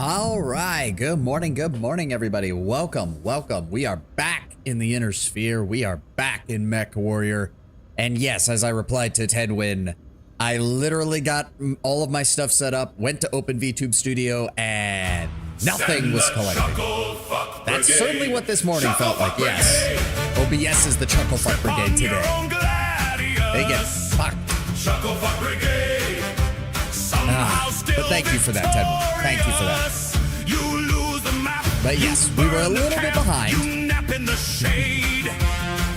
All right, good morning, everybody. Welcome. We are back in the inner sphere. We are back in Mech Warrior. And yes, as I replied to Tedwin, I literally got all of my stuff set up, went to Open VTube Studio, and nothing was collected. That's certainly what this morning felt like, yes. OBS is the Chuckle Fuck Brigade today. They get fucked. Chuckle Fuck Brigade. But thank you for that, Tedwin. Thank you for that. But yes, we were a little bit behind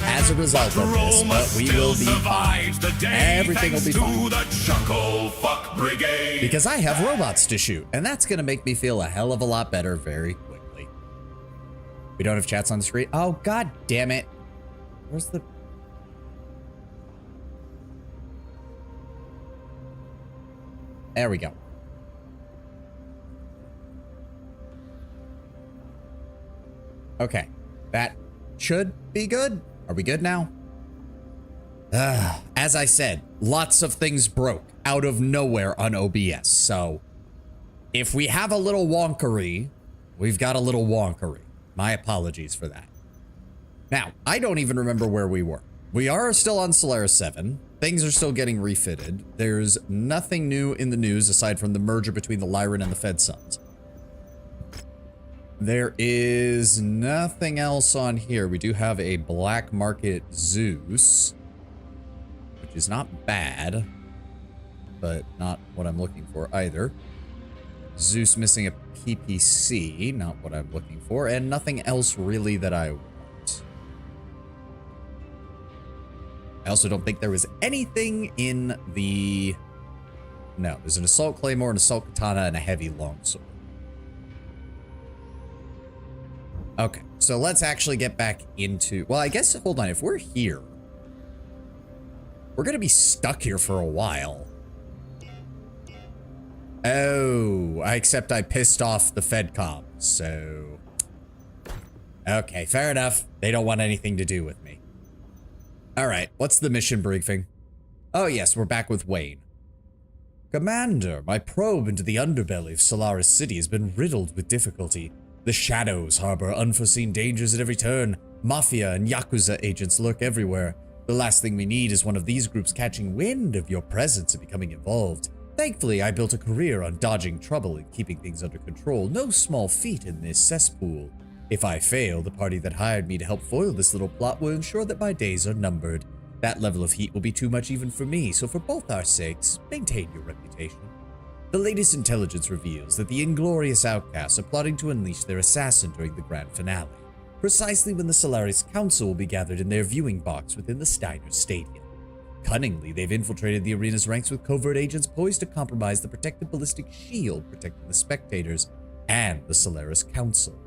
as a result of this, but we will be fine. Everything will be fine. Because I have robots to shoot, and that's going to make me feel a hell of a lot better very quickly. We don't have chats on the screen. Oh, god damn it. Where's the... There we go. Okay, that should be good. Are we good now? As I said, lots of things broke out of nowhere on OBS. So if we have a little wonkery, we've got a little wonkery. My apologies for that. Now, I don't even remember where we were. We are still on Solaris 7. Things are still getting refitted. There's nothing new in the news aside from the merger between the Lyran and the Fed Suns. There is nothing else on here. We do have a black market Zeus, which is not bad, but not what I'm looking for either. Zeus missing a PPC, not what I'm looking for, and nothing else really that I want. I also don't think there was anything in the... No, there's an assault claymore, an assault katana, and a heavy longsword. Okay, so let's actually get back into... Well, I guess, hold on, if we're here, we're gonna be stuck here for a while. Oh, except I pissed off the FedCom, so... Okay, fair enough. They don't want anything to do with me. Alright, what's the mission briefing? Oh yes, we're back with Wayne. Commander, my probe into the underbelly of Solaris City has been riddled with difficulty. The shadows harbor unforeseen dangers at every turn. Mafia and Yakuza agents lurk everywhere. The last thing we need is one of these groups catching wind of your presence and becoming involved. Thankfully, I built a career on dodging trouble and keeping things under control. No small feat in this cesspool. If I fail, the party that hired me to help foil this little plot will ensure that my days are numbered. That level of heat will be too much even for me, so for both our sakes, maintain your reputation. The latest intelligence reveals that the inglorious outcasts are plotting to unleash their assassin during the grand finale, precisely when the Solaris Council will be gathered in their viewing box within the Steiner Stadium. Cunningly, they've infiltrated the arena's ranks with covert agents poised to compromise the protective ballistic shield protecting the spectators and the Solaris Council.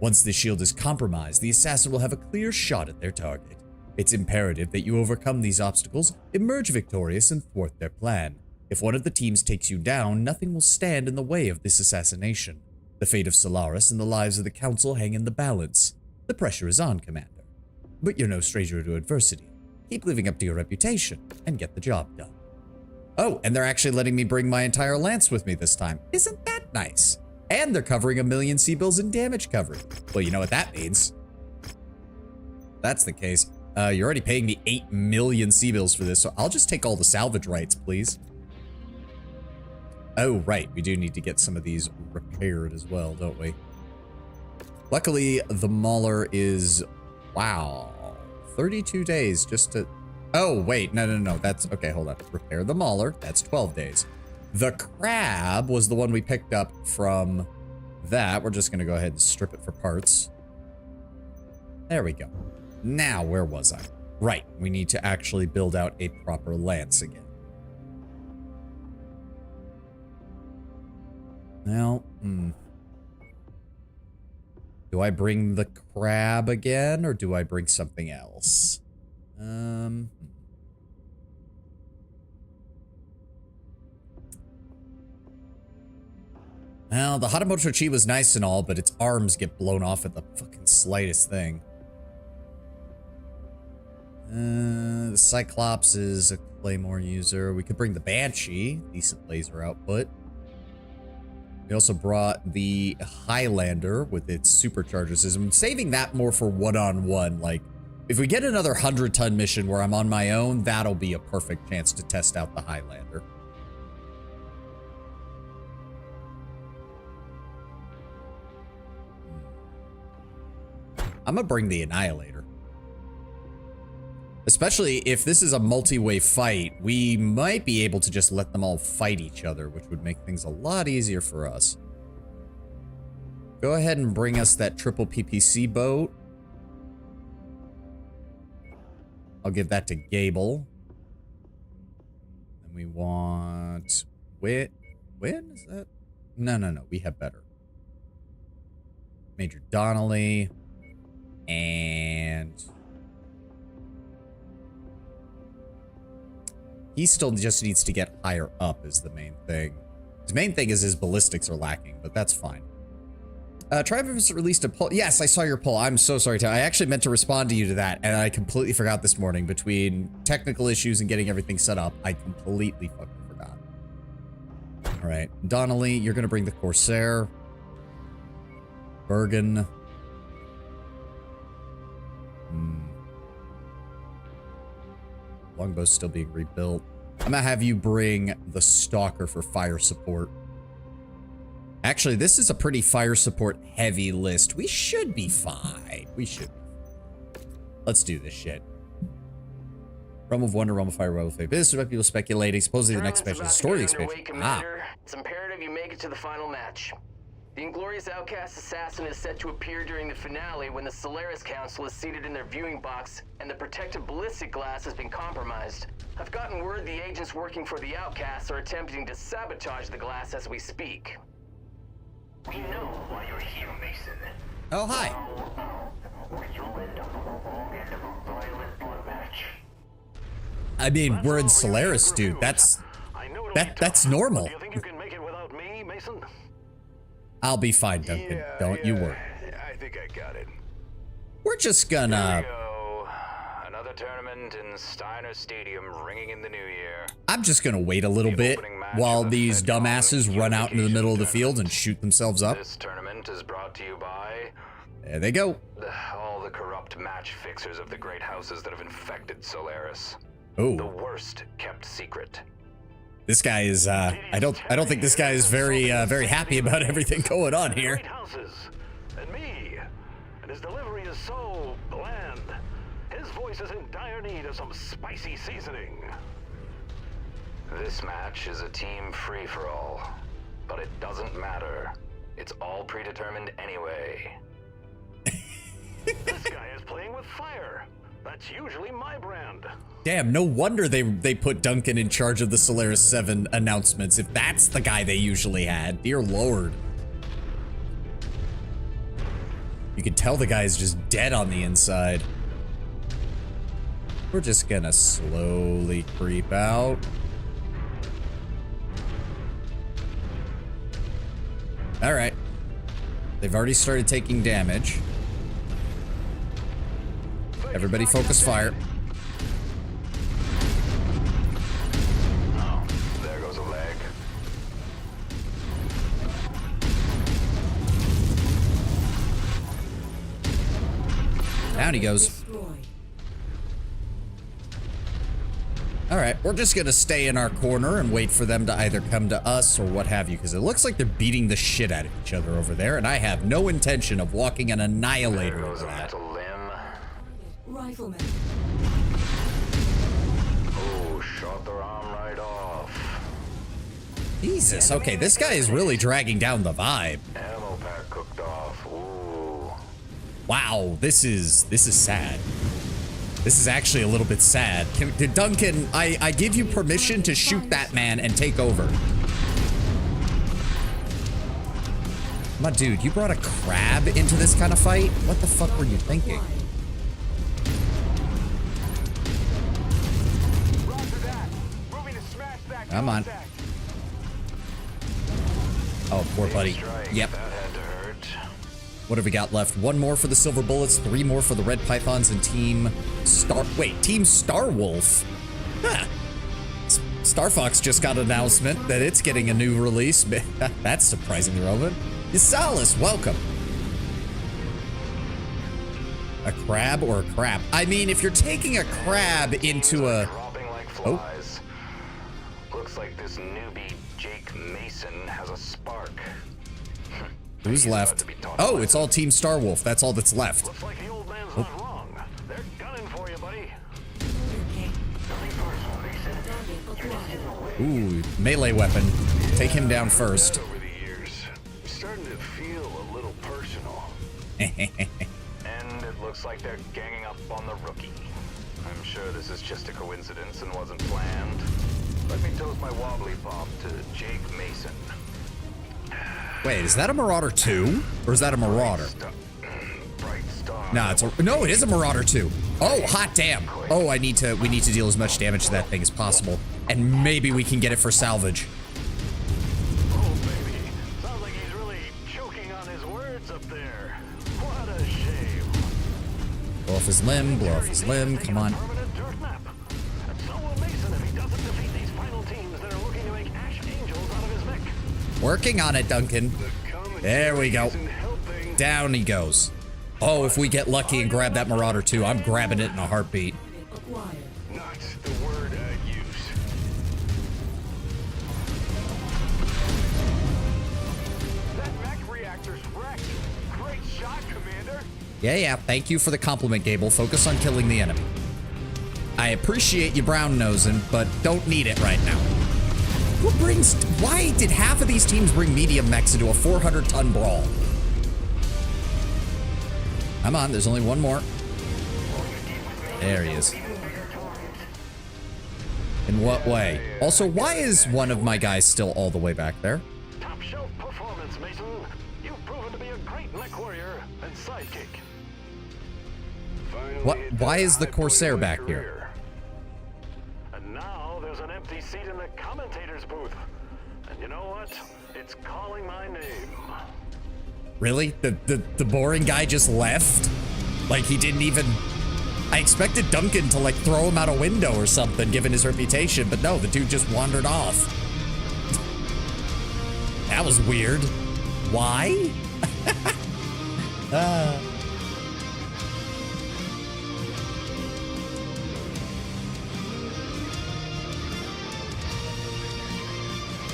Once the shield is compromised, the assassin will have a clear shot at their target. It's imperative that you overcome these obstacles, emerge victorious, and thwart their plan. If one of the teams takes you down, nothing will stand in the way of this assassination. The fate of Solaris and the lives of the Council hang in the balance. The pressure is on, Commander. But you're no stranger to adversity. Keep living up to your reputation and get the job done. Oh, and they're actually letting me bring my entire lance with me this time. Isn't that nice? And they're covering 1 million C-bills in damage coverage. Well, you know what that means. That's the case. You're already paying me 8 million C-bills for this, so I'll just take all the salvage rights, please. Oh, right. We do need to get some of these repaired as well, don't we? Luckily, the Mauler is... Wow. 32 days just to... Oh, wait. No. That's... Okay, hold on. Repair the Mauler. That's 12 days. The crab was the one we picked up from that. We're just going to go ahead and strip it for parts. There we go. Now, where was I? Right. We need to actually build out a proper lance again. Well, do I bring the crab again, or do I bring something else? Well, the Hatamoto Chi was nice and all, but its arms get blown off at the fucking slightest thing. The Cyclops is a Claymore user. We could bring the Banshee, decent laser output. We also brought the Highlander with its supercharger system, saving that more for one-on-one. Like, if we get another 100-ton mission where I'm on my own, that'll be a perfect chance to test out the Highlander. I'm gonna bring the Annihilator. Especially if this is a multi-way fight, we might be able to just let them all fight each other, which would make things a lot easier for us. Go ahead and bring us that triple PPC boat. I'll give that to Gable. And we want... When is that? No. We have better. Major Donnelly. And... he still just needs to get higher up is the main thing. His main thing is his ballistics are lacking, but that's fine. Travis released a poll. Yes, I saw your poll. I'm so sorry, Tom. I actually meant to respond to you to that, and I completely forgot this morning. Between technical issues and getting everything set up, I completely fucking forgot. All right, Donnelly, you're gonna bring the Corsair. Bergen. Longbow's still being rebuilt. I'm gonna have you bring the Stalker for fire support. Actually, this is a pretty fire support heavy list. We should be fine. We should be. Let's do this shit. Realm of Wonder, Realm of Fire, Realm of Fate. Business about people speculating. Supposedly the next expansion is a story expansion. It's imperative you make it to the final match. The Inglorious Outcast Assassin is set to appear during the finale when the Solaris Council is seated in their viewing box and the protective ballistic glass has been compromised. I've gotten word the agents working for the Outcasts are attempting to sabotage the glass as we speak. We know why you're here, Mason. Oh, hi. You'll end up on the wrong end of a violent blood match. I mean, we're in Solaris, dude. That's normal. Do you think you can make it without me, Mason? I'll be fine, Duncan. Don't you worry. I think I got it. We're just There gonna... we go. Another tournament in Steiner Stadium ringing in the new year. I'm just gonna wait a little bit while these dumbasses run out into the middle of the field and shoot themselves up. This tournament is brought to you by There they go. all the corrupt match fixers of the great houses that have infected Solaris. The Oh, worst kept secret. this guy is, I don't think this guy is very happy about everything going on here. Great houses and me, and his delivery is so bland. His voice is in dire need of some spicy seasoning. This match is a team free-for-all, but it doesn't matter. It's all predetermined anyway. This guy is playing with fire. That's usually my brand. Damn, no wonder they put Duncan in charge of the Solaris 7 announcements if that's the guy they usually had. Dear Lord. You can tell the guy's just dead on the inside. We're just gonna slowly creep out. All right. They've already started taking damage. Everybody focus fire. Oh, there goes a leg. Down he goes. All right, we're just gonna stay in our corner and wait for them to either come to us or what have you, because it looks like they're beating the shit out of each other over there, and I have no intention of walking an annihilator There goes over a that. mental limb. Rifleman. Oh, shot their arm right off. Jesus, okay, this guy is really dragging down the vibe. Ammo pack cooked off. Ooh. Wow, this is sad. This is actually a little bit sad. Duncan, I give you permission to shoot that man and take over. My dude, you brought a crab into this kind of fight? What the fuck were you thinking? Come on. Oh, poor buddy. Yep. That had to hurt. What have we got left? One more for the Silver Bullets, 3 more for the Red Pythons, and Team Star... Wait, Team Starwolf? Huh. Star Fox just got an announcement that it's getting a new release. That's surprisingly relevant. Isalis, welcome. A crab or a crab? I mean, if you're taking a crab into a... Dropping like flies. Looks like this newbie Jake Mason has a spark. Who's left? Oh, it's all Team Starwolf. That's all that's left. Looks like the old man's not wrong. They're gunning for you, buddy. Ooh, melee weapon. Take him down first. Over the years, starting to feel a little personal. And it looks like they're ganging up on the rookie. I'm sure this is just a coincidence and wasn't planned. Let me toast my wobbly pop to Jake Mason. Wait, is that a Marauder 2? Or is that a Marauder? Bright star. Nah, no, it is a Marauder 2. Oh, hot damn. Oh, we need to deal as much damage to that thing as possible. And maybe we can get it for salvage. Oh, baby. Sounds like he's really choking on his words up there. What a shame. Blow off his limb, blow off his limb, come on. Permanent turf map. And so will Mason if he doesn't defeat these final teams that are looking to make Ash Angels out of his mech. Working on it, Duncan. There we go. Down he goes. Oh, if we get lucky and grab that Marauder 2, I'm grabbing it in a heartbeat. Acquired. Not the word I use. That mech reactor's wrecked. Great shot, Commander. Yeah, thank you for the compliment, Gable. Focus on killing the enemy. I appreciate you brown nosing, but don't need it right now. Why did half of these teams bring medium mechs into a 400-ton brawl? Come on, there's only one more. There he is. In what way? Also, why is one of my guys still all the way back there? Top shelf performance, Mason. You've proven to be a great mech warrior and sidekick. What? Why is the Corsair back here? And now there's an empty seat in the commentator's booth. And you know what? It's calling my name. Really? The boring guy just left? Like he didn't even... I expected Duncan to like throw him out a window or something given his reputation, but no, the dude just wandered off. That was weird. Why?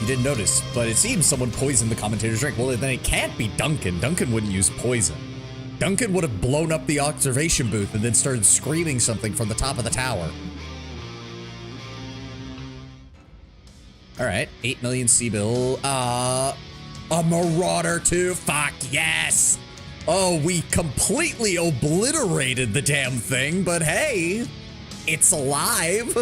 You didn't notice, but it seems someone poisoned the commentator's drink. Well, then it can't be Duncan. Duncan wouldn't use poison. Duncan would have blown up the observation booth and then started screaming something from the top of the tower. All right, 8 million C-bill. A Marauder 2, fuck yes. Oh, we completely obliterated the damn thing, but hey, it's alive.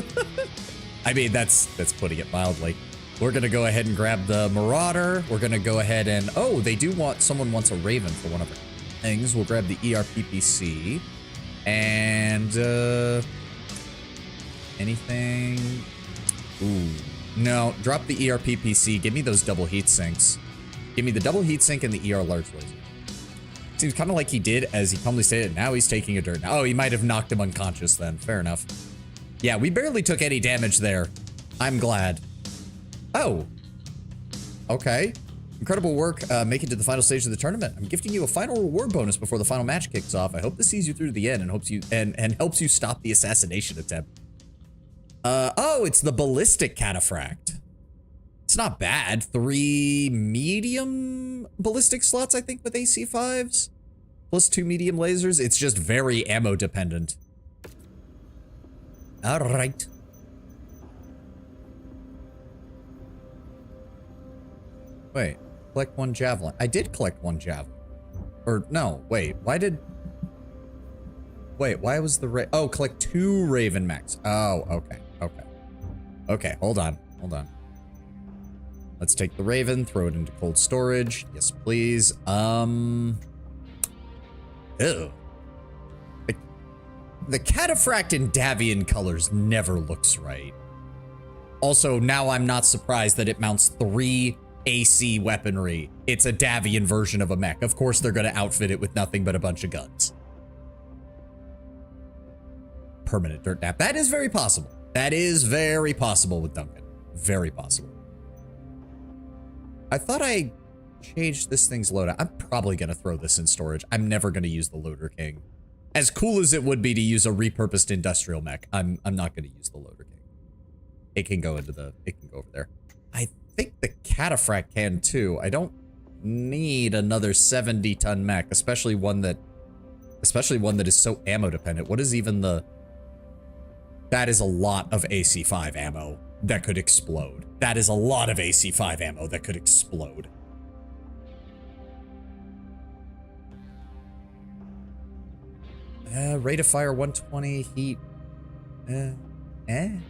I mean, that's putting it mildly. We're gonna go ahead and grab the Marauder. We're gonna go ahead and, oh, they do want, someone wants a Raven for one of their things. We'll grab the ERPPC. And, anything? Ooh, no, drop the ERPPC. Give me those double heat sinks. Give me the double heat sink and the ER large laser. Seems kind of like he did, as he calmly stated. Now he's taking a dirt. Oh, he might have knocked him unconscious then. Fair enough. Yeah, we barely took any damage there. I'm glad. Oh. Okay. Incredible work. Make it to the final stage of the tournament. I'm gifting you a final reward bonus before the final match kicks off. I hope this sees you through to the end and hopes you helps you stop the assassination attempt. Oh, it's the ballistic cataphract. It's not bad. 3 medium ballistic slots, I think, with AC5s. Plus 2 medium lasers. It's just very ammo dependent. All right. Wait, collect 1 javelin. I did collect 1 javelin. Or no, wait, why was the oh, collect 2 Raven mechs. Oh, okay. Okay, hold on. Let's take the Raven, throw it into cold storage. Yes, please. Ew. The cataphract in Davian colors never looks right. Also, now I'm not surprised that it mounts 3 AC weaponry. It's a Davian version of a mech. Of course, they're going to outfit it with nothing but a bunch of guns. Permanent dirt nap. That is very possible. That is very possible with Duncan. Very possible. I thought I changed this thing's loadout. I'm probably going to throw this in storage. I'm never going to use the Loader King. As cool as it would be to use a repurposed industrial mech, I'm not going to use the Loader King. It can go over there. I think the Cataphract can too. I don't need another 70-ton mech, especially one that is so ammo dependent. What is even the... That is a lot of AC5 ammo that could explode. That is a lot of AC5 ammo that could explode. Rate of fire 120, heat. I mean,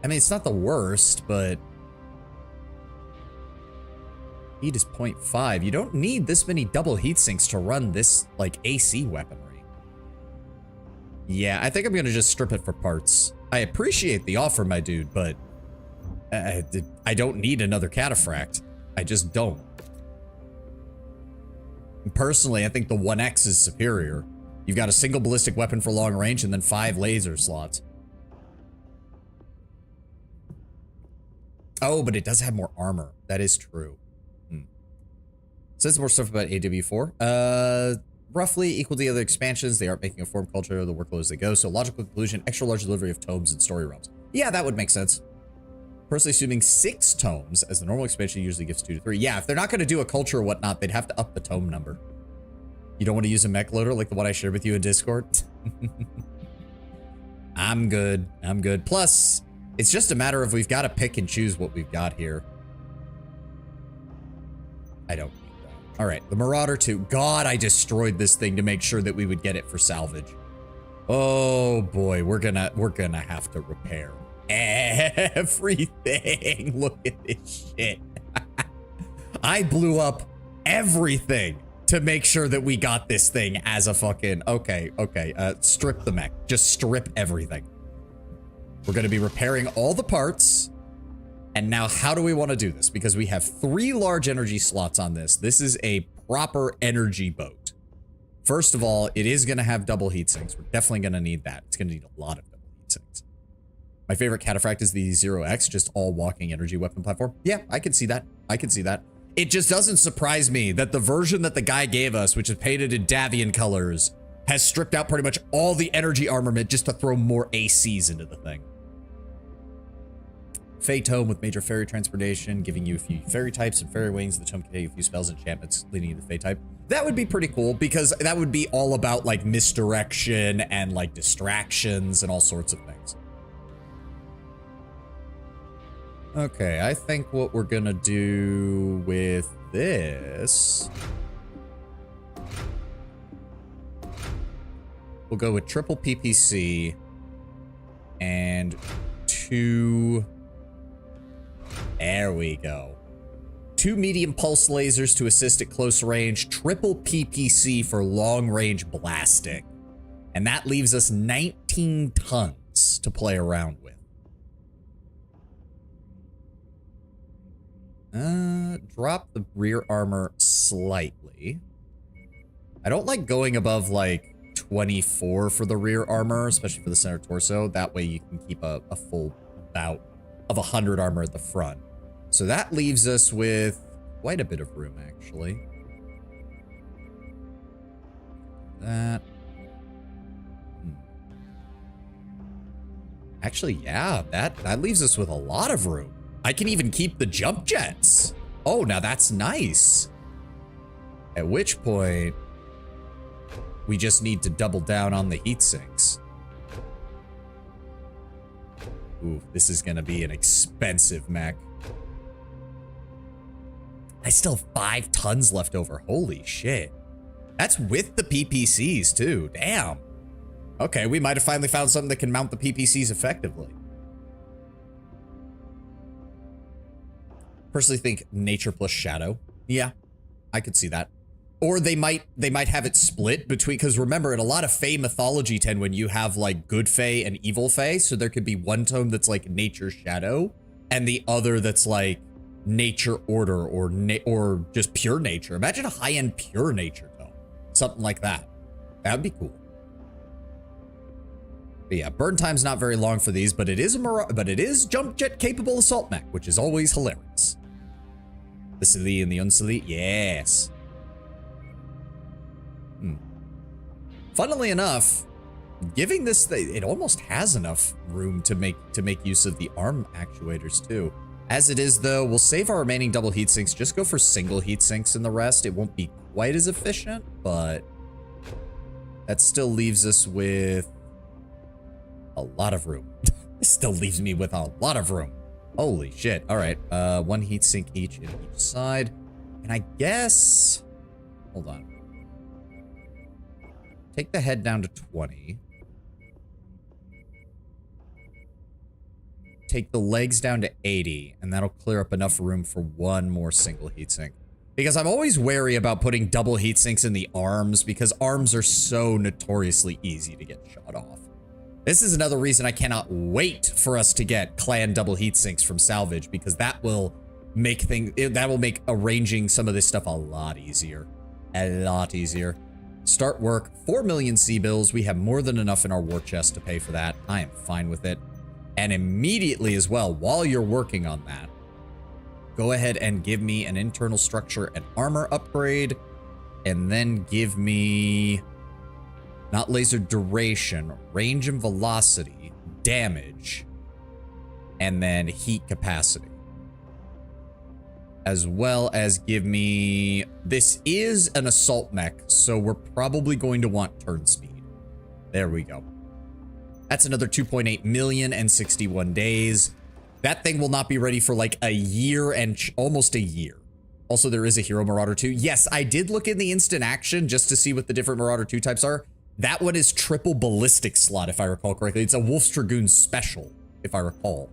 it's not the worst, but heat is 0.5. You don't need this many double heat sinks to run this, like, AC weaponry. Yeah, I think I'm gonna just strip it for parts. I appreciate the offer, my dude, but I don't need another Cataphract. I just don't. Personally, I think the 1X is superior. You've got a single ballistic weapon for long range and then 5 laser slots. Oh, but it does have more armor. That is true. Says more stuff about AW4. Roughly equal to the other expansions. They aren't making a form culture of the workload as they go. So logical conclusion, extra large delivery of tomes and story realms. Yeah, that would make sense. Personally assuming 6 tomes, as the normal expansion usually gives 2 to 3. Yeah, if they're not going to do a culture or whatnot, they'd have to up the tome number. You don't want to use a mech loader like the one I shared with you in Discord? I'm good. I'm good. Plus, it's just a matter of we've got to pick and choose what we've got here. I don't need that. All right, the Marauder 2. God, I destroyed this thing to make sure that we would get it for salvage. Oh boy, we're gonna have to repair everything. Look at this shit. I blew up everything to make sure that we got this thing as a fucking... Okay. Strip the mech. Just strip everything. We're going to be repairing all the parts. And now how do we want to do this? Because we have 3 large energy slots on this. This is a proper energy boat. First of all, it is going to have double heat sinks. We're definitely going to need that. It's going to need a lot of double heat sinks. My favorite Cataphract is the 0X, just all walking energy weapon platform. Yeah, I can see that. I can see that. It just doesn't surprise me that the version that the guy gave us, which is painted in Davian colors, has stripped out pretty much all the energy armament just to throw more ACs into the thing. Fey Tome with major fairy transportation, giving you a few fairy types and fairy wings. The tome can take a few spells and enchantments leading you to the Fey type. That would be pretty cool because that would be all about like misdirection and like distractions and all sorts of things. Okay, I think what we're gonna do with this... We'll go with triple PPC and 2... There we go. 2 medium pulse lasers to assist at close range, triple PPC for long range blasting. And that leaves us 19 tons to play around with. Drop the rear armor slightly. I don't like going above like 24 for the rear armor, especially for the center torso. That way you can keep a full bout of 100 armor at the front. So that leaves us with quite a bit of room, actually. That. Actually, yeah, that leaves us with a lot of room. I can even keep the jump jets. Oh, now that's nice. At which point, we just need to double down on the heat sinks. Ooh, this is gonna be an expensive mech. I still have 5 tons left over. Holy shit. That's with the PPCs too. Damn. Okay, we might have finally found something that can mount the PPCs effectively. Personally think nature plus shadow. Yeah, I could see that. Or they might have it split between, because remember, in a lot of Fey mythology, when you have like good Fey and evil Fey, so there could be one tome that's like nature shadow, and the other that's like nature order or just pure nature. Imagine a high-end pure nature tome, something like that. That would be cool. But yeah, burn time's not very long for these, but it is jump jet capable assault mech, which is always hilarious. The Silly and the Unsilly, yes. Funnily enough, giving this thing, it almost has enough room to make use of the arm actuators too. As it is though, we'll save our remaining double heat sinks, just go for single heat sinks in the rest. It won't be quite as efficient, but that still leaves us with a lot of room. It still leaves me with a lot of room. Holy shit. All right, one heat sink each in each side. And I guess, hold on. Take the head down to 20. Take the legs down to 80, and that'll clear up enough room for one more single heatsink. Because I'm always wary about putting double heatsinks in the arms, because arms are so notoriously easy to get shot off. This is another reason I cannot wait for us to get clan double heatsinks from salvage, because that will make arranging some of this stuff a lot easier. A lot easier. Start work, 4 million C-bills. We have more than enough in our war chest to pay for that. I am fine with it. And immediately as well, while you're working on that, go ahead and give me an internal structure and armor upgrade. And then give me, not laser duration, range and velocity, damage, and then heat capacity. As well as give me, this is an assault mech, so we're probably going to want turn speed. There we go. That's another 2.8 million and 61 days. That thing will not be ready for like a year and almost a year. Also, there is a Hero Marauder 2. Yes, I did look in the instant action just to see what the different Marauder 2 types are. That one is triple ballistic slot, if I recall correctly. It's a Wolf's Dragoon special, if I recall.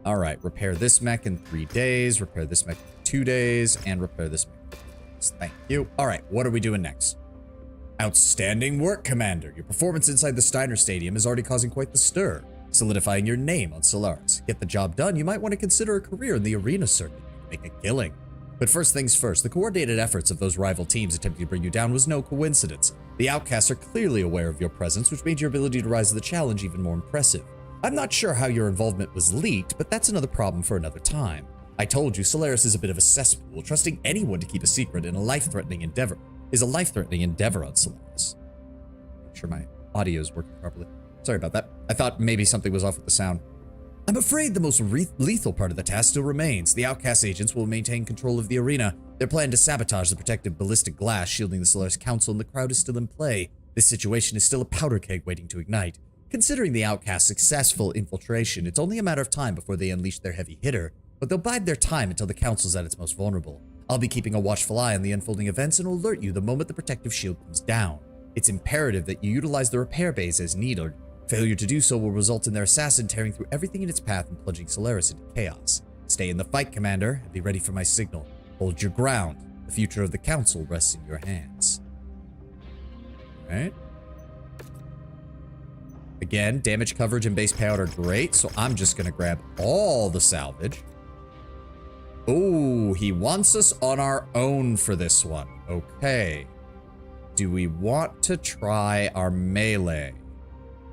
All right, repair this mech in 3 days, repair this mech in 2 days, and repair this mech in 3 days. Thank you. All right, what are we doing next? Outstanding work, Commander. Your performance inside the Steiner Stadium is already causing quite the stir, solidifying your name on Solaris. Get the job done, you might want to consider a career in the arena circuit. Make a killing. But first things first, the coordinated efforts of those rival teams attempting to bring you down was no coincidence. The outcasts are clearly aware of your presence, which made your ability to rise to the challenge even more impressive. I'm not sure how your involvement was leaked, but that's another problem for another time. I told you, Solaris is a bit of a cesspool. Trusting anyone to keep a secret in a life-threatening endeavor is a life-threatening endeavor on Solaris. Make sure my audio is working properly. Sorry about that. I thought maybe something was off with the sound. I'm afraid the most lethal part of the task still remains. The outcast agents will maintain control of the arena. Their plan to sabotage the protective ballistic glass shielding the Solaris Council and the crowd is still in play. This situation is still a powder keg waiting to ignite. Considering the outcast's successful infiltration, it's only a matter of time before they unleash their heavy hitter, but they'll bide their time until the council's at its most vulnerable. I'll be keeping a watchful eye on the unfolding events and will alert you the moment the protective shield comes down. It's imperative that you utilize the repair bays as needed. Failure to do so will result in their assassin tearing through everything in its path and plunging Solaris into chaos. Stay in the fight, Commander, and be ready for my signal. Hold your ground. The future of the council rests in your hands. Alright. Again, damage coverage and base payout are great, so I'm just going to grab all the salvage. Oh, he wants us on our own for this one. Okay. Do we want to try our melee?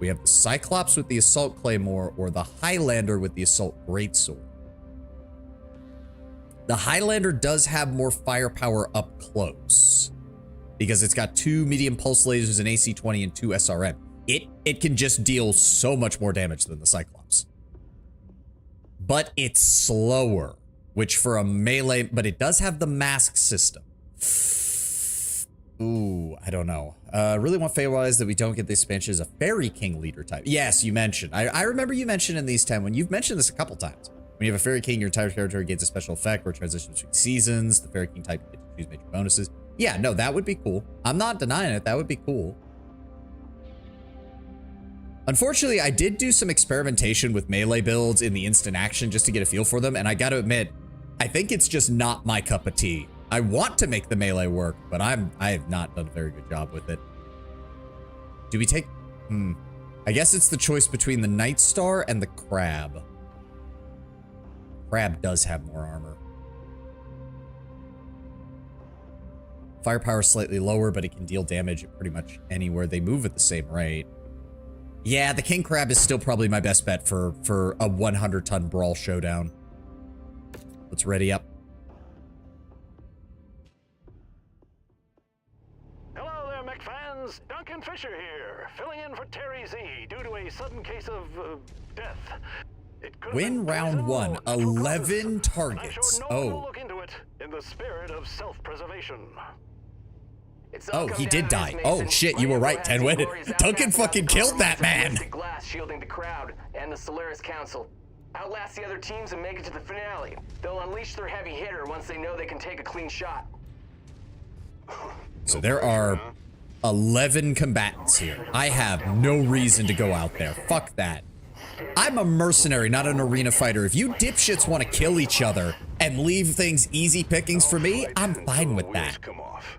We have the Cyclops with the Assault Claymore or the Highlander with the Assault Greatsword. The Highlander does have more firepower up close because it's got 2 medium pulse lasers, an AC-20, and 2 SRM. It can just deal so much more damage than the Cyclops. But it's slower, which for a melee, but it does have the mask system. Ooh, I don't know. Really want Feywise that we don't get the expansion as a Fairy King leader type. Yes, you mentioned. I remember you mentioned in these 10 when you've mentioned this a couple times. When you have a Fairy King, your entire territory gains a special effect or transition between seasons. The Fairy King type gets to choose major bonuses. Yeah, no, that would be cool. I'm not denying it. That would be cool. Unfortunately, I did do some experimentation with melee builds in the instant action just to get a feel for them, and I gotta admit, I think it's just not my cup of tea. I want to make the melee work, but I have not done a very good job with it. Do we take... I guess it's the choice between the Night Star and the Crab. Crab does have more armor. Firepower slightly lower, but it can deal damage at pretty much anywhere. They move at the same rate. Yeah, the king crab is still probably my best bet for a 100-ton brawl showdown. Let's ready up. Hello there, Mech fans. Duncan Fisher here, filling in for Terry Z due to a sudden case of death. It could Win have been round poison 1, or natural 11 causes. I'm targets. sure no one will Oh. look into it in the spirit of self-preservation. Oh, he did die. Oh, shit, you were right, Tenwin. Duncan fucking killed that man. Glass shielding the crowd and the Solaris Council. Outlast the other teams and make it to the finale. They'll unleash their heavy hitter once they know they can take a clean shot. So there are 11 combatants here. I have no reason to go out there. Fuck that. I'm a mercenary, not an arena fighter. If you dipshits want to kill each other and leave things easy pickings for me, I'm fine with that. Come off.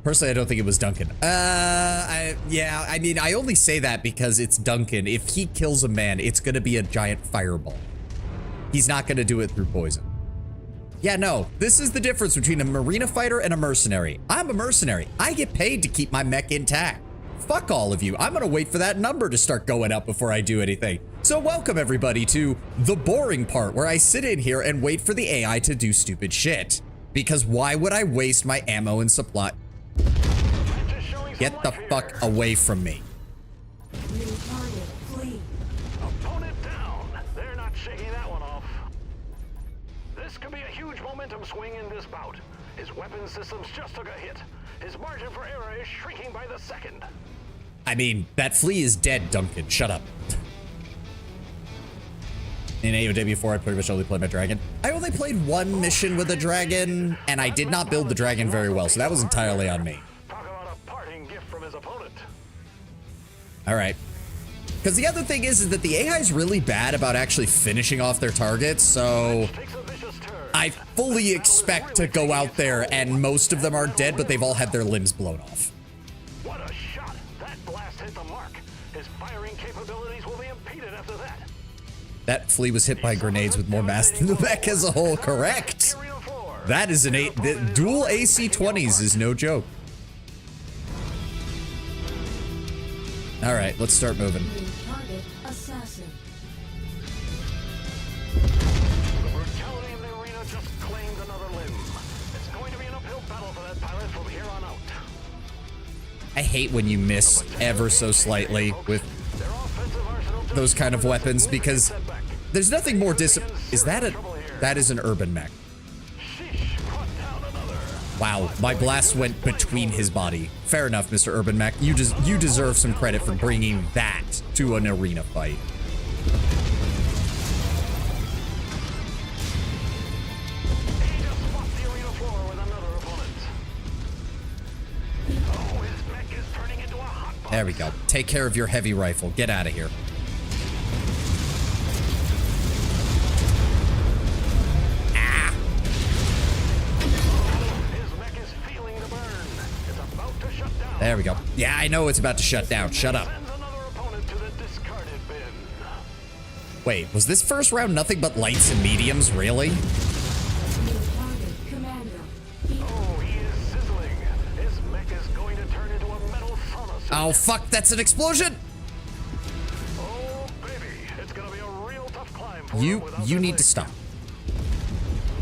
Personally, I don't think it was Duncan. Yeah, I mean, I only say that because it's Duncan. If he kills a man, it's gonna be a giant fireball. He's not gonna do it through poison. Yeah, no, this is the difference between a marina fighter and a mercenary. I'm a mercenary. I get paid to keep my mech intact. Fuck all of you. I'm gonna wait for that number to start going up before I do anything. So welcome everybody to the boring part where I sit in here and wait for the AI to do stupid shit. Because why would I waste my ammo and supply? Get the fuck away from me. New target, flee. Opponent down. They're not shaking that one off. This could be a huge momentum swing in this bout. His weapon systems just took a hit. His margin for error is shrinking by the second. I mean, that flea is dead, Duncan. Shut up. In AOW before, I pretty much only played my dragon. I only played one mission with a dragon, and I did not build the dragon very well, so that was entirely on me. Talk about a parting gift from his opponent. All right. Because the other thing is that the AI is really bad about actually finishing off their targets, so Takes a vicious turn. I fully expect to go out there and most of them are dead, but they've all had their limbs blown off. What a shot! That blast hit the mark. His firing capabilities will be impeded after that. That flea was hit by grenades with more mass than the mech as a whole. Correct. Aerial floor. That is an dual AC-20s is no joke. All right, let's start moving. New target, assassin. The brutality in the arena just claimed another limb. It's going to be an uphill battle for that pilot from here on out. I hate when you miss ever so slightly with Their offensive arsenal just those kind of weapons because setback. there's nothing more is that is an urban mech. Sheesh, brought down another. Wow, my blast went between his body. Fair enough, Mr. Urban Mech. You deserve some credit for bringing that to an arena fight. He just swapped the arena floor with another opponent. Oh, his mech is turning into a hot box. There we go. Take care of your heavy rifle. Get out of here. Ah! His mech is feeling the burn. It's about to shut down. There we go. Yeah, I know it's about to shut down. Shut up. Sends another opponent to the discarded bin. Wait, was this first round nothing but lights and mediums? Really? New target, commander. Oh, he is sizzling. His mech is going to turn into a metal sauna suit. Oh, fuck. That's an explosion. Oh, baby. It's going to be a real tough climb for You him without you that need leg. to stop.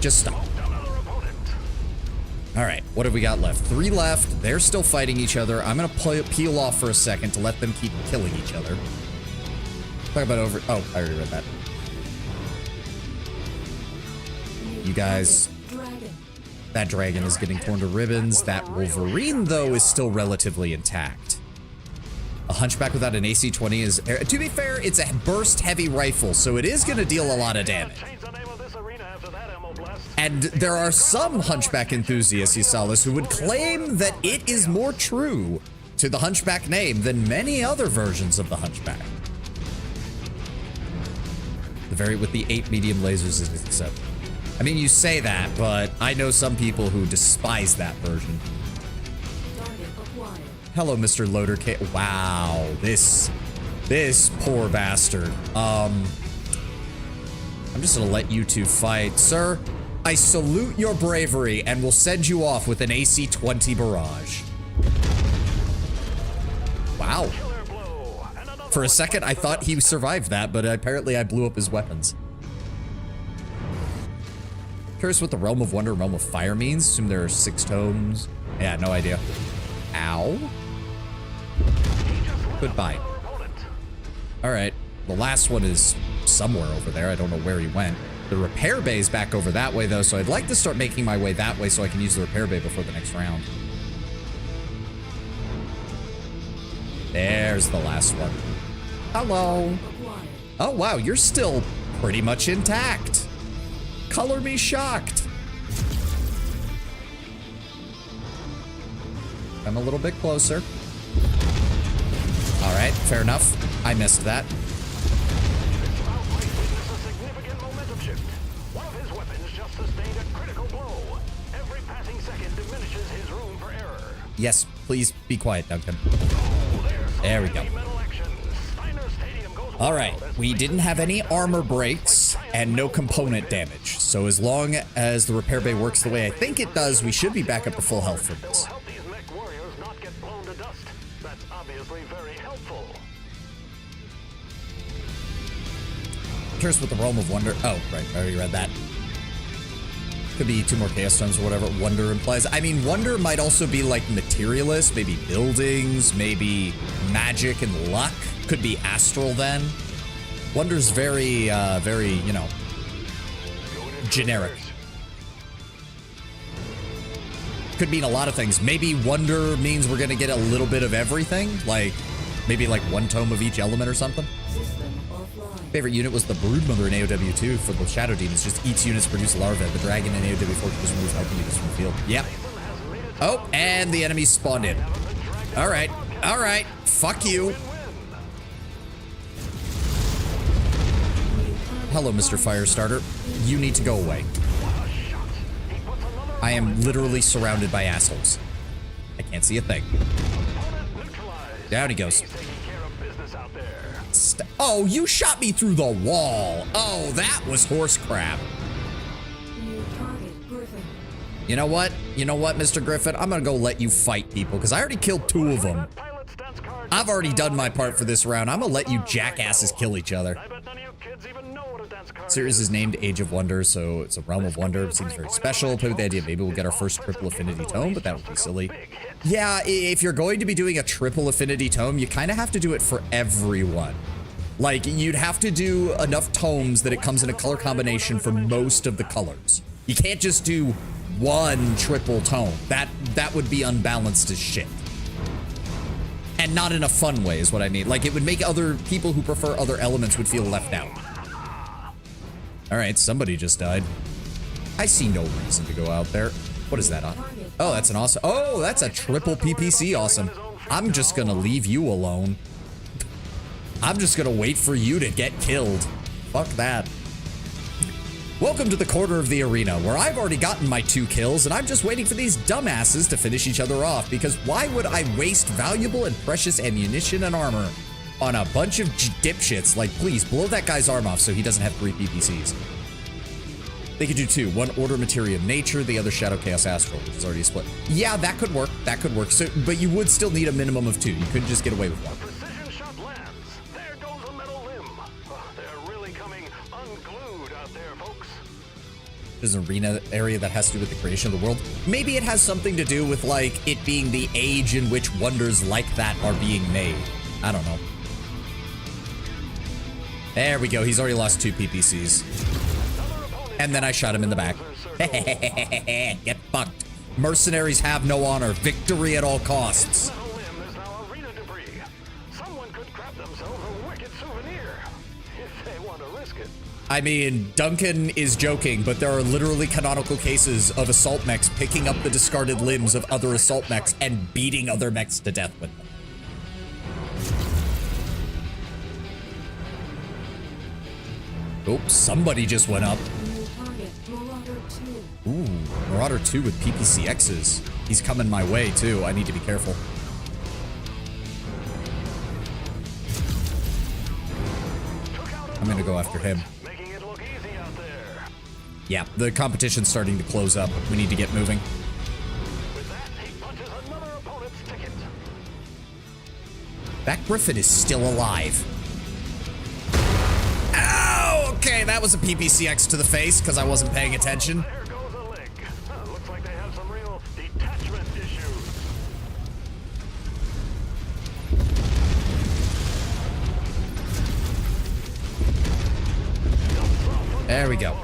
Just stop. Another opponent. All right, what have we got left? 3 left. They're still fighting each other. I'm gonna peel off for a second to let them keep killing each other. Talk about over. Oh, I already read that. You guys, Dragon. that dragon is getting torn to ribbons. That Wolverine, though, is still relatively intact. A Hunchback without an AC-20 is, to be fair, it's a burst heavy rifle, so it is gonna deal a lot of damage. Change the name of this arena after that ammo blast. And there are some Hunchback enthusiasts, Isalis, who would claim that it is more true to the Hunchback name than many other versions of the Hunchback. The variant with the 8 medium lasers is accepted. I mean, you say that, but I know some people who despise that version. Target acquired. Hello, Mr. Loader K. Wow, this poor bastard. I'm just gonna let you two fight. Sir, I salute your bravery and will send you off with an AC-20 barrage. Wow. Killer blow. And another For a one second, I bites the thought he dust. survived that, but apparently I blew up his weapons. Curious what the Realm of Wonder and Realm of Fire means. Assume there are 6 tomes. Yeah, no idea. Ow. Goodbye. All right. The last one is somewhere over there. I don't know where he went. The repair bay is back over that way, though, so I'd like to start making my way that way so I can use the repair bay before the next round. There's the last one. Hello. Acquired. Oh, wow, you're still pretty much intact. Color me shocked. Come a little bit closer. All right, fair enough. I missed that. This bout might witness a significant momentum shift. One of his weapons just sustained a critical blow. Every passing second diminishes his room for error. Yes, please be quiet, Duncan. Oh, there's some There we go. heavy metal action. Steiner Stadium goes All right, wild as we the didn't have any armor breaks and no component damage. So as long as the repair bay works the way I think it does, we should be back up to full health from It will this. help these mech warriors not get blown to dust. That's obviously very helpful. Curious what the Realm of Wonder... Oh, right, I already read that. Could be 2 more Chaos Stones or whatever Wonder implies. I mean, Wonder might also be like materialist, maybe buildings, maybe magic and luck. Could be astral then. Wonder's very, you know, generic. Could mean a lot of things. Maybe Wonder means we're gonna get a little bit of everything, like maybe like 1 tome of each element or something. System offline. Favorite unit was the Broodmother in AOW 2 for the Shadow Demons. Just eats units, produce larvae. The Dragon in AOW 4 just removes health units from the field. Yep. Oh, and the enemies spawned in. All right. All right. Fuck you. Hello, Mr. Firestarter. You need to go away. I am literally surrounded by assholes. I can't see a thing. Down he goes. Oh, you shot me through the wall. Oh, that was horse crap. New target, Griffin. You know what? You know what, Mr. Griffin? I'm gonna go let you fight people because I already killed 2 of them. I've already done my part for this round. I'm gonna let you jackasses kill each other. Series is named Age of Wonder, so it's a Realm of Wonder. It seems very special. Play with the idea maybe we'll get our first triple affinity tome, but that would be silly. Yeah, if you're going to be doing a triple affinity tome, you kind of have to do it for everyone. Like, you'd have to do enough tomes that it comes in a color combination for most of the colors. You can't just do 1 triple tome. That would be unbalanced as shit. And not in a fun way is what I mean. Like, it would make other people who prefer other elements would feel left out. All right, somebody just died. I see no reason to go out there. What is that on? Oh, that's an awesome. Oh, that's a triple PPC awesome. I'm just gonna leave you alone. I'm just gonna wait for you to get killed. Fuck that. Welcome to the corner of the arena where I've already gotten my 2 kills and I'm just waiting for these dumbasses to finish each other off because why would I waste valuable and precious ammunition and armor on a bunch of dipshits? Like, please blow that guy's arm off so he doesn't have 3 PPCs. They could do 2. One Order Materia Nature, the other Shadow Chaos Astral, which is already split. Yeah, that could work. That could work. So, but you would still need a minimum of 2. You couldn't just get away with 1. Precision shot lands. There goes a metal limb. They're really coming unglued out there, folks. There's an arena area that has to do with the creation of the world. Maybe it has something to do with, like, it being the age in which wonders like that are being made. I don't know. There we go. He's already lost 2 PPCs. And then I shot him in the back. Get fucked. Mercenaries have no honor. Victory at all costs. Metal limb is now arena debris. Someone could grab themselves a wicked souvenir if they want to risk it. I mean, Duncan is joking, but there are literally canonical cases of assault mechs picking up the discarded limbs of other assault mechs and beating other mechs to death with them. Oops, somebody just went up. New target, Marauder 2. Ooh, Marauder 2 with PPCXs. He's coming my way, too. I need to be careful. I'm gonna go after him. Making it look easy out there. Yeah, the competition's starting to close up. We need to get moving. With that, he punches another opponent's ticket. That Griffin is still alive. Ow! Okay, that was a PPCX to the face because I wasn't paying attention. There goes a leg. Looks like they have some real detachment issues. There we go.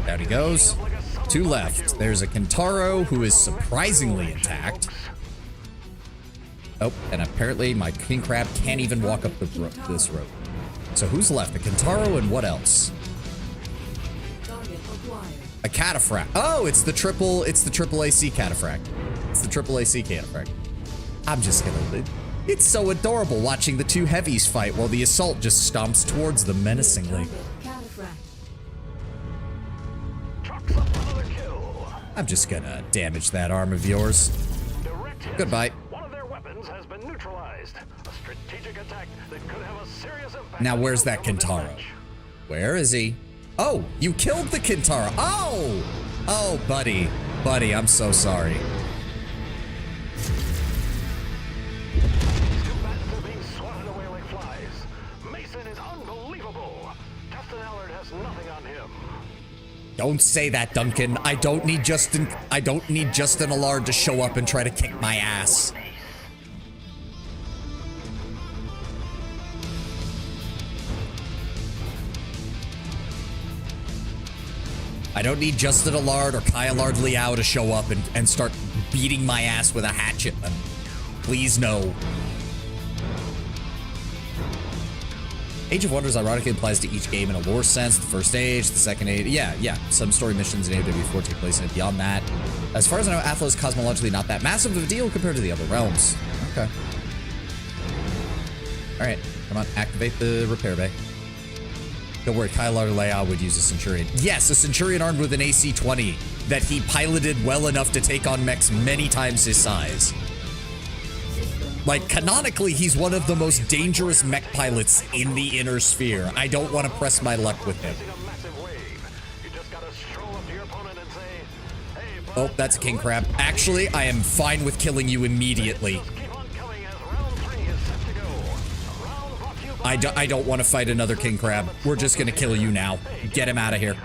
Down he goes. 2 left. There's a Kentaro who is surprisingly intact. Oh, and apparently my king crab can't even walk up this rope. So who's left? A Kentaro and what else? A cataphract. Oh, it's the triple AC cataphract. It's the triple AC cataphract. I'm just gonna. It's so adorable watching the 2 heavies fight while the assault just stomps towards them menacingly. I'm just gonna damage that arm of yours. Goodbye. One of their weapons has been neutralized. A strategic attack that could have a serious impact. Now where's that Kentaro? Where is he? Oh, you killed the Kentaro. Oh! Oh, buddy. Buddy, I'm so sorry. Combatants are being swatted away like flies. Mason is unbelievable. Justin Allard has nothing on him. Don't say that, Duncan. I don't need Justin Allard to show up and try to kick my ass. I don't need Justin Allard or Kai Allard Liao to show up and start beating my ass with a hatchet. Please no. Age of Wonders ironically applies to each game in a lore sense. The first age, the second age. Yeah. Some story missions in AW4 take place in it. Beyond that, as far as I know, Athla is cosmologically not that massive of a deal compared to the other realms. Okay. All right, come on, activate the repair bay. Don't worry, Kylar Leia would use a Centurion. Yes, a Centurion armed with an AC-20 that he piloted well enough to take on mechs many times his size. Like, canonically, he's one of the most dangerous mech pilots in the inner sphere. I don't want to press my luck with him. Oh, that's a king crab. Actually, I am fine with killing you immediately. I don't want to fight another king crab. We're just going to kill you now. Get him out of here.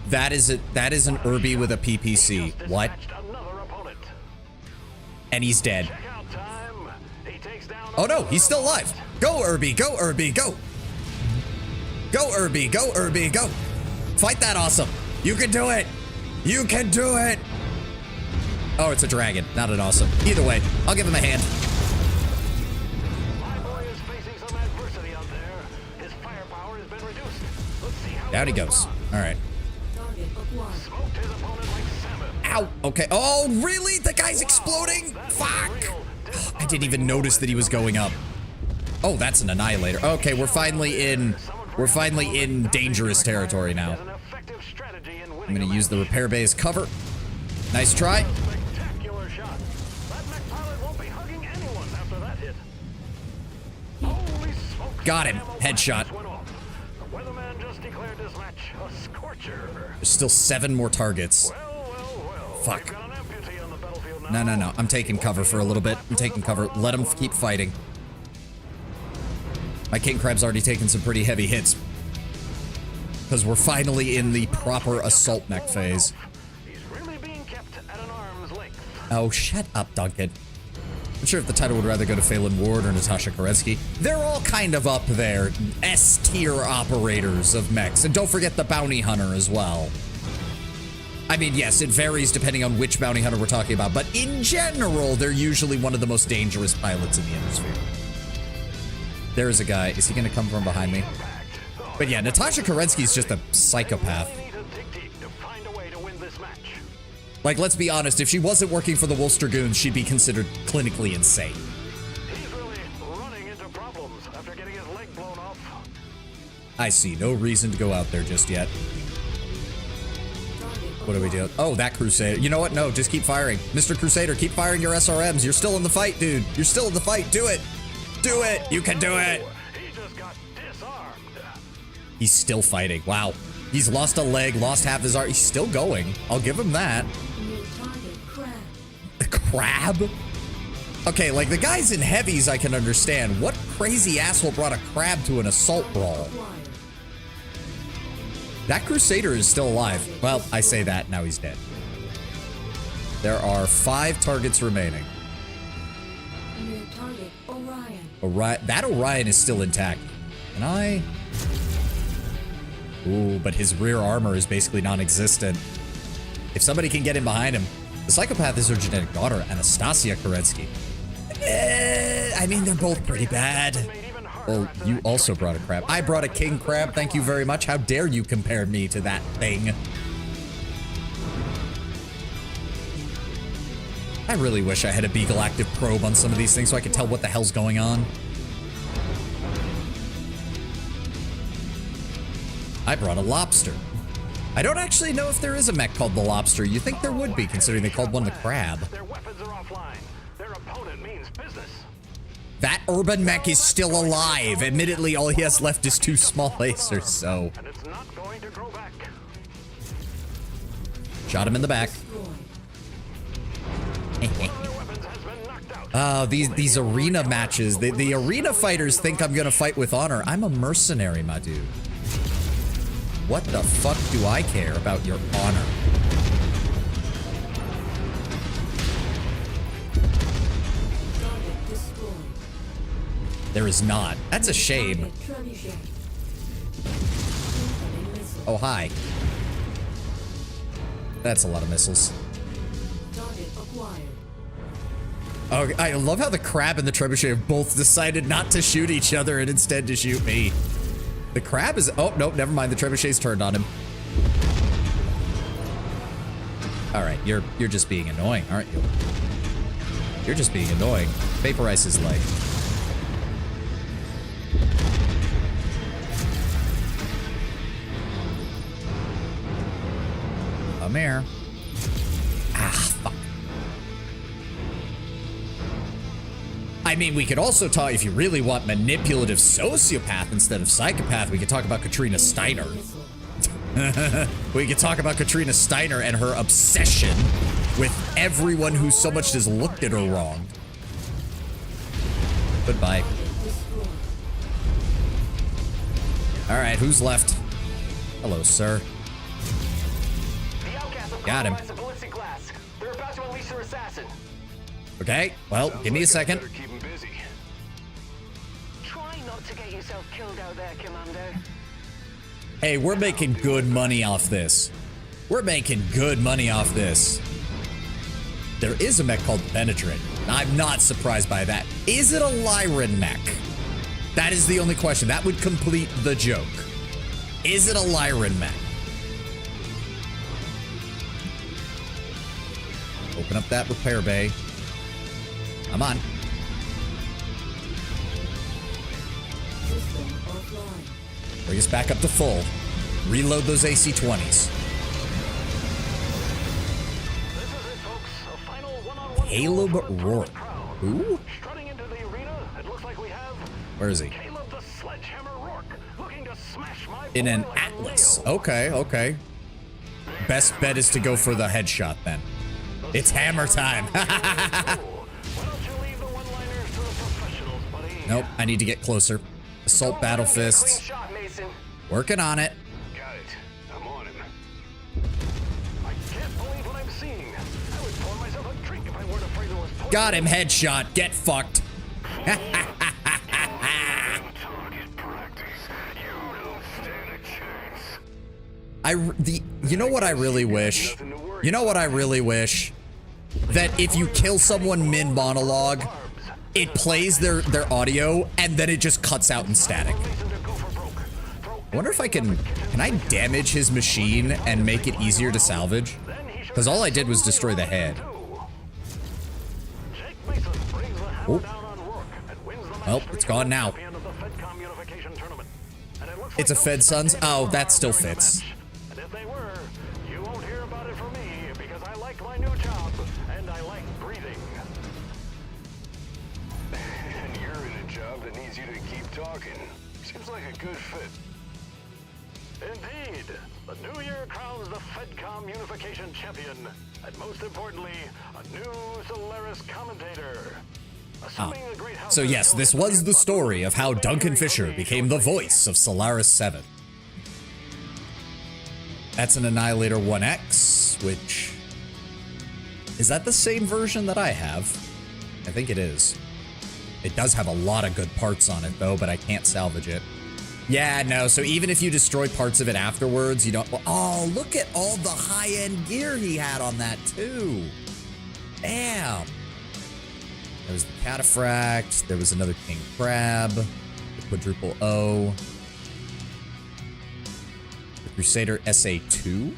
That is an Irby with a PPC. What? And he's dead. Oh no, he's still alive. Go, Irby, go, Irby, go. Go, Irby, go, Irby, go. Fight that awesome. You can do it. You can do it. Oh, it's a dragon, not an awesome. Either way, I'll give him a hand. My boy is facing some adversity out there. His firepower has been reduced. Let's see how down he goes. All right. Smoked his opponent like salmon. Ow. Okay. Oh, really? The guy's exploding? Fuck. I didn't even notice that he was going up. Oh, that's an annihilator. Okay, we're finally in dangerous territory now. I'm gonna use the repair bay as cover. Nice try. Spectacular shot. That mech pilot won't be hugging anyone after that hit. Holy smokes. Got him. Headshot. Went off. The weatherman just declared this match a scorcher. There's still 7 more targets. Well. Fuck. We've got an amputee on the battlefield now. No. I'm taking cover for a little bit. I'm taking cover. Let him keep fighting. My king crab's already taken some pretty heavy hits. Because we're finally in the proper assault mech phase. He's really being kept at an arm's length. Oh, shut up, Duncan. I'm sure if the title would rather go to Phelan Ward or Natasha Koretsky. They're all kind of up there. S-tier operators of mechs. And don't forget the bounty hunter as well. I mean, yes, it varies depending on which bounty hunter we're talking about. But in general, they're usually one of the most dangerous pilots in the Innersphere. There's a guy. Is he going to come from behind me? But yeah, Natasha Koretsky's just a psychopath. Like, let's be honest, if she wasn't working for the Wolf's Dragoons, she'd be considered clinically insane. He's really running into problems after getting his leg blown off. I see no reason to go out there just yet. What are we doing? Oh, that Crusader. You know what? No, just keep firing. Mr. Crusader, keep firing your SRMs. You're still in the fight, dude. You're still in the fight. Do it. Do it. You can do it. He just got disarmed. He's still fighting. Wow. He's lost a leg, lost half his arm. He's still going. I'll give him that. crab? Okay, like the guys in heavies I can understand. What crazy asshole brought a crab to an assault brawl? That Crusader is still alive. Well, I say that, now he's dead. There are 5 targets remaining. New target, Orion. That Orion is still intact. Can I? Ooh, but his rear armor is basically non-existent. If somebody can get in behind him. The psychopath is her genetic daughter, Anastasia Kerensky. I mean, they're both pretty bad. Well, you also brought a crab. I brought a king crab, thank you very much. How dare you compare me to that thing? I really wish I had a Beagle active probe on some of these things so I could tell what the hell's going on. I brought a lobster. I don't actually know if there is a mech called the Lobster. You think there would be, considering they called one the Crab. Their weapons are offline. Their opponent means business. That urban mech is still alive. Admittedly, all he has left is 2 small lasers, so... And it's not going to grow back. Shot him in the back. Oh, these arena matches. The arena fighters think I'm gonna fight with honor. I'm a mercenary, my dude. What the fuck do I care about your honor? There is not. That's a shame. Oh, hi. That's a lot of missiles. Oh, I love how the crab and the trebuchet have both decided not to shoot each other and instead to shoot me. The crab is... Oh, nope, never mind. The trebuchet's turned on him. All right, you're just being annoying, aren't you? You're just being annoying. Vaporize his leg. Come here. Ah, fuck. I mean, we could also talk, if you really want manipulative sociopath instead of psychopath, we could talk about Katrina Steiner. We could talk about Katrina Steiner and her obsession with everyone who so much as looked at her wrong. Goodbye. All right, who's left? Hello, sir. Got him. They're about to unleash their assassin. Okay, well, give me a second. Keep him busy. Try not to get yourself killed out there, Commander. Hey, we're making good money off this. We're making good money off this. There is a mech called Penetrate. I'm not surprised by that. Is it a Lyran mech? That is the only question. That would complete the joke. Is it a Lyran mech? Open up that repair bay. Come on. Bring us back up to full. Reload those AC-20s. This is it, folks. A final one-on-one Caleb for the Rourke. crowd. Who? Strutting into the arena, it looks like we have Where is he? Caleb the Sledgehammer Rourke, looking to smash my In an boy like a Atlas. Leo. Okay, okay. Best bet is to go for the headshot then. It's hammer time. Why don't you leave the one-liners to the professionals, buddy? Nope, I need to get closer. Assault battle fists. Clean shot, Mason. Working on it. Got it. I'm on him. I can't believe what I'm seeing. I would pour myself a drink if I weren't afraid it was poison. Got him, headshot. Get fucked. Target practice. You don't stand a chance. You know what I really wish? You know what I really wish? That if you kill someone mid-monologue, it plays their audio, and then it just cuts out in static. I wonder if I can I damage his machine and make it easier to salvage? Because all I did was destroy the head. Oh. Well, it's gone now. It's a Fed Sons? Oh, that still fits. And if they were, you won't hear about it from me because I like my new job and I like breathing. And you're in a job that needs you to keep talking. Seems like a good fit. Indeed. The new year crowns the FedCom Unification Champion. And most importantly, a new Solaris commentator. Assuming the great house So is yes, still this in the was the mute story button, of how you'll be Duncan hearing Fisher from me became the shortly. voice of Solaris 7. That's an Annihilator 1X, which... Is that the same version that I have? I think it is. It does have a lot of good parts on it, though, but I can't salvage it. Yeah, no, so even if you destroy parts of it afterwards, you don't... Oh, look at all the high-end gear he had on that, too. Damn. There was the Cataphract. There was another King Crab. The Quadruple O. The Crusader SA2.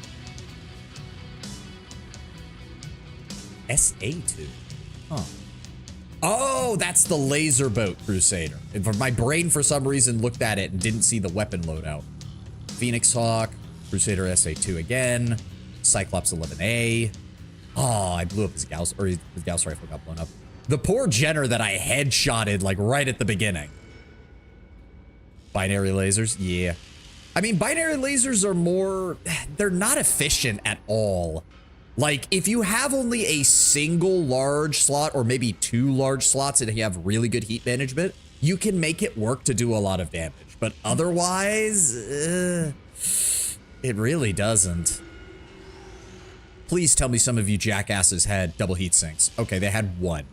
SA2? Huh. Oh, that's the laser boat Crusader. And for my brain, for some reason, looked at it and didn't see the weapon loadout. Phoenix Hawk, Crusader SA2 again, Cyclops 11A. Oh, I blew up his Gauss, or his Gauss rifle got blown up. The poor Jenner that I headshotted, like, right at the beginning. Binary lasers? Yeah. I mean, binary lasers are more... They're not efficient at all. Like, if you have only a single large slot, or maybe 2 large slots, and you have really good heat management, you can make it work to do a lot of damage. But otherwise, it really doesn't. Please tell me some of you jackasses had double heat sinks. Okay, they had one.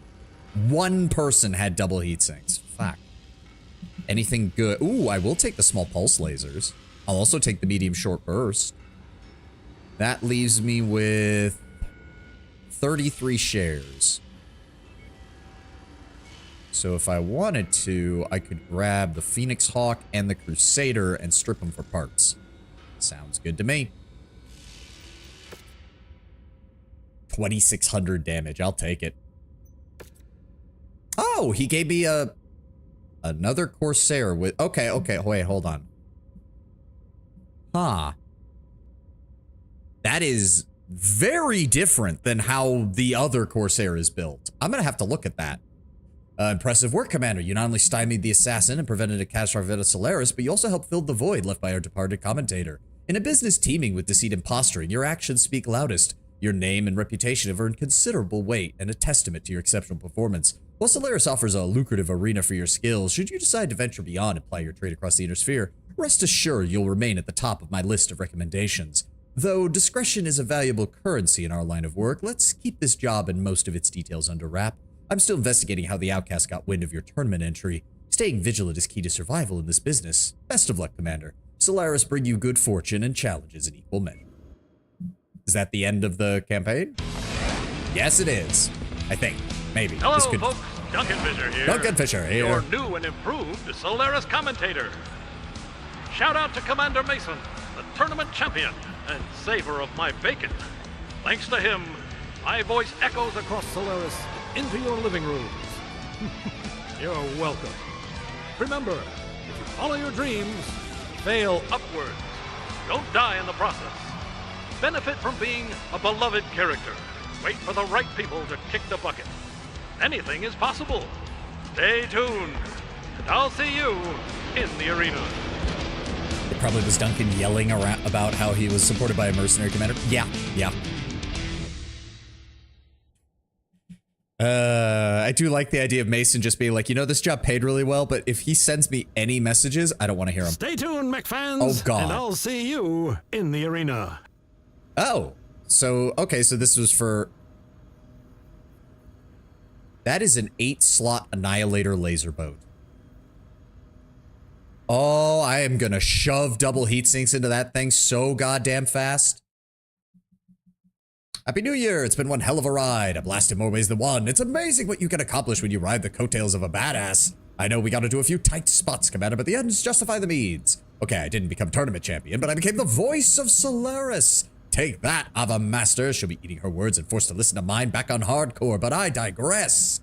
One person had double heat sinks. Fuck. Anything good? Ooh, I will take the small pulse lasers. I'll also take the medium short burst. That leaves me with 33 shares. So if I wanted to, I could grab the Phoenix Hawk and the Crusader and strip them for parts. Sounds good to me. 2,600 damage. I'll take it. Oh, he gave me another Corsair with... Okay, wait, hold on. Huh. That is very different than how the other Corsair is built. I'm gonna have to look at that. Impressive work, Commander. You not only stymied the assassin and prevented a catastrophe at Solaris, but you also helped fill the void left by our departed commentator. In a business teeming with deceit and posturing, your actions speak loudest. Your name and reputation have earned considerable weight and a testament to your exceptional performance. While Solaris offers a lucrative arena for your skills, should you decide to venture beyond and ply your trade across the inner sphere, rest assured you'll remain at the top of my list of recommendations. Though discretion is a valuable currency in our line of work, let's keep this job and most of its details under wrap. I'm still investigating how the Outcast got wind of your tournament entry. Staying vigilant is key to survival in this business. Best of luck, Commander. Solaris bring you good fortune and challenges in equal measure. Is that the end of the campaign? Yes, it is. I think. Maybe. Hello, folks. Duncan Fisher here. Duncan Fisher here. Your new and improved Solaris commentator. Shout out to Commander Mason, the tournament champion and saver of my bacon. Thanks to him, my voice echoes across Solaris into your living rooms. You're welcome. Remember, if you follow your dreams, fail upwards. Don't die in the process. Benefit from being a beloved character. Wait for the right people to kick the bucket. Anything is possible. Stay tuned, and I'll see you in the arena. It probably was Duncan yelling around about how he was supported by a mercenary commander. Yeah. I do like the idea of Mason just being like, you know, this job paid really well, but if he sends me any messages, I don't want to hear them. Stay tuned, Mech fans. Oh, God. And I'll see you in the arena. Oh, so, okay, so this was for... That is an 8-slot Annihilator laser boat. Oh, I am gonna shove double heat sinks into that thing so goddamn fast. Happy New Year! It's been one hell of a ride. A blast in more ways than one. It's amazing what you can accomplish when you ride the coattails of a badass. I know we gotta do a few tight spots, Commander, but the ends justify the means. Okay, I didn't become tournament champion, but I became the voice of Solaris. Take that, Ava Master. She'll be eating her words and forced to listen to mine back on hardcore, but I digress.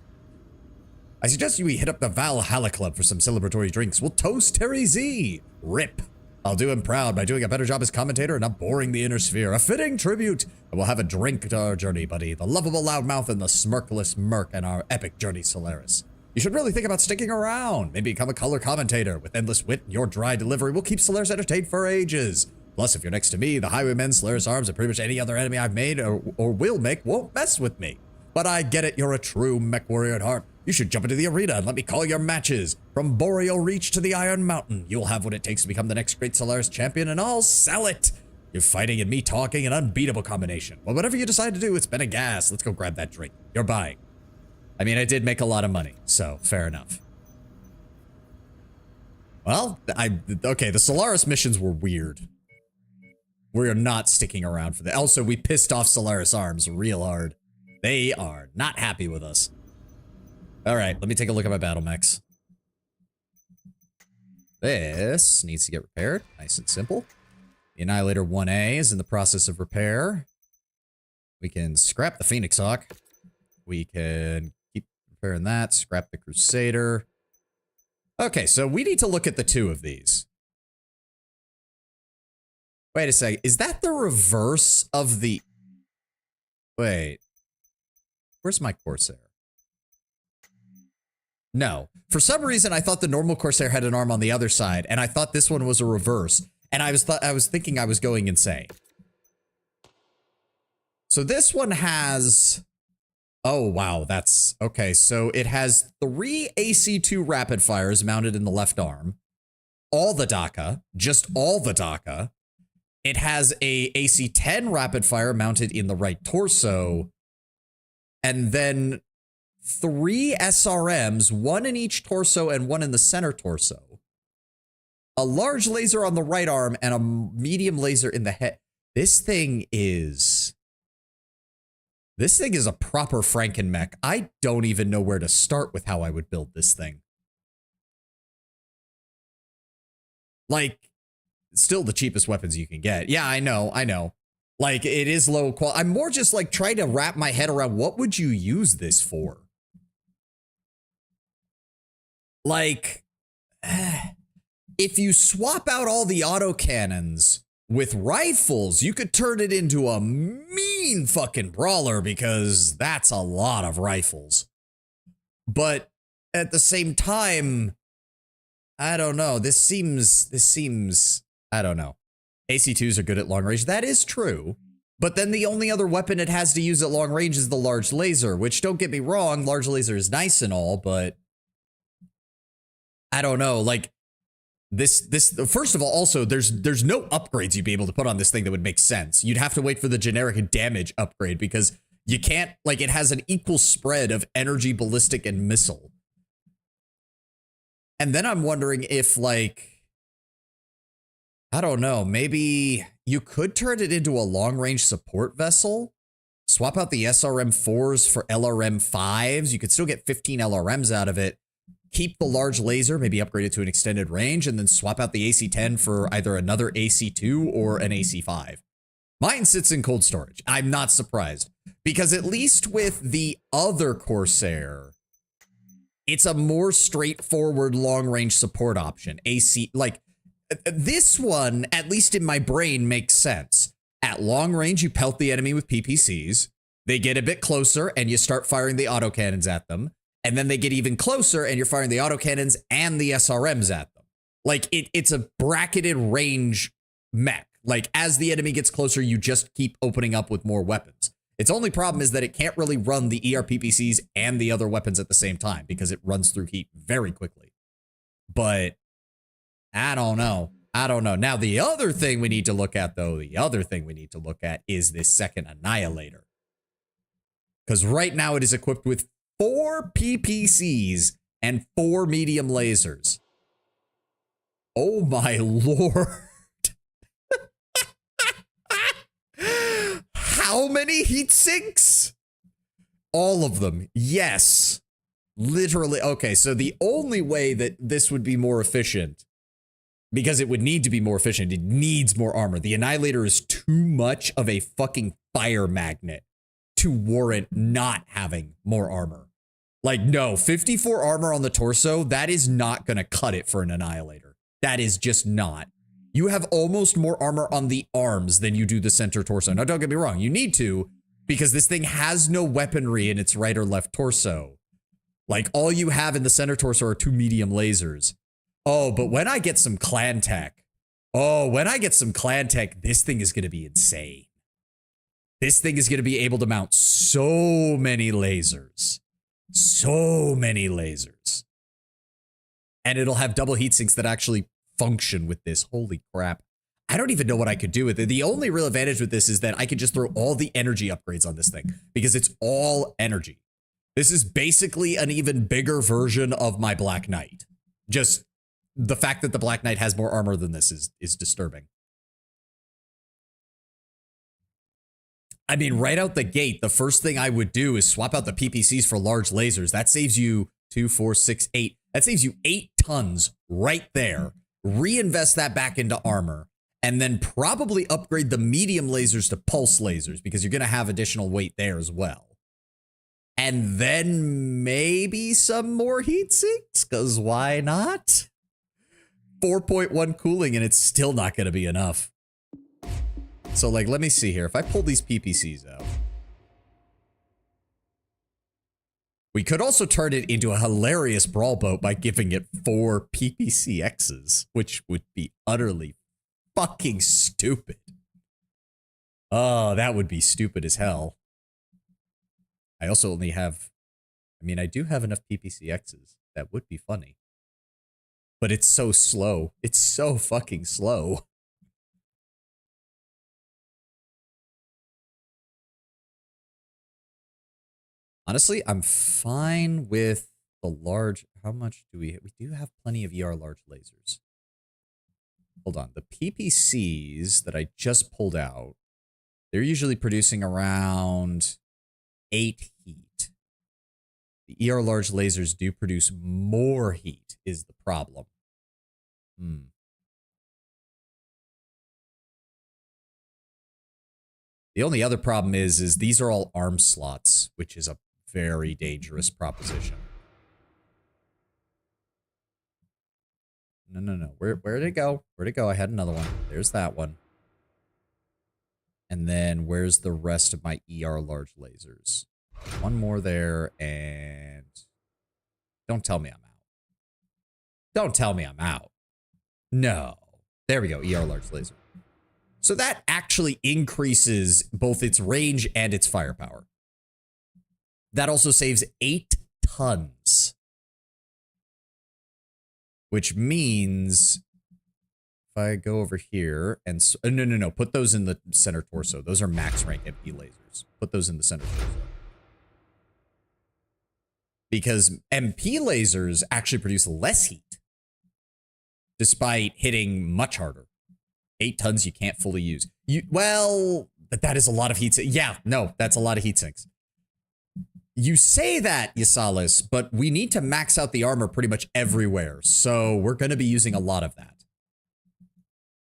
I suggest we hit up the Valhalla Club for some celebratory drinks. We'll toast Terry Z. RIP. I'll do him proud by doing a better job as commentator and not boring the inner sphere. A fitting tribute. And we'll have a drink to our journey, buddy. The lovable loudmouth and the smirkless Merc and our epic journey, Solaris. You should really think about sticking around. Maybe become a color commentator. With endless wit and your dry delivery will keep Solaris entertained for ages. Plus, if you're next to me, the Highwaymen, Solaris Arms, and pretty much any other enemy I've made or will make won't mess with me. But I get it, you're a true mech warrior at heart. You should jump into the arena and let me call your matches. From Boreal Reach to the Iron Mountain, you'll have what it takes to become the next great Solaris champion, and I'll sell it. You're fighting and me talking, an unbeatable combination. Well, whatever you decide to do, it's been a gas. Let's go grab that drink. You're buying. I mean, I did make a lot of money, so fair enough. Well, okay, the Solaris missions were weird. We're not sticking around for that. Also, we pissed off Solaris Arms real hard. They are not happy with us. All right, let me take a look at my battle mechs. This needs to get repaired. Nice and simple. The Annihilator 1A is in the process of repair. We can scrap the Phoenix Hawk. We can keep repairing that. Scrap the Crusader. Okay, so we need to look at the two of these. Wait a second. Is that the reverse of the... Wait. Where's my Corsair? No. For some reason, I thought the normal Corsair had an arm on the other side, and I thought this one was a reverse. And I was thinking I was going insane. So this one has... Oh, wow. That's... Okay, so it has 3 AC-2 rapid fires mounted in the left arm. All the DACA. Just all the DACA. It has a AC-10 rapid fire mounted in the right torso. And then 3 SRMs, 1 in each torso and 1 in the center torso. A large laser on the right arm and a medium laser in the head. This thing is a proper Franken-mech. I don't even know where to start with how I would build this thing. Like, still the cheapest weapons you can get. Yeah, I know. Like, it is low quality. I'm more just like trying to wrap my head around what would you use this for? Like, if you swap out all the autocannons with rifles, you could turn it into a mean fucking brawler because that's a lot of rifles. But at the same time, I don't know. This seems, I don't know. AC-2s are good at long range. That is true. But then the only other weapon it has to use at long range is the large laser, which, don't get me wrong, large laser is nice and all, but I don't know. Like, this first of all, also, there's no upgrades you'd be able to put on this thing that would make sense. You'd have to wait for the generic damage upgrade because you can't, like, it has an equal spread of energy, ballistic, and missile. And then I'm wondering if, like, I don't know, maybe you could turn it into a long-range support vessel, swap out the SRM-4s for LRM-5s. You could still get 15 LRMs out of it. Keep the large laser, maybe upgrade it to an extended range, and then swap out the AC-10 for either another AC-2 or an AC-5. Mine sits in cold storage. I'm not surprised, because at least with the other Corsair, it's a more straightforward long-range support option. AC, like, this one, at least in my brain, makes sense. At long range, you pelt the enemy with PPCs. They get a bit closer, and you start firing the autocannons at them. And then they get even closer, and you're firing the autocannons and the SRMs at them. Like, it's a bracketed range mech. Like, as the enemy gets closer, you just keep opening up with more weapons. Its only problem is that it can't really run the ERPPCs and the other weapons at the same time, because it runs through heat very quickly. But I don't know. Now, the other thing we need to look at, though, is this second Annihilator. Because right now it is equipped with 4 PPCs and 4 medium lasers. Oh my lord. How many heat sinks? All of them. Yes. Literally. Okay, so the only way that this would be more efficient, because it would need to be more efficient, it needs more armor. The Annihilator is too much of a fucking fire magnet to warrant not having more armor. Like, no, 54 armor on the torso, that is not going to cut it for an Annihilator. That is just not. You have almost more armor on the arms than you do the center torso. Now, don't get me wrong, you need to, because this thing has no weaponry in its right or left torso. Like, all you have in the center torso are 2 medium lasers. Oh, but when I get some clan tech, this thing is going to be insane. This thing is going to be able to mount so many lasers. So many lasers. And it'll have double heat sinks that actually function with this. Holy crap. I don't even know what I could do with it. The only real advantage with this is that I could just throw all the energy upgrades on this thing because it's all energy. This is basically an even bigger version of my Black Knight. Just the fact that the Black Knight has more armor than this is disturbing. I mean, right out the gate, the first thing I would do is swap out the PPCs for large lasers. That saves you 2, 4, 6, 8. That saves you 8 tons right there. Reinvest that back into armor. And then probably upgrade the medium lasers to pulse lasers because you're going to have additional weight there as well. And then maybe some more heat sinks, because why not? 4.1 cooling and it's still not going to be enough. So, like, let me see here. If I pull these PPCs out. We could also turn it into a hilarious brawl boat by giving it 4 PPCXs, which would be utterly fucking stupid. Oh, that would be stupid as hell. I also only have, I mean, I do have enough PPCXs. That would be funny. But it's so slow. It's so fucking slow. Honestly, I'm fine with the large. How much do we do have plenty of ER large lasers. Hold on. The PPCs that I just pulled out, they're usually producing around 8 heat. The ER large lasers do produce more heat is the problem. The only other problem is these are all arm slots, which is a very dangerous proposition. No. Where'd it go? Where'd it go? I had another one. There's that one. And then where's the rest of my ER large lasers? One more there, and don't tell me I'm out. Don't tell me I'm out. No. There we go, ER large laser. So that actually increases both its range and its firepower. That also saves 8 tons. Which means if I go over here and no, put those in the center torso. Those are max rank MP lasers. Put those in the center torso. Because MP lasers actually produce less heat despite hitting much harder. 8 tons you can't fully use. Well, that is a lot of heat. Yeah, no, that's a lot of heat sinks. You say that, Yasalis, but we need to max out the armor pretty much everywhere. So we're going to be using a lot of that.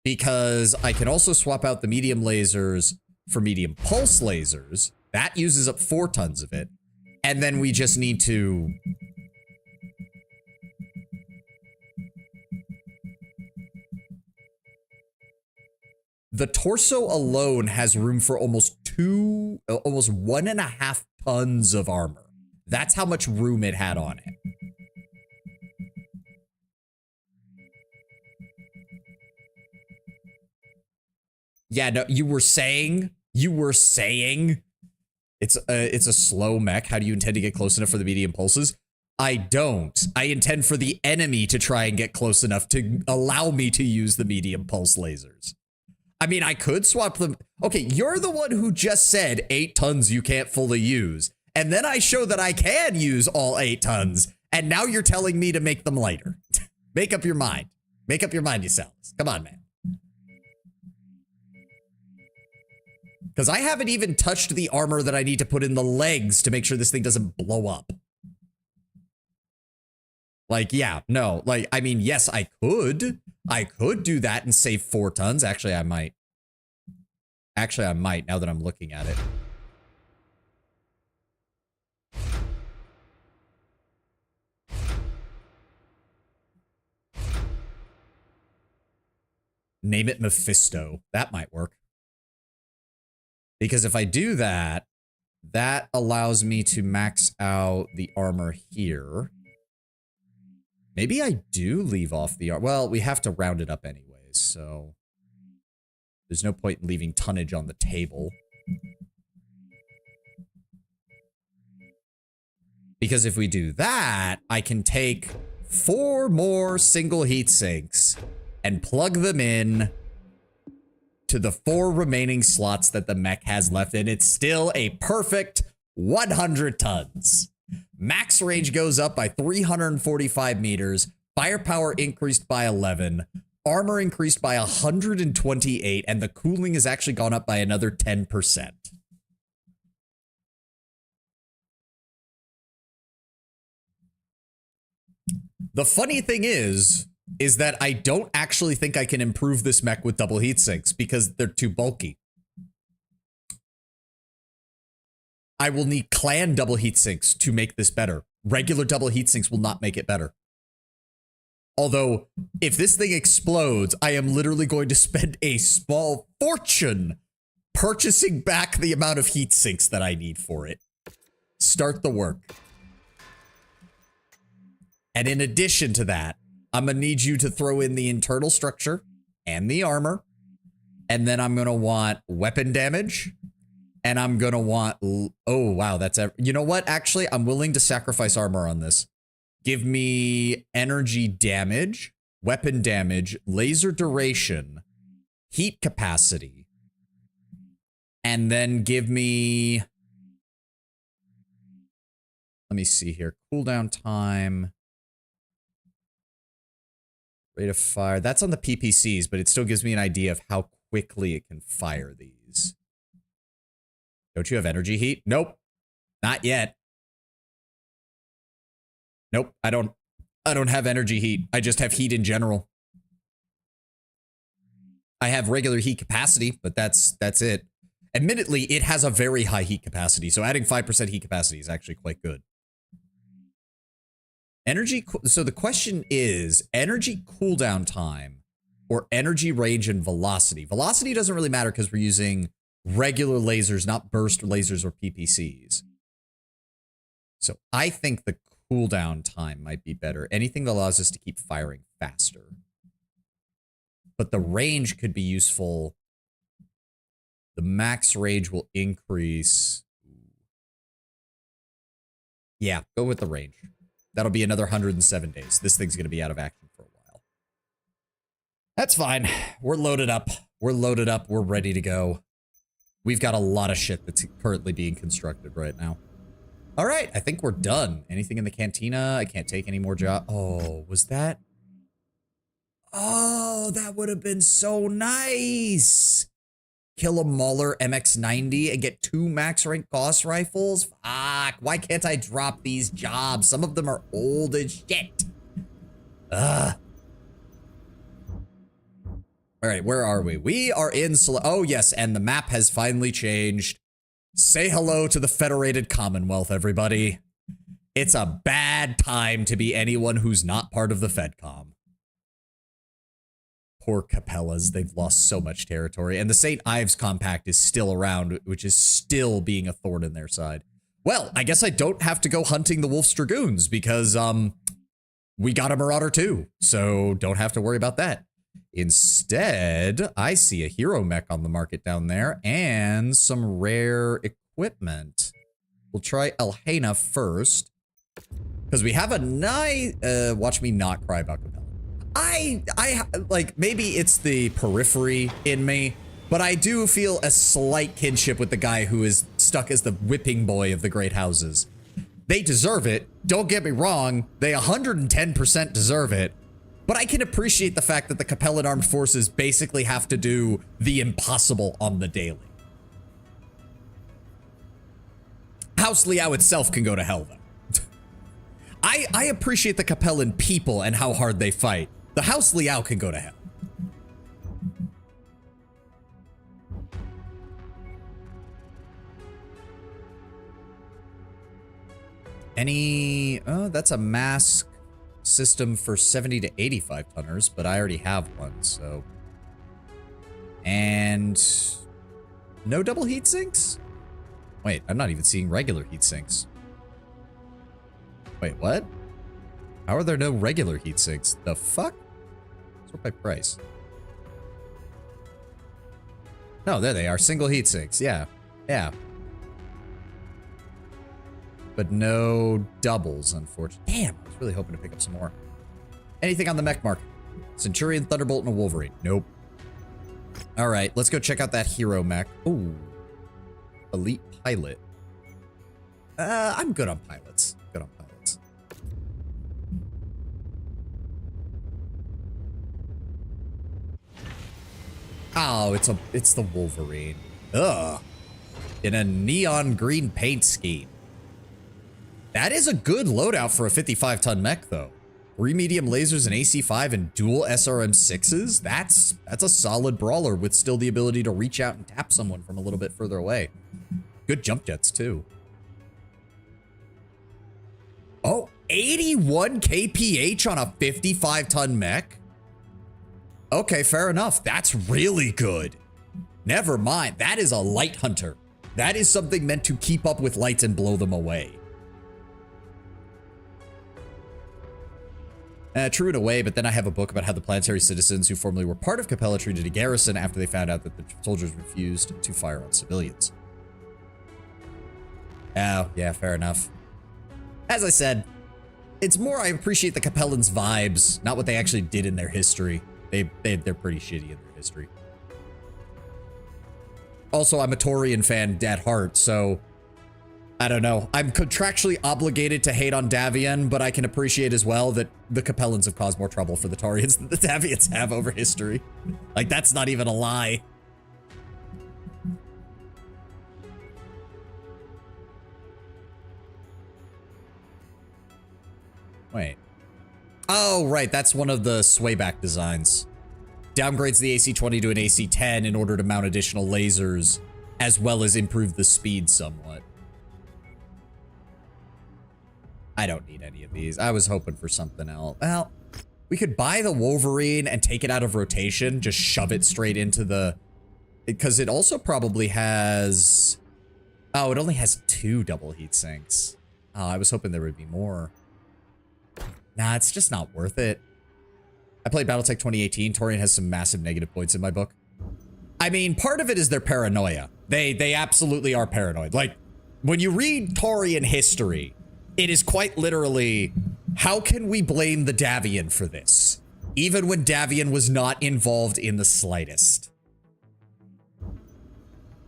Because I can also swap out the medium lasers for medium pulse lasers. That uses up 4 tons of it. And then we just need to... The torso alone has room for almost 1.5 tons of armor. That's how much room it had on it. Yeah, no, you were saying it's a slow mech. How do you intend to get close enough for the medium pulses? I don't. I intend for the enemy to try and get close enough to allow me to use the medium pulse lasers. I mean, I could swap them. Okay, you're the one who just said 8 tons you can't fully use. And then I show that I can use all 8 tons. And now you're telling me to make them lighter. Make up your mind. Make up your mind, yourselves. Come on, man. Because I haven't even touched the armor that I need to put in the legs to make sure this thing doesn't blow up. Like, yeah, no. Like, I mean, yes, I could. I could do that and save 4 tons. Actually, I might. Actually, I might now that I'm looking at it. Name it Mephisto. That might work. Because if I do that, That allows me to max out the armor here. Maybe I do leave off the armor. Well, we have to round it up anyways, so there's no point in leaving tonnage on the table. Because if we do that, I can take 4 more single heat sinks and plug them in to the 4 remaining slots that the mech has left, and it's still a perfect 100 tons. Max range goes up by 345 meters, firepower increased by 11, armor increased by 128, and the cooling has actually gone up by another 10%. The funny thing is that I don't actually think I can improve this mech with double heat sinks because they're too bulky. I will need clan double heat sinks to make this better. Regular double heat sinks will not make it better. Although, if this thing explodes, I am literally going to spend a small fortune purchasing back the amount of heat sinks that I need for it. Start the work. And in addition to that, I'm going to need you to throw in the internal structure and the armor. And then I'm going to want weapon damage. And I'm going to want... Oh, wow. That's... You know what? Actually, I'm willing to sacrifice armor on this. Give me energy damage, weapon damage, laser duration, heat capacity. And then give me... Let me see here. Cooldown time... Rate of fire. That's on the PPCs, but it still gives me an idea of how quickly it can fire these. Don't you have energy heat? Nope. Not yet. Nope. I don't have energy heat. I just have heat in general. I have regular heat capacity, but that's it. Admittedly, it has a very high heat capacity, so adding 5% heat capacity is actually quite good. Energy, so the question is, energy cooldown time or energy range and velocity? Velocity doesn't really matter because we're using regular lasers, not burst lasers or PPCs. So I think the cooldown time might be better. Anything that allows us to keep firing faster. But the range could be useful. The max range will increase. Yeah, go with the range. That'll be another 107 days. This thing's going to be out of action for a while. That's fine. We're loaded up. We're loaded up. We're ready to go. We've got a lot of shit that's currently being constructed right now. All right. I think we're done. Anything in the cantina? I can't take any more jobs. Oh, was that? Oh, that would have been so nice. Kill a Mauler MX-90 and get 2 max rank Gauss rifles? Fuck, why can't I drop these jobs? Some of them are old as shit. Ugh. All right, where are we? We are in... Oh, yes, and the map has finally changed. Say hello to the Federated Commonwealth, everybody. It's a bad time to be anyone who's not part of the FedCom. Poor Capellas, they've lost so much territory. And the St. Ives Compact is still around, which is still being a thorn in their side. Well, I guess I don't have to go hunting the Wolf's Dragoons because, we got a Marauder too. So don't have to worry about that. Instead, I see a hero mech on the market down there and some rare equipment. We'll try Elhena first because we have a nice, watch me not cry about Capella. I like, maybe it's the periphery in me, but I do feel a slight kinship with the guy who is stuck as the whipping boy of the great houses. They deserve it. Don't get me wrong. They 110% deserve it. But I can appreciate the fact that the Capellan Armed Forces basically have to do the impossible on the daily. House Liao itself can go to hell, though. I appreciate the Capellan people and how hard they fight. The House Liao can go to hell. Oh, that's a mask system for 70 to 85 tonners, but I already have one, so. And no double heat sinks? Wait, I'm not even seeing regular heat sinks. Wait, what? How are there no regular heat sinks? The fuck? Sort by price. No, there they are. Single heat sinks. Yeah. Yeah. But no doubles, unfortunately. Damn, I was really hoping to pick up some more. Anything on the mech market? Centurion, Thunderbolt, and a Wolverine. Nope. All right, let's go check out that hero mech. Ooh. Elite pilot. I'm good on pilots. Good on pilots. Oh, it's the Wolverine. Ugh. In a neon green paint scheme. That is a good loadout for a 55-ton mech, though. 3 medium lasers, an AC-5, and dual SRM-6s? That's a solid brawler with still the ability to reach out and tap someone from a little bit further away. Good jump jets, too. Oh, 81 kph on a 55-ton mech? Okay, fair enough. That's really good. Never mind. That is a light hunter. That is something meant to keep up with lights and blow them away. True in a way, but then I have a book about how the planetary citizens who formerly were part of Capella treated a garrison after they found out that the soldiers refused to fire on civilians. Oh, yeah, fair enough. As I said, it's more I appreciate the Capellans' vibes, not what they actually did in their history. They're pretty shitty in their history. Also, I'm a Taurian fan at heart, so I don't know. I'm contractually obligated to hate on Davian, but I can appreciate as well that the Capellans have caused more trouble for the Taurians than the Davians have over history. Like, that's not even a lie. Wait. Oh, right. That's one of the swayback designs. Downgrades the AC-20 to an AC-10 in order to mount additional lasers, as well as improve the speed somewhat. I don't need any of these. I was hoping for something else. Well, we could buy the Wolverine and take it out of rotation. Just shove it straight into the... Because it also probably has... Oh, it only has 2 double heat sinks. Oh, I was hoping there would be more. Nah, it's just not worth it. I played Battletech 2018. Taurian has some massive negative points in my book. I mean, part of it is their paranoia. They absolutely are paranoid. Like, when you read Taurian history... It is quite literally, how can we blame the Davian for this? Even when Davian was not involved in the slightest.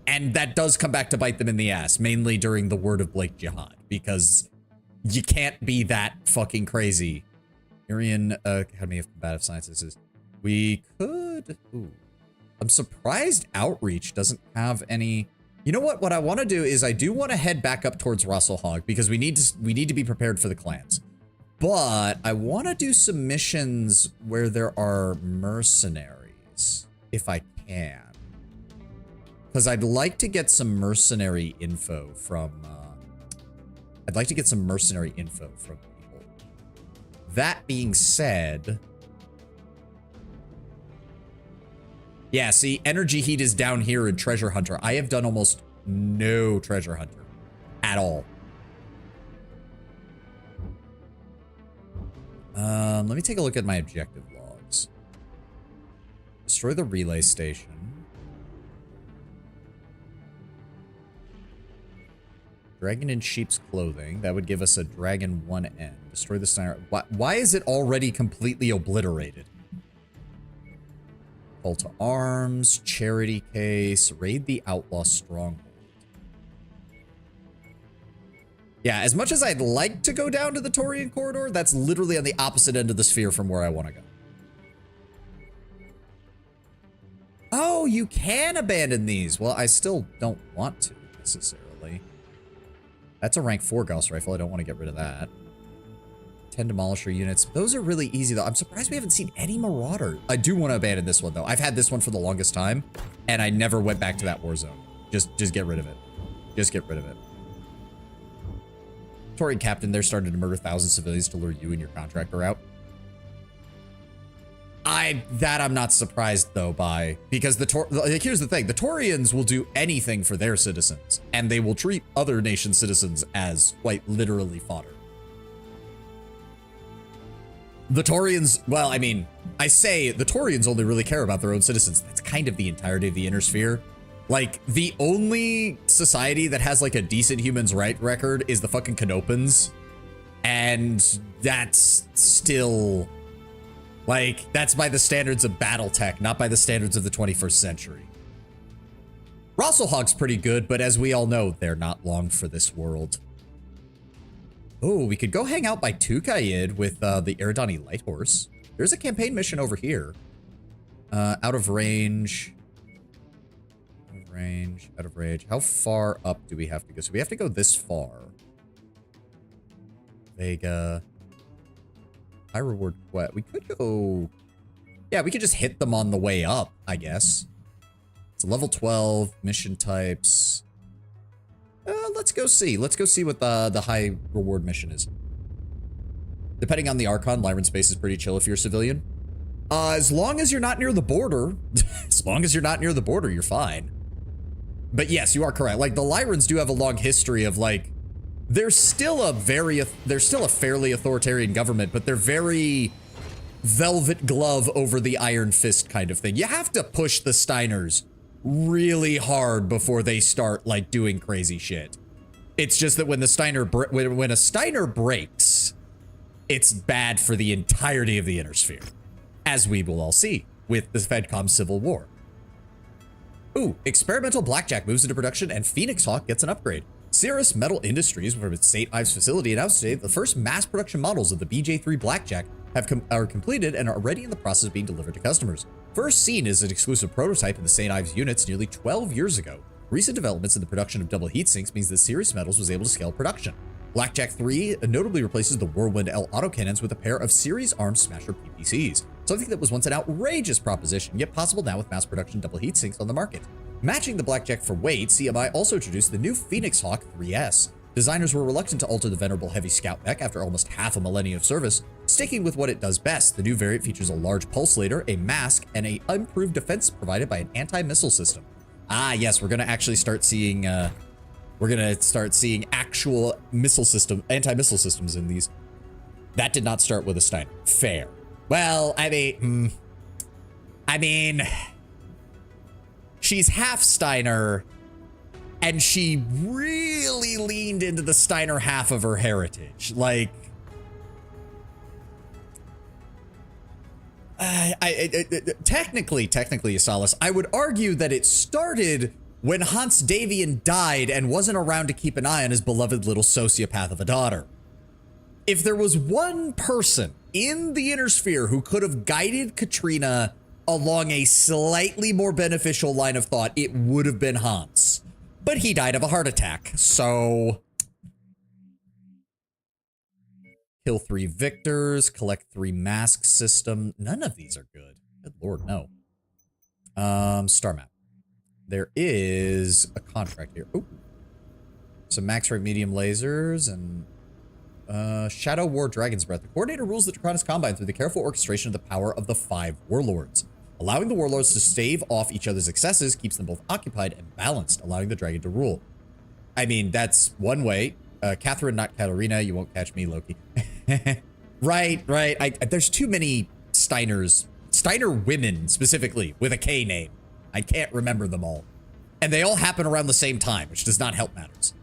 And that does come back to bite them in the ass, mainly during the Word of Blake Jihad, because you can't be that fucking crazy. Aryan Academy of Combative Sciences. We could... Ooh. I'm surprised Outreach doesn't have any... You know what? What I want to do is I do want to head back up towards Russelhog because we need to be prepared for the clans. But I want to do some missions where there are mercenaries, if I can. Because I'd like to get some mercenary info from... people. That being said... Yeah, see, Energy Heat is down here in Treasure Hunter. I have done almost no Treasure Hunter at all. Let me take a look at my objective logs. Destroy the relay station. Dragon in sheep's clothing. That would give us a dragon 1N. Destroy the sniper. Why is it already completely obliterated? Call to arms, charity case, raid the outlaw stronghold. Yeah, as much as I'd like to go down to the Taurian corridor, that's literally on the opposite end of the sphere from where I want to go. Oh, you can abandon these. Well, I still don't want to necessarily. That's a rank 4 Gauss rifle. I don't want to get rid of that. 10 demolisher units. Those are really easy, though. I'm surprised we haven't seen any Marauder. I do want to abandon this one, though. I've had this one for the longest time, and I never went back to that war zone. Just get rid of it. Just get rid of it. Taurian captain, they're starting to murder 1,000 civilians to lure you and your contractor out. I'm not surprised though by, because here's the thing, the Taurians will do anything for their citizens, and they will treat other nation citizens as quite literally fodder. The Taurians, well, I mean, I say the Taurians only really care about their own citizens. That's kind of the entirety of the Inner Sphere. Like, the only society that has like a decent human's right record is the fucking Canopans. And that's still, like, that's by the standards of Battletech, not by the standards of the 21st century. Rosselhog's pretty good, but as we all know, they're not long for this world. Oh, we could go hang out by Tukaid with the Eridani Light Horse. There's a campaign mission over here. Out of range. Out of range. How far up do we have to go? So we have to go this far. Vega. High reward quest. We could go... Yeah, we could just hit them on the way up, I guess. It's level 12, mission types. Let's go see. Let's go see what the high reward mission is. Depending on the Archon, Lyran space is pretty chill if you're a civilian. As long as you're not near the border. As long as you're not near the border, you're fine. But yes, you are correct. Like, the Lyrans do have a long history of, like, they're still a fairly authoritarian government, but they're very velvet glove over the iron fist kind of thing. You have to push the Steiners really hard before they start, like, doing crazy shit. It's just that when the when a Steiner breaks, it's bad for the entirety of the Inner Sphere, as we will all see with the FedCom Civil War. Ooh, experimental blackjack moves into production and Phoenix Hawk gets an upgrade. Cirrus Metal Industries, from its St. Ives facility, announced today that the first mass production models of the BJ3 blackjack are completed and are already in the process of being delivered to customers. First seen as an exclusive prototype in the St. Ives units nearly 12 years ago. Recent developments in the production of double heat sinks means that Cirrus Metals was able to scale production. Blackjack 3 notably replaces the Whirlwind L autocannons with a pair of series armed Smasher PPCs, something that was once an outrageous proposition, yet possible now with mass production double heat sinks on the market. Matching the Blackjack for weight, CMI also introduced the new Phoenix Hawk 3S. Designers were reluctant to alter the venerable heavy scout mech after almost half a millennia of service, sticking with what it does best. The new variant features a large pulsator, a mask, and an improved defense provided by an anti-missile system. Ah, yes, we're gonna actually start seeing, actual anti-missile systems in these. That did not start with a Steiner. Fair. Well, I mean, she's half Steiner, and she really leaned into the Steiner half of her heritage. Like, technically, Asalis, I would argue that it started when Hans Davian died and wasn't around to keep an eye on his beloved little sociopath of a daughter. If there was one person in the Inner Sphere who could have guided Katrina along a slightly more beneficial line of thought, it would have been Hans. But he died of a heart attack, so... Kill 3 victors, collect 3 mask system. None of these are good. Good lord, no. Star map. There is a contract here. Ooh. Some max rank medium lasers and Shadow War Dragon's Breath. The coordinator rules the Draconis Combine through the careful orchestration of the power of the 5 warlords. Allowing the warlords to stave off each other's excesses keeps them both occupied and balanced, allowing the dragon to rule. I mean, that's one way. Catherine, not Katarina. You won't catch me, Loki. Right. There's too many Steiners. Steiner women, specifically, with a K name. I can't remember them all. And they all happen around the same time, which does not help matters.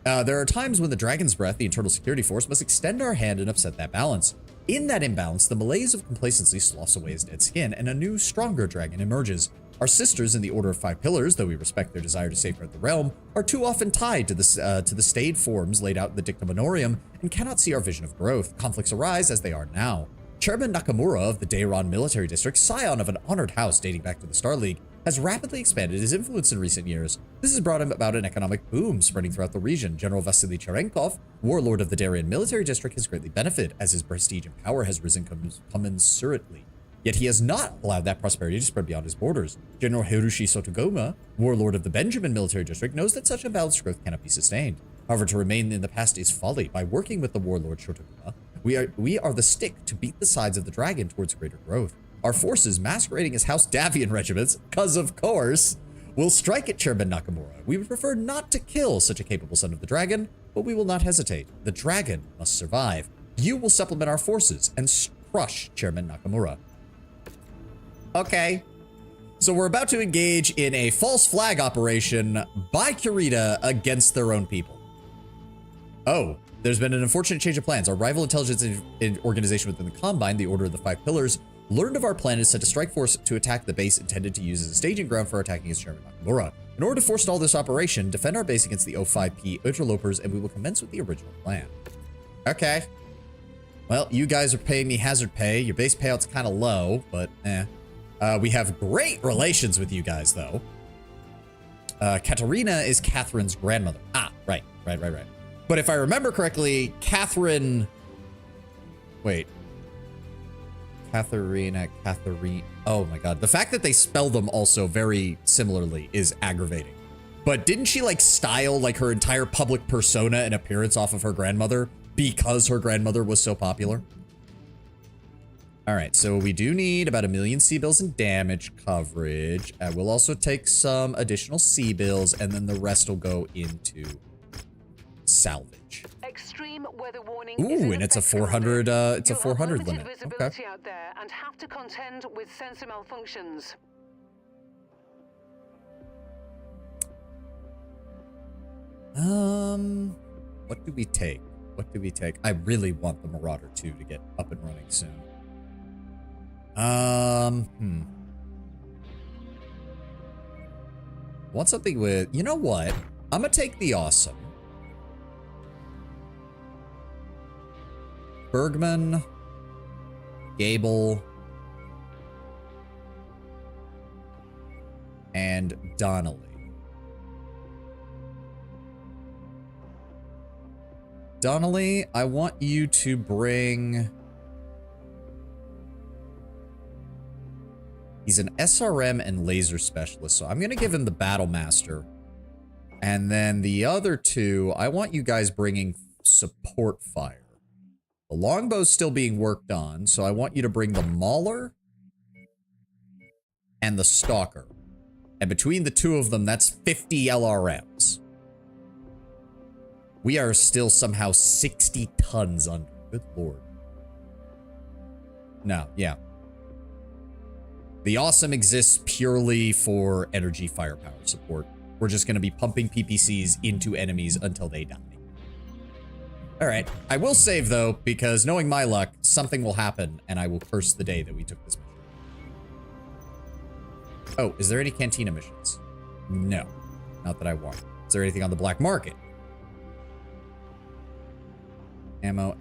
There are times when the Dragon's Breath, the internal security force, must extend our hand and upset that balance. In that imbalance, the malaise of complacency sloughs away his dead skin, and a new, stronger dragon emerges. Our sisters in the Order of 5 Pillars, though we respect their desire to safeguard the realm, are too often tied to the staid forms laid out in the Dictum Honorium and cannot see our vision of growth. Conflicts arise as they are now. Chairman Nakamura of the Deiron Military District, scion of an honored house dating back to the Star League, has rapidly expanded his influence in recent years. This has brought him about an economic boom spreading throughout the region. General Vasily Cherenkov, warlord of the Darian Military District, has greatly benefited, as his prestige and power has risen commensurately. Yet he has not allowed that prosperity to spread beyond his borders. General Hiroshi Sotogoma, warlord of the Benjamin Military District, knows that such unbalanced growth cannot be sustained. However, to remain in the past is folly. By working with the warlord Sotogoma, we are the stick to beat the sides of the dragon towards greater growth. our forces masquerading as House Davian regiments, because of course, will strike at Chairman Nakamura. We would prefer not to kill such a capable son of the dragon, but we will not hesitate. The dragon must survive. You will supplement our forces and crush Chairman Nakamura. Okay. So we're about to engage in a false flag operation by Kurita against their own people. Oh, there's been an unfortunate change of plans. Our rival intelligence organization within the Combine, the Order of the Five Pillars, learned of our plan and is sent a strike force to attack the base intended to use as a staging ground for attacking his Chairman Nakamura. In order to forestall this operation, defend our base against the O5P interlopers, and we will commence with the original plan. Okay. Well, you guys are paying me hazard pay. Your base payout's kind of low, but we have great relations with you guys, though. Katarina is Catherine's grandmother. Ah, right. But if I remember correctly, Catherine... Wait. Catherine. Oh my god. The fact that they spell them also very similarly is aggravating. But didn't she like style like her entire public persona and appearance off of her grandmother because her grandmother was so popular? All right, so we do need about 1 million C-bills in damage coverage. We'll also take some additional C-bills, and then the rest will go into salvage. Extreme weather warning. Ooh, and it's a 400. It's a 400 limit. Visibility out there and have to contend with sensor malfunctions. What do we take? I really want the Marauder 2 to get up and running soon. Want something with, you know what? I'm gonna take the Awesome. Bergman, Gable, and Donnelly. Donnelly, I want you to bring... He's an SRM and laser specialist, so I'm going to give him the Battle Master. And then the other two, I want you guys bringing support fire. The longbow's still being worked on, so I want you to bring the Mauler and the Stalker. And between the two of them, that's 50 LRMs. We are still somehow 60 tons under. Good lord. No, yeah. The Awesome exists purely for energy firepower support. We're just going to be pumping PPCs into enemies until they die. Alright, I will save though, because knowing my luck, something will happen and I will curse the day that we took this mission. Oh, is there any Cantina missions? No, not that I want. Is there anything on the black market? Ammo.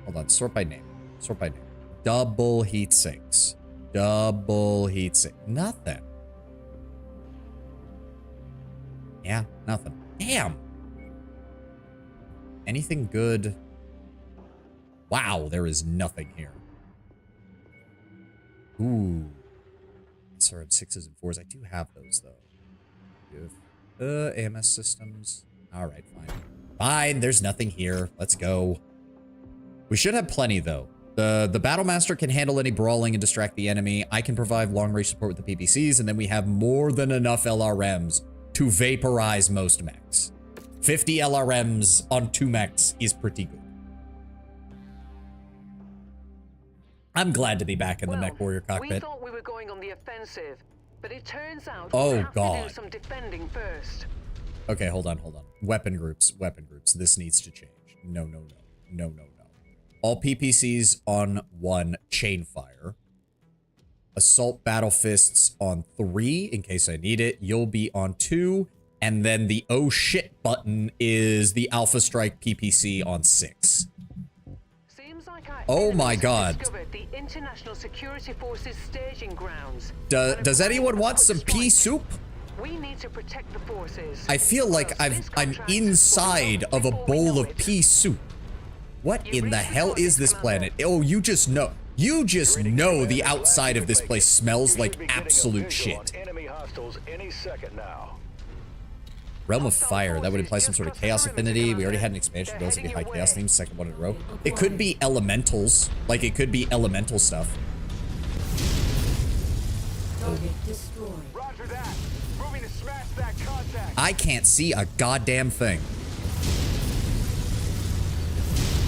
Hold on, sort by name. Double heat sinks. Nothing. Yeah, nothing. Damn. Anything good? Wow, there is nothing here. Ooh. SRM 6s and 4s. I do have those, though. You have, AMS systems. Alright, fine. Fine, there's nothing here. Let's go. We should have plenty, though. The Battle Master can handle any brawling and distract the enemy. I can provide long-range support with the PPCs, and then we have more than enough LRMs to vaporize most mechs. 50 LRMs on 2 mechs is pretty good. I'm glad to be back in the Mech Warrior cockpit. We thought we were going on the offensive, but it turns out we have God. to do some defending first. Okay, hold on. Weapon groups. This needs to change. No. All PPCs on 1 chain fire. Assault battle fists on 3 in case I need it. You'll be on 2. And then the oh shit button is the Alpha Strike PPC on 6. Seems like our Oh my enemies god. discovered the International Security Forces staging grounds. Does anyone want some pea soup? We need to protect the forces. I feel like I'm inside of a bowl of pea soup. What in the hell is this planet? Oh, you just know the outside of this place smells like absolute shit. Enemy hostiles any second now. Realm of Fire. That would imply some sort of chaos affinity. We already had an expansion relatively high chaos themes. Second one in a row. It could be elementals. Like, it could be elemental stuff. Target destroyed. Roger that. Moving to smash that contact. I can't see a goddamn thing.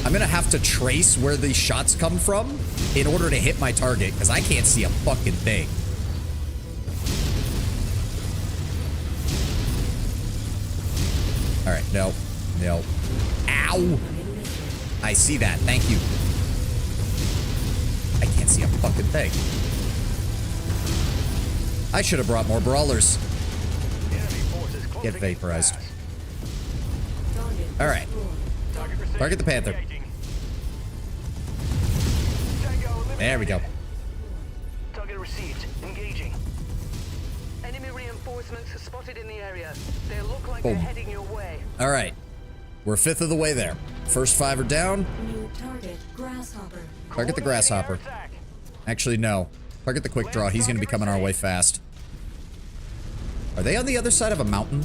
I'm gonna have to trace where these shots come from in order to hit my target, because I can't see a fucking thing. All right, no, no. Ow! I see that, thank you. I can't see a fucking thing. I should have brought more brawlers. Get vaporized. All right. Target the Panther. There we go. Target received. Engaging. Enemy reinforcements are spotted in the area. They look like Boom. they're heading your way. All right. We're 5th of the way there. First 5 are down. New target, Grasshopper. Target the Grasshopper. Actually, no. Target the Quick Draw. He's going to be coming our way fast. Are they on the other side of a mountain?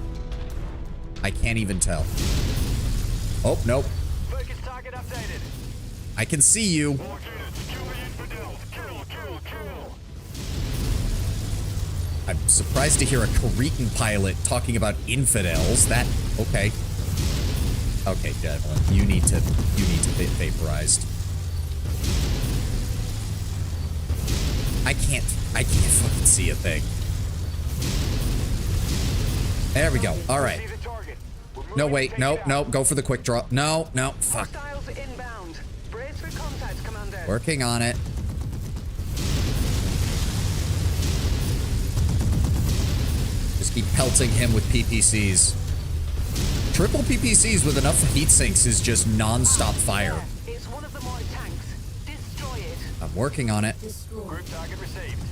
I can't even tell. Oh, nope. Focus target updated. I can see you. More units. Kill the infidels. Kill. I'm surprised to hear a Cretan pilot talking about infidels. That, okay. Okay, Devlin, you need to get vaporized. I can't fucking see a thing. There we go. All right. See the target. We're moving No, to wait, take no, it out. no, go for the quick draw. No, no, fuck. Hostiles inbound. Brace for contact, Commander. Working on it. Just keep pelting him with PPCs. Triple PPCs with enough heat sinks is just non-stop fire. It's one of the more tanks. Destroy it. I'm working on it. Destroyed. Group target received.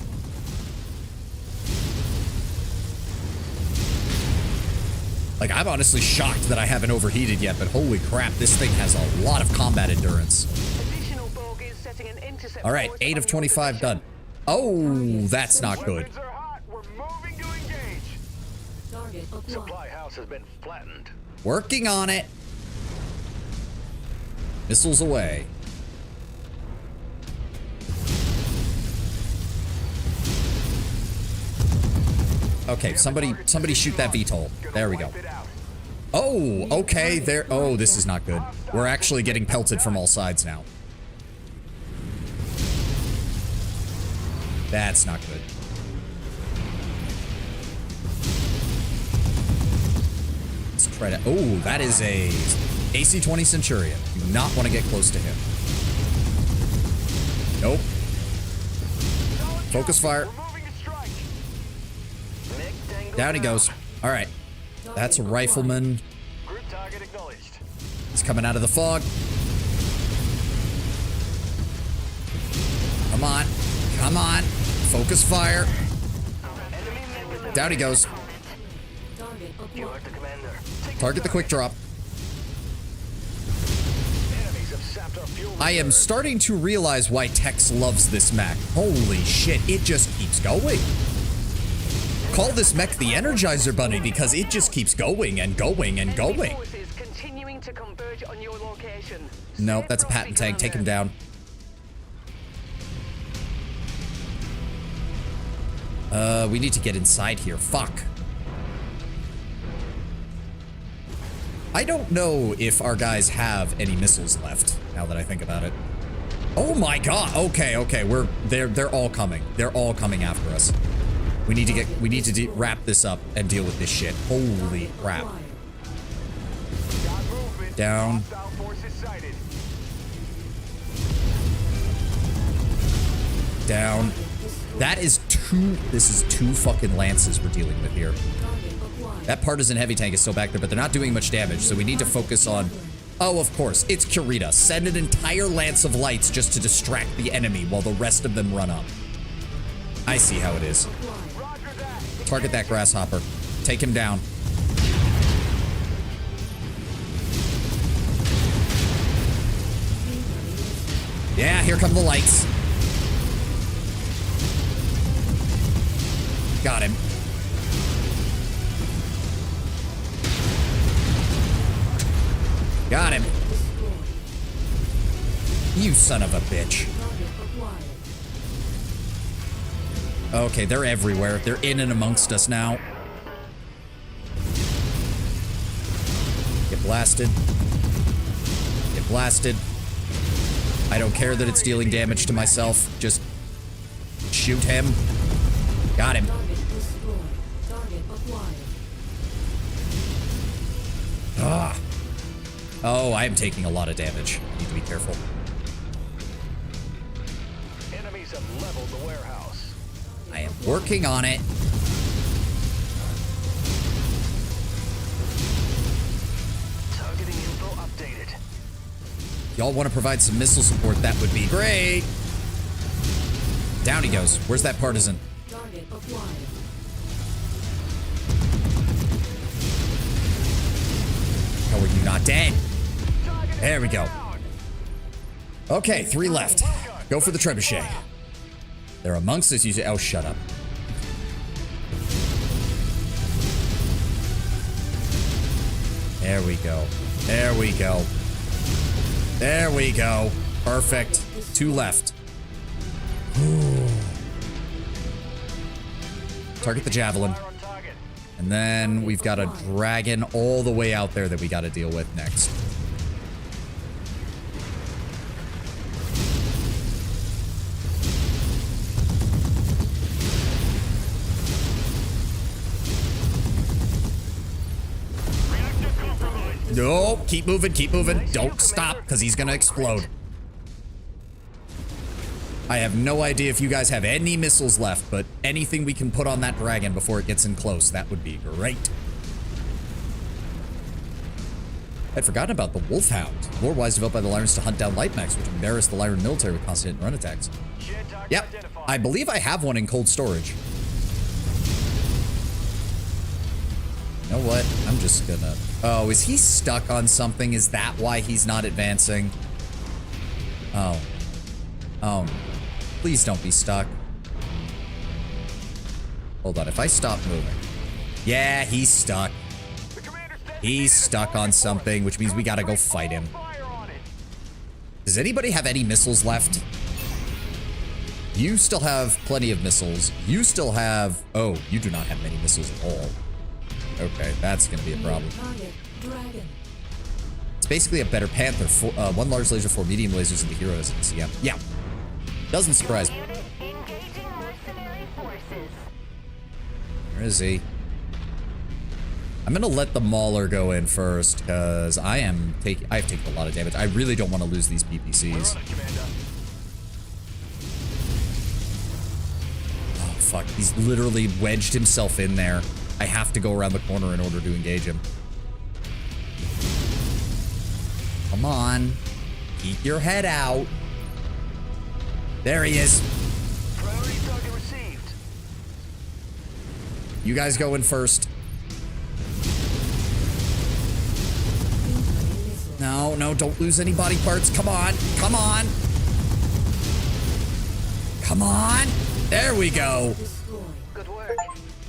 Like, I'm honestly shocked that I haven't overheated yet, but holy crap, this thing has a lot of combat endurance. Additional bogies setting an intercept. All right, force 8 of on your 25 position. done. Oh, that's not good. Weapons are hot. We're moving to engage. Target acquired. Supply house has been flattened. Working on it. Missiles away. Okay, somebody shoot that VTOL. There we go. Wipe it out. Oh, okay, there. Oh, this is not good. We're actually getting pelted from all sides now. That's not good. Let's try to. Oh, that is a AC-20 Centurion. Do not want to get close to him. Nope. Focus fire. We're moving to strike. Mech tango Down he goes. All right. That's a rifleman. Group target acknowledged. He's coming out of the fog. Come on. Come on. Focus fire. Enemy mech is Down he goes. Target You acquired. are the commander. Target the quick drop. Enemies have sapped our fuel. I am starting to realize why Tex loves this mech. Holy shit, it just keeps going. Call this mech the Energizer Bunny because it just keeps going and going and Enemy going. forces continuing to converge on your location. Nope, Stay that's a frosty, patent tank. Take him Commander. down. We need to get inside here. Fuck. I don't know if our guys have any missiles left, now that I think about it. Oh my god. Okay, okay. They're all coming. They're all coming after us. We need to wrap this up and deal with this shit. Holy crap. Acquired. Got movement. Down. Hostile forces sighted. Down. That is this is two fucking lances we're dealing with here. Target acquired. That partisan heavy tank is still back there, but they're not doing much damage, so we need to focus on... Oh, of course, it's Kurita. Send an entire lance of lights just to distract the enemy while the rest of them run up. I see how it is. Roger that. Target that grasshopper. Take him down. Yeah, here come the lights. Got him. Got him. You son of a bitch. Target acquired. Okay, they're everywhere. They're in and amongst us now. Get blasted. Get blasted. I don't care that it's dealing damage to myself. Just shoot him. Got him. Target destroyed. Target acquired. Ah. Oh, I am taking a lot of damage. I need to be careful. Enemies have leveled the warehouse. I am working on it. Targeting info updated. Y'all want to provide some missile support, that would be great. Down he goes. Where's that partisan? Target acquired. How are you not dead? There we go. Okay, 3 left. Go for the trebuchet. They're amongst us. Oh, shut up. There we go. There we go. There we go. Perfect. 2 left. Target the javelin. Fire on target. And then we've got a dragon all the way out there that we got to deal with next. Reactor compromised. No, keep moving, keep moving. Don't stop, because he's going to explode. I have no idea if you guys have any missiles left, but anything we can put on that dragon before it gets in close, that would be great. I'd forgotten about the Wolfhound. Lore wise developed by the Lyrans to hunt down light mechs, which embarrass the Lyran military with constant hit and run attacks. Shared target Yep, identified. I believe I have one in cold storage. You know what? I'm just gonna... Oh, is he stuck on something? Is that why he's not advancing? Oh. Oh. Please don't be stuck. Hold on, if I stop moving. Yeah, he's stuck. The commander says He's stuck on something, which means we gotta go fight him. fire on it. Does anybody have any missiles left? You still have plenty of missiles. You still have... Oh, you do not have many missiles at all. Okay, that's gonna be a problem. Target dragon. It's basically a better Panther. 1 large laser, 4 medium lasers, and the hero is yeah. Yeah. Doesn't surprise me. Unit engaging mercenary forces. Where is he? I'm gonna let the Mauler go in first, because I've taken a lot of damage. I really don't want to lose these We're PPCs. on it, Commander. Oh, fuck. He's literally wedged himself in there. I have to go around the corner in order to engage him. Come on. Keep your head out. There he is. Priority target received. You guys go in first. Incoming missile. No, no, don't lose any body parts. Come on. Come on. Come on. There we go. Destroyed. Good work.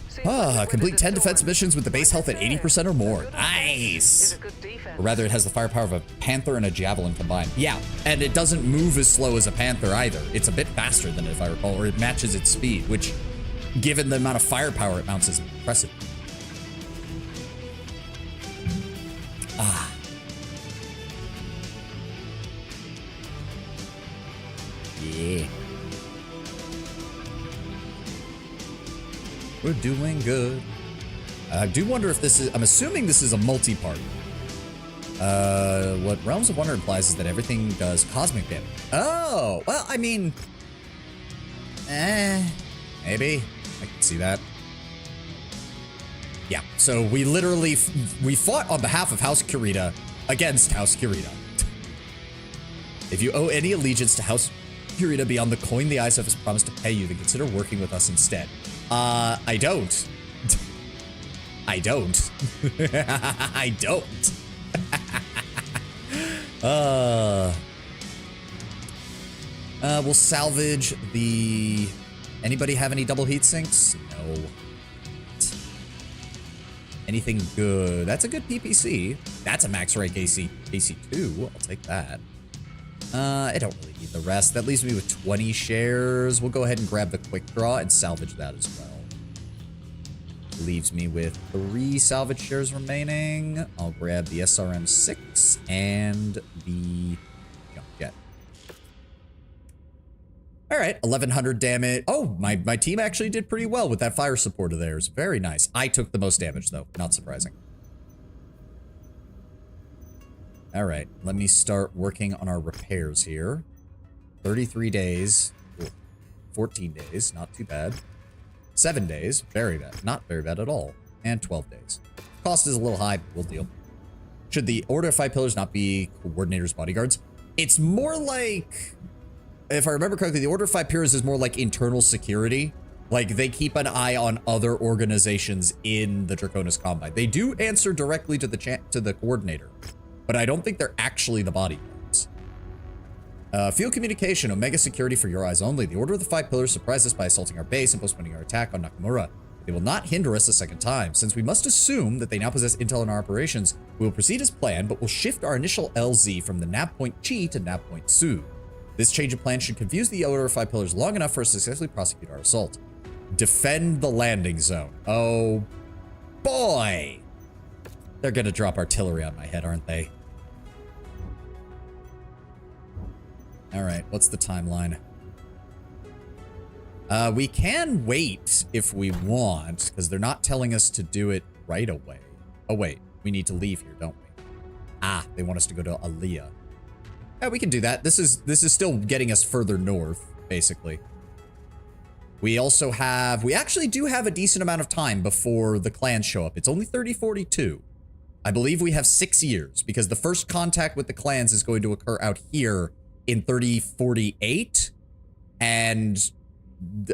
Seems like the Complete weapons 10 are defense stolen. missions with the base health at 80% or more. Is Nice. a good defense. Or rather, it has the firepower of a panther and a javelin combined. Yeah, and it doesn't move as slow as a panther either. It's a bit faster than it, if I recall, or it matches its speed, which, given the amount of firepower it mounts, is impressive. Ah. Yeah. We're doing good. I do wonder if this is... I'm assuming this is a multi-part. What Realms of Wonder implies is that everything does cosmic damage. Oh, well, I mean... maybe. I can see that. Yeah, so we literally... we fought on behalf of House Kurita against House Kurita. If you owe any allegiance to House Kurita beyond the coin the Eyes has promised to pay you, then consider working with us instead. I don't. I don't. I don't. We'll salvage the... Anybody have any double heat sinks? No. Anything good? That's a good PPC. That's a max rank AC2. I'll take that. I don't really need the rest. That leaves me with 20 shares. We'll go ahead and grab the quick draw and salvage that as well. Leaves me with 3 salvage shares remaining. I'll grab the SRM-6 and the jump jet. All right, 1100 damage. Oh, my team actually did pretty well with that fire support of theirs. Very nice. I took the most damage, though. Not surprising. All right, let me start working on our repairs here. 33 days. 14 days, not too bad. 7 days, very bad. Not very bad at all. And 12 days. Cost is a little high, but we'll deal. Should the Order of 5 Pillars not be coordinators' bodyguards? It's more like... If I remember correctly, the Order of 5 Pillars is more like internal security. Like, they keep an eye on other organizations in the Draconis Combine. They do answer directly to the coordinator, but I don't think they're actually the bodyguards. Field communication, Omega security for your eyes only. The Order of the 5 Pillars surprised us by assaulting our base and postponing our attack on Nakamura. They will not hinder us a second time. Since we must assume that they now possess intel in our operations, we will proceed as planned, but will shift our initial LZ from the nav point Chi to nav point Su. This change of plan should confuse the Order of 5 Pillars long enough for us to successfully prosecute our assault. Defend the landing zone. Oh, boy. They're gonna drop artillery on my head, aren't they? All right, what's the timeline? We can wait if we want, because they're not telling us to do it right away. Oh, wait, we need to leave here, don't we? Ah, they want us to go to Aliyah. Yeah, we can do that. This is still getting us further north, basically. We also have, we actually do have a decent amount of time before the clans show up. It's only 3042. I believe we have 6 years, because the first contact with the clans is going to occur out here in 3048, and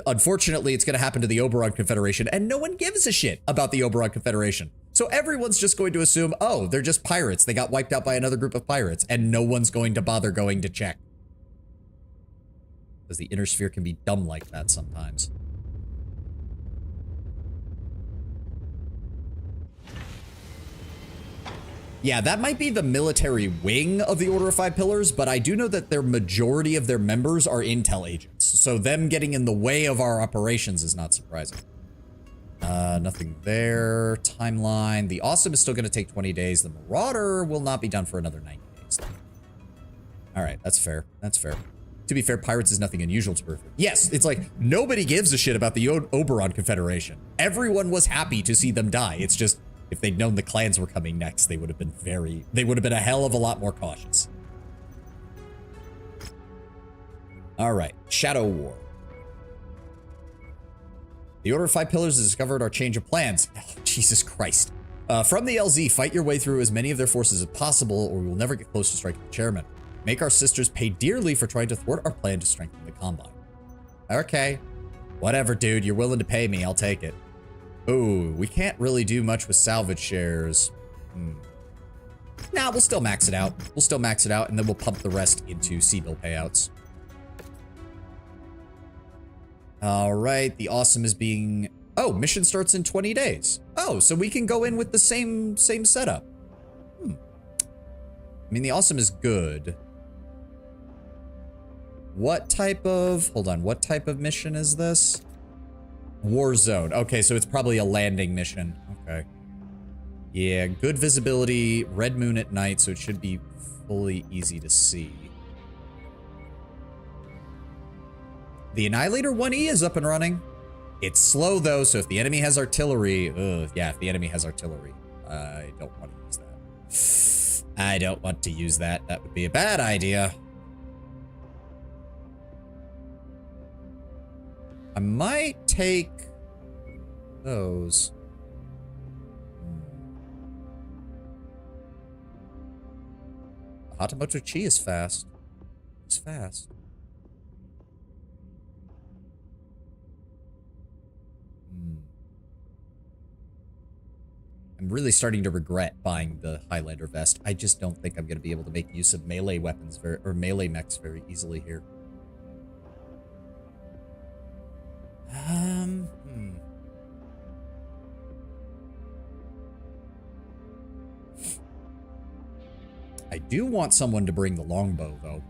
unfortunately it's going to happen to the Oberon Confederation, and no one gives a shit about the Oberon Confederation. So everyone's just going to assume, oh, they're just pirates. They got wiped out by another group of pirates, and no one's going to bother going to check. Because the inner sphere can be dumb like that sometimes. Yeah, that might be the military wing of the Order of 5 Pillars, but I do know that their majority of their members are intel agents. So them getting in the way of our operations is not surprising. Nothing there. Timeline. The Awesome is still going to take 20 days. The Marauder will not be done for another 90 days. All right, that's fair. That's fair. To be fair, pirates is nothing unusual to Earth. Yes, it's like nobody gives a shit about the Oberon Confederation. Everyone was happy to see them die. It's just, if they'd known the clans were coming next, they would have been a hell of a lot more cautious. All right, Shadow War. The Order of 5 Pillars has discovered our change of plans. Oh, Jesus Christ. From the LZ, fight your way through as many of their forces as possible, or we will never get close to striking the chairman. Make our sisters pay dearly for trying to thwart our plan to strengthen the Combine. Okay. Whatever, dude. You're willing to pay me. I'll take it. Ooh, we can't really do much with salvage shares. Nah, we'll still max it out. We'll still max it out, and then we'll pump the rest into C-bill payouts. All right, the Awesome is being... Oh, mission starts in 20 days. Oh, so we can go in with the same setup. I mean, the Awesome is good. What type of... Hold on, what type of mission is this? War zone. Okay, so it's probably a landing mission. Okay. Yeah, good visibility, red moon at night, so it should be fully easy to see. The Annihilator 1E is up and running. It's slow though, so if the enemy has artillery, yeah, if the enemy has artillery, I don't want to use that. I don't want to use that. That would be a bad idea. I might take those. Hatamoto Chi is fast. It's fast. I'm really starting to regret buying the Highlander vest. I just don't think I'm going to be able to make use of melee weapons or melee mechs very easily here. I do want someone to bring the longbow, though.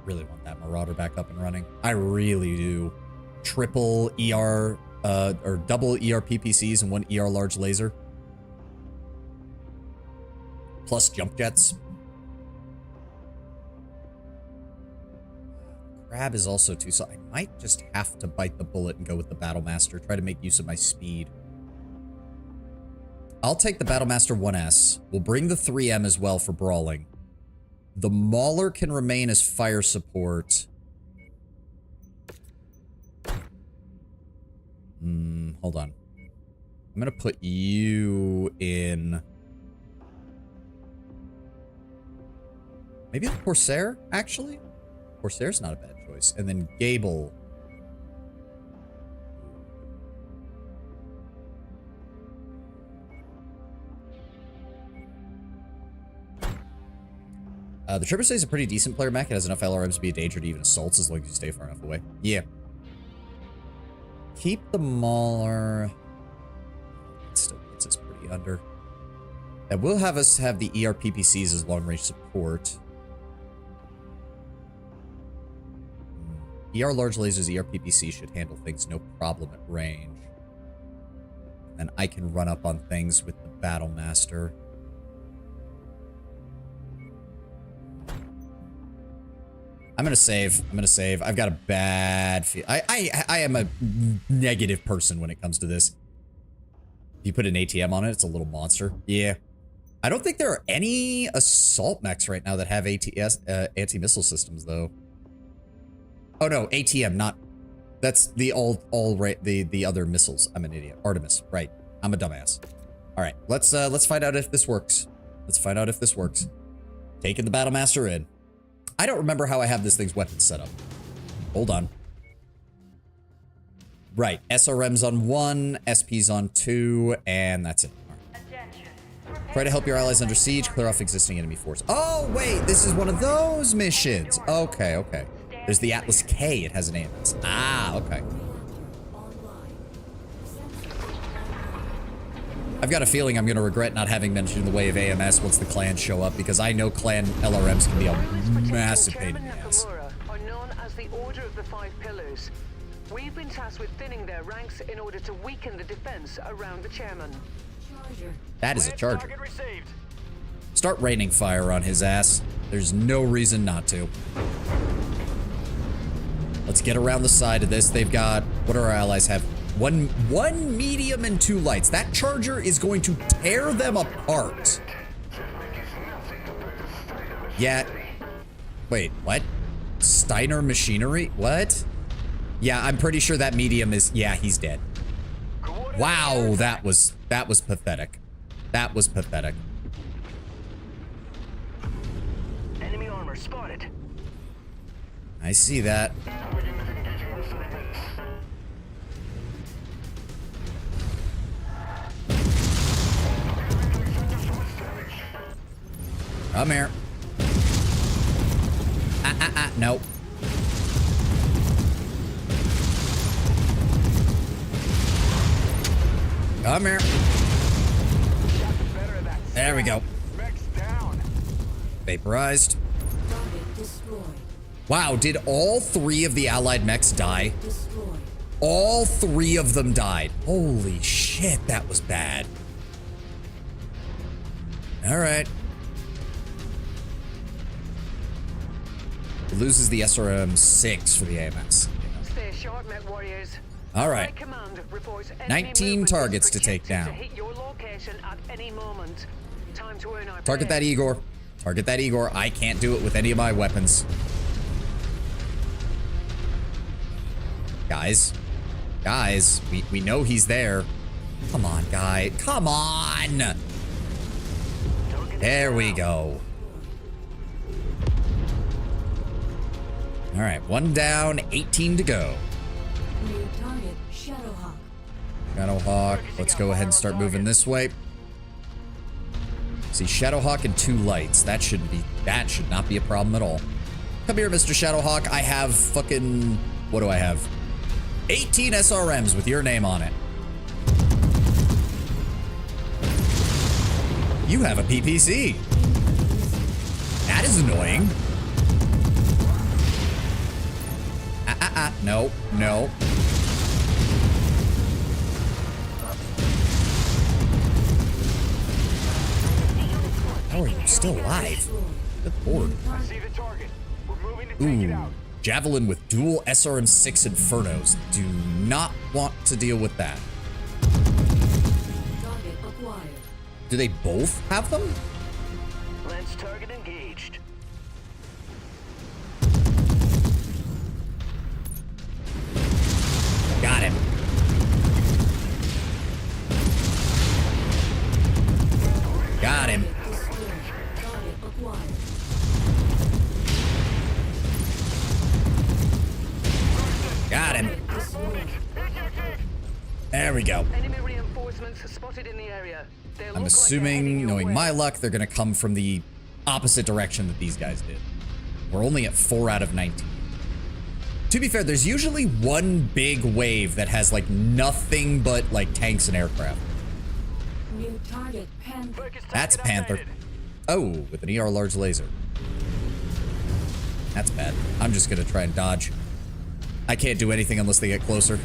Really want that Marauder back up and running. I really do. Triple ER, or double ER PPCs and 1 ER large laser. Plus jump jets. Crab is also too, so I might just have to bite the bullet and go with the Battlemaster. Try to make use of my speed. I'll take the Battlemaster 1S. We'll bring the 3M as well for brawling. The Mauler can remain as fire support. Hold on. I'm gonna put you in... Maybe the Corsair, actually? Corsair's not a bad choice. And then Gable. The Tripper is a pretty decent player mech. It has enough LRMs to be a danger to even assaults as long as you stay far enough away. Yeah. Keep the Mauler. It still puts us pretty under. That will have us have the ER PPCs as long-range support. ER large lasers, ER PPC should handle things no problem at range. And I can run up on things with the Battlemaster. I'm gonna save. I'm gonna save. I've got a bad feel. I am a negative person when it comes to this. If you put an ATM on it, it's a little monster. Yeah. I don't think there are any assault mechs right now that have anti-missile systems, though. Oh no, ATM, not... That's the the other missiles. I'm an idiot. Artemis, right. I'm a dumbass. Alright, let's find out if this works. Let's find out if this works. Taking the Battlemaster in. I don't remember how I have this thing's weapons set up. Hold on. Right, SRM's on 1, SP's on 2, and that's it. Right. Try to help your allies under siege, clear off existing enemy force. Oh, wait, this is one of those missions. Okay, okay. There's the Atlas K, it has an AMS. Ah, okay. I've got a feeling I'm going to regret not having mentioned the way of AMS once the clans show up, because I know clan LRMs can be a massive pain in the ass. Are known as the Order of the Five Pillars. We've been tasked with thinning their ranks in order to weaken the defense around the chairman. That is a charger. Start raining fire on his ass. There's no reason not to. Let's get around the side of this. They've got, what do our allies have? One medium and 2 lights. That charger is going to tear them apart. Yeah. Wait, what? Steiner Machinery? What? Yeah, I'm pretty sure that medium is, yeah, he's dead. Wow, that was pathetic. That was pathetic. Enemy armor spotted. I see that. Come here. Nope. Come here. There we go. Vaporized. Wow, did all 3 of the allied mechs die? All 3 of them died. Holy shit, that was bad. All right. It loses the SRM 6 for the AMS. Stay sharp, Mech warriors. All right. Command reports 19 targets to take down. To hit your location at any moment. Time to earn our Target that Igor. Target that Igor. I can't do it with any of my weapons. Guys. Guys, we know he's there. Come on, guy. Come on. There we go. All right, 1 down, 18 to go. New target, Shadowhawk. Shadowhawk, let's go ahead and start moving this way. See, Shadowhawk and 2 lights. That should not be a problem at all. Come here, Mr. Shadowhawk. I have fucking, what do I have? 18 SRMs with your name on it. You have a PPC. That is annoying. No, no. How are you still alive? Good lord. I see the target. We're moving to take it Ooh, out. Javelin with dual SRM-6 Infernos. Do not want to deal with that. Target acquired. Do they both have them? Lens target engaged. Got him. Got him. Destroyed. Target acquired. Got him. Destroyed. There we go. Enemy reinforcements spotted in the area. They look I'm like they're heading assuming, your knowing way. my luck, they're going to come from the opposite direction that these guys did. We're only at 4 out of 19. To be fair, there's usually one big wave that has like nothing but like tanks and aircraft. New target Panther. That's Panther. Oh, with an ER large laser. That's bad. I'm just going to try and dodge. I can't do anything unless they get closer.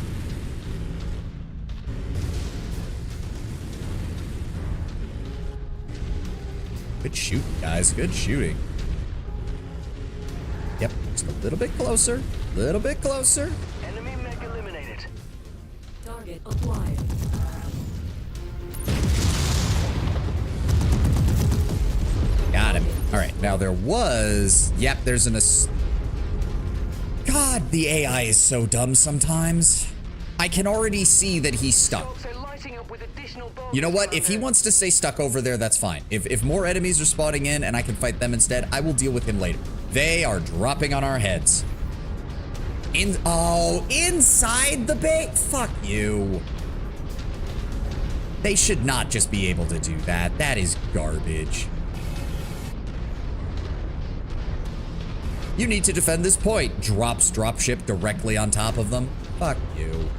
Good shooting, guys. Good shooting. Yep, just a little bit closer. Little bit closer. Enemy mech eliminated. Target acquired. Got him. All right, now there was... Yep, there's an... God, the AI is so dumb sometimes. I can already see that he's stuck. Dogs are lighting up with additional bombs You know what? around If he there. wants to stay stuck over there, that's fine. If more enemies are spawning in and I can fight them instead, I will deal with him later. They are dropping on our heads. Inside the bait? Fuck you. They should not just be able to do that. That is garbage. You need to defend this point. Drops dropship directly on top of them. Fuck you.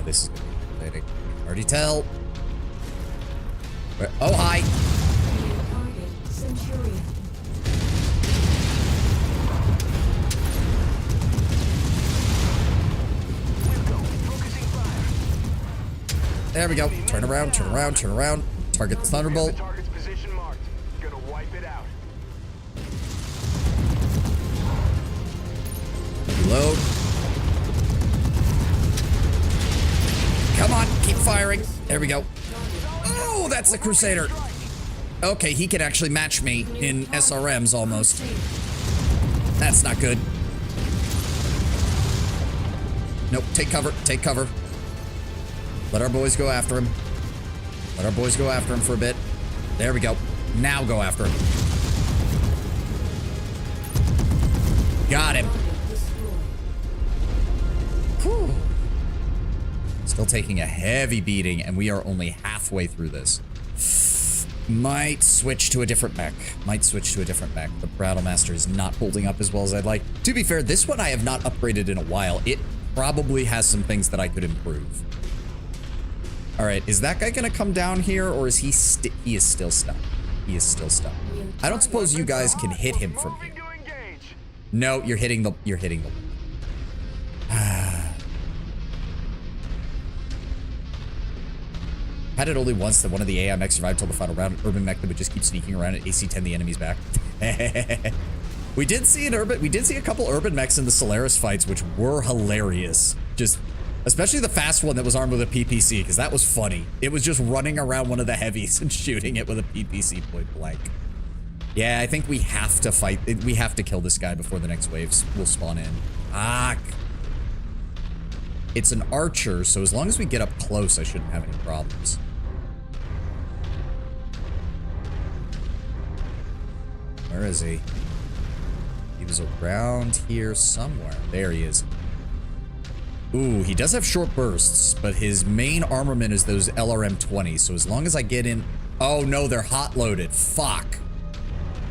This is gonna be irritating. Already tell. Oh, hi. New target Centurion. There we go. Turn around, turn around, turn around. Target the Thunderbolt. The target's position marked. Gonna wipe it out. Reload. Come on, keep firing. There we go. Oh, that's the Crusader. Okay, he can actually match me in SRMs almost. That's not good. Nope, take cover, take cover. Let our boys go after him. Let our boys go after him for a bit. There we go. Now go after him. Got him. Whew. Still taking a heavy beating, and we are only halfway through this. Might switch to a different mech. Might switch to a different mech. The Battlemaster is not holding up as well as I'd like. To be fair, this one I have not upgraded in a while. It probably has some things that I could improve. All right, is that guy gonna come down here, or is he he is still stuck? He is still stuck. I don't suppose you guys can hit him from here. Moving to engage. No, you're hitting the. Had it only once that one of the AI mechs survived till the final round. An urban mech that would just keep sneaking around and AC-10 the enemies back. We did see a couple urban mechs in the Solaris fights, which were hilarious. Just, especially the fast one that was armed with a PPC, because that was funny. It was just running around one of the heavies and shooting it with a PPC point blank. Yeah, I think we have to fight. We have to kill this guy before the next waves will spawn in. Fuck. It's an archer, so as long as we get up close, I shouldn't have any problems. Where is he? He was around here somewhere. There he is. Ooh, he does have short bursts, but his main armament is those LRM-20s, so as long as I get in... Oh, no, they're hot-loaded. Fuck.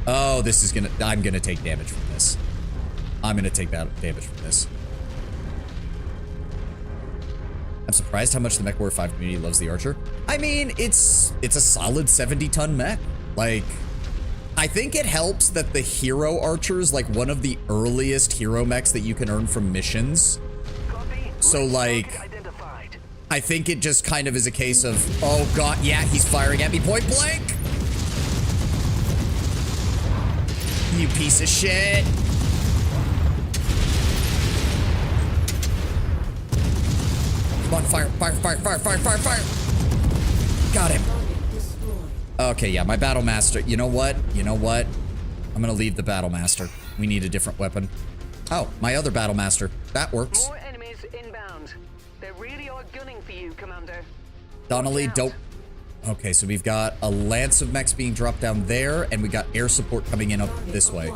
Oh, this is gonna... I'm gonna take damage from this. I'm gonna take that damage from this. I'm surprised how much the Mech Warrior 5 community loves the Archer. I mean, it's a solid 70-ton mech. Like, I think it helps that the hero Archer's like one of the earliest hero mechs that you can earn from missions. So like, I think it just kind of is a case of, oh god, yeah, he's firing at me point blank. You piece of shit. Come on, fire, fire, fire, fire, fire, fire, fire. Got him. Okay, yeah, my Battle Master. You know what? You know what? I'm gonna leave the Battle Master. We need a different weapon. Oh, my other Battle Master. That works. More enemies inbound. They really are gunning for you, Commander. Donnelly, don't... Okay, so we've got a lance of mechs being dropped down there, and we got air support coming in up this way.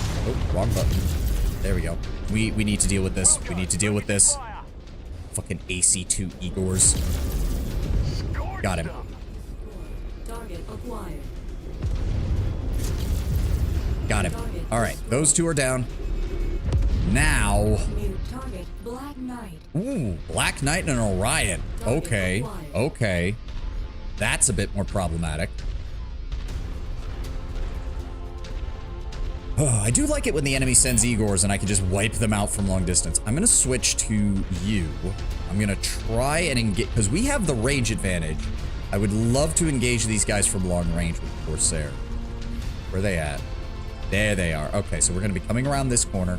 Oh, wrong button. There we go. We need to deal with this. We need to deal with this. Fucking AC2 Igors. Got him. Target acquired. Got him. All right, those two are down. Now... New target, Black Knight. Ooh, Black Knight and an Orion. Okay, okay. That's a bit more problematic. Oh, I do like it when the enemy sends Igors and I can just wipe them out from long distance. I'm gonna switch to you. I'm gonna try and engage, because we have the range advantage. I would love to engage these guys from long range with Corsair. Where are they at? There they are. Okay, so we're gonna be coming around this corner.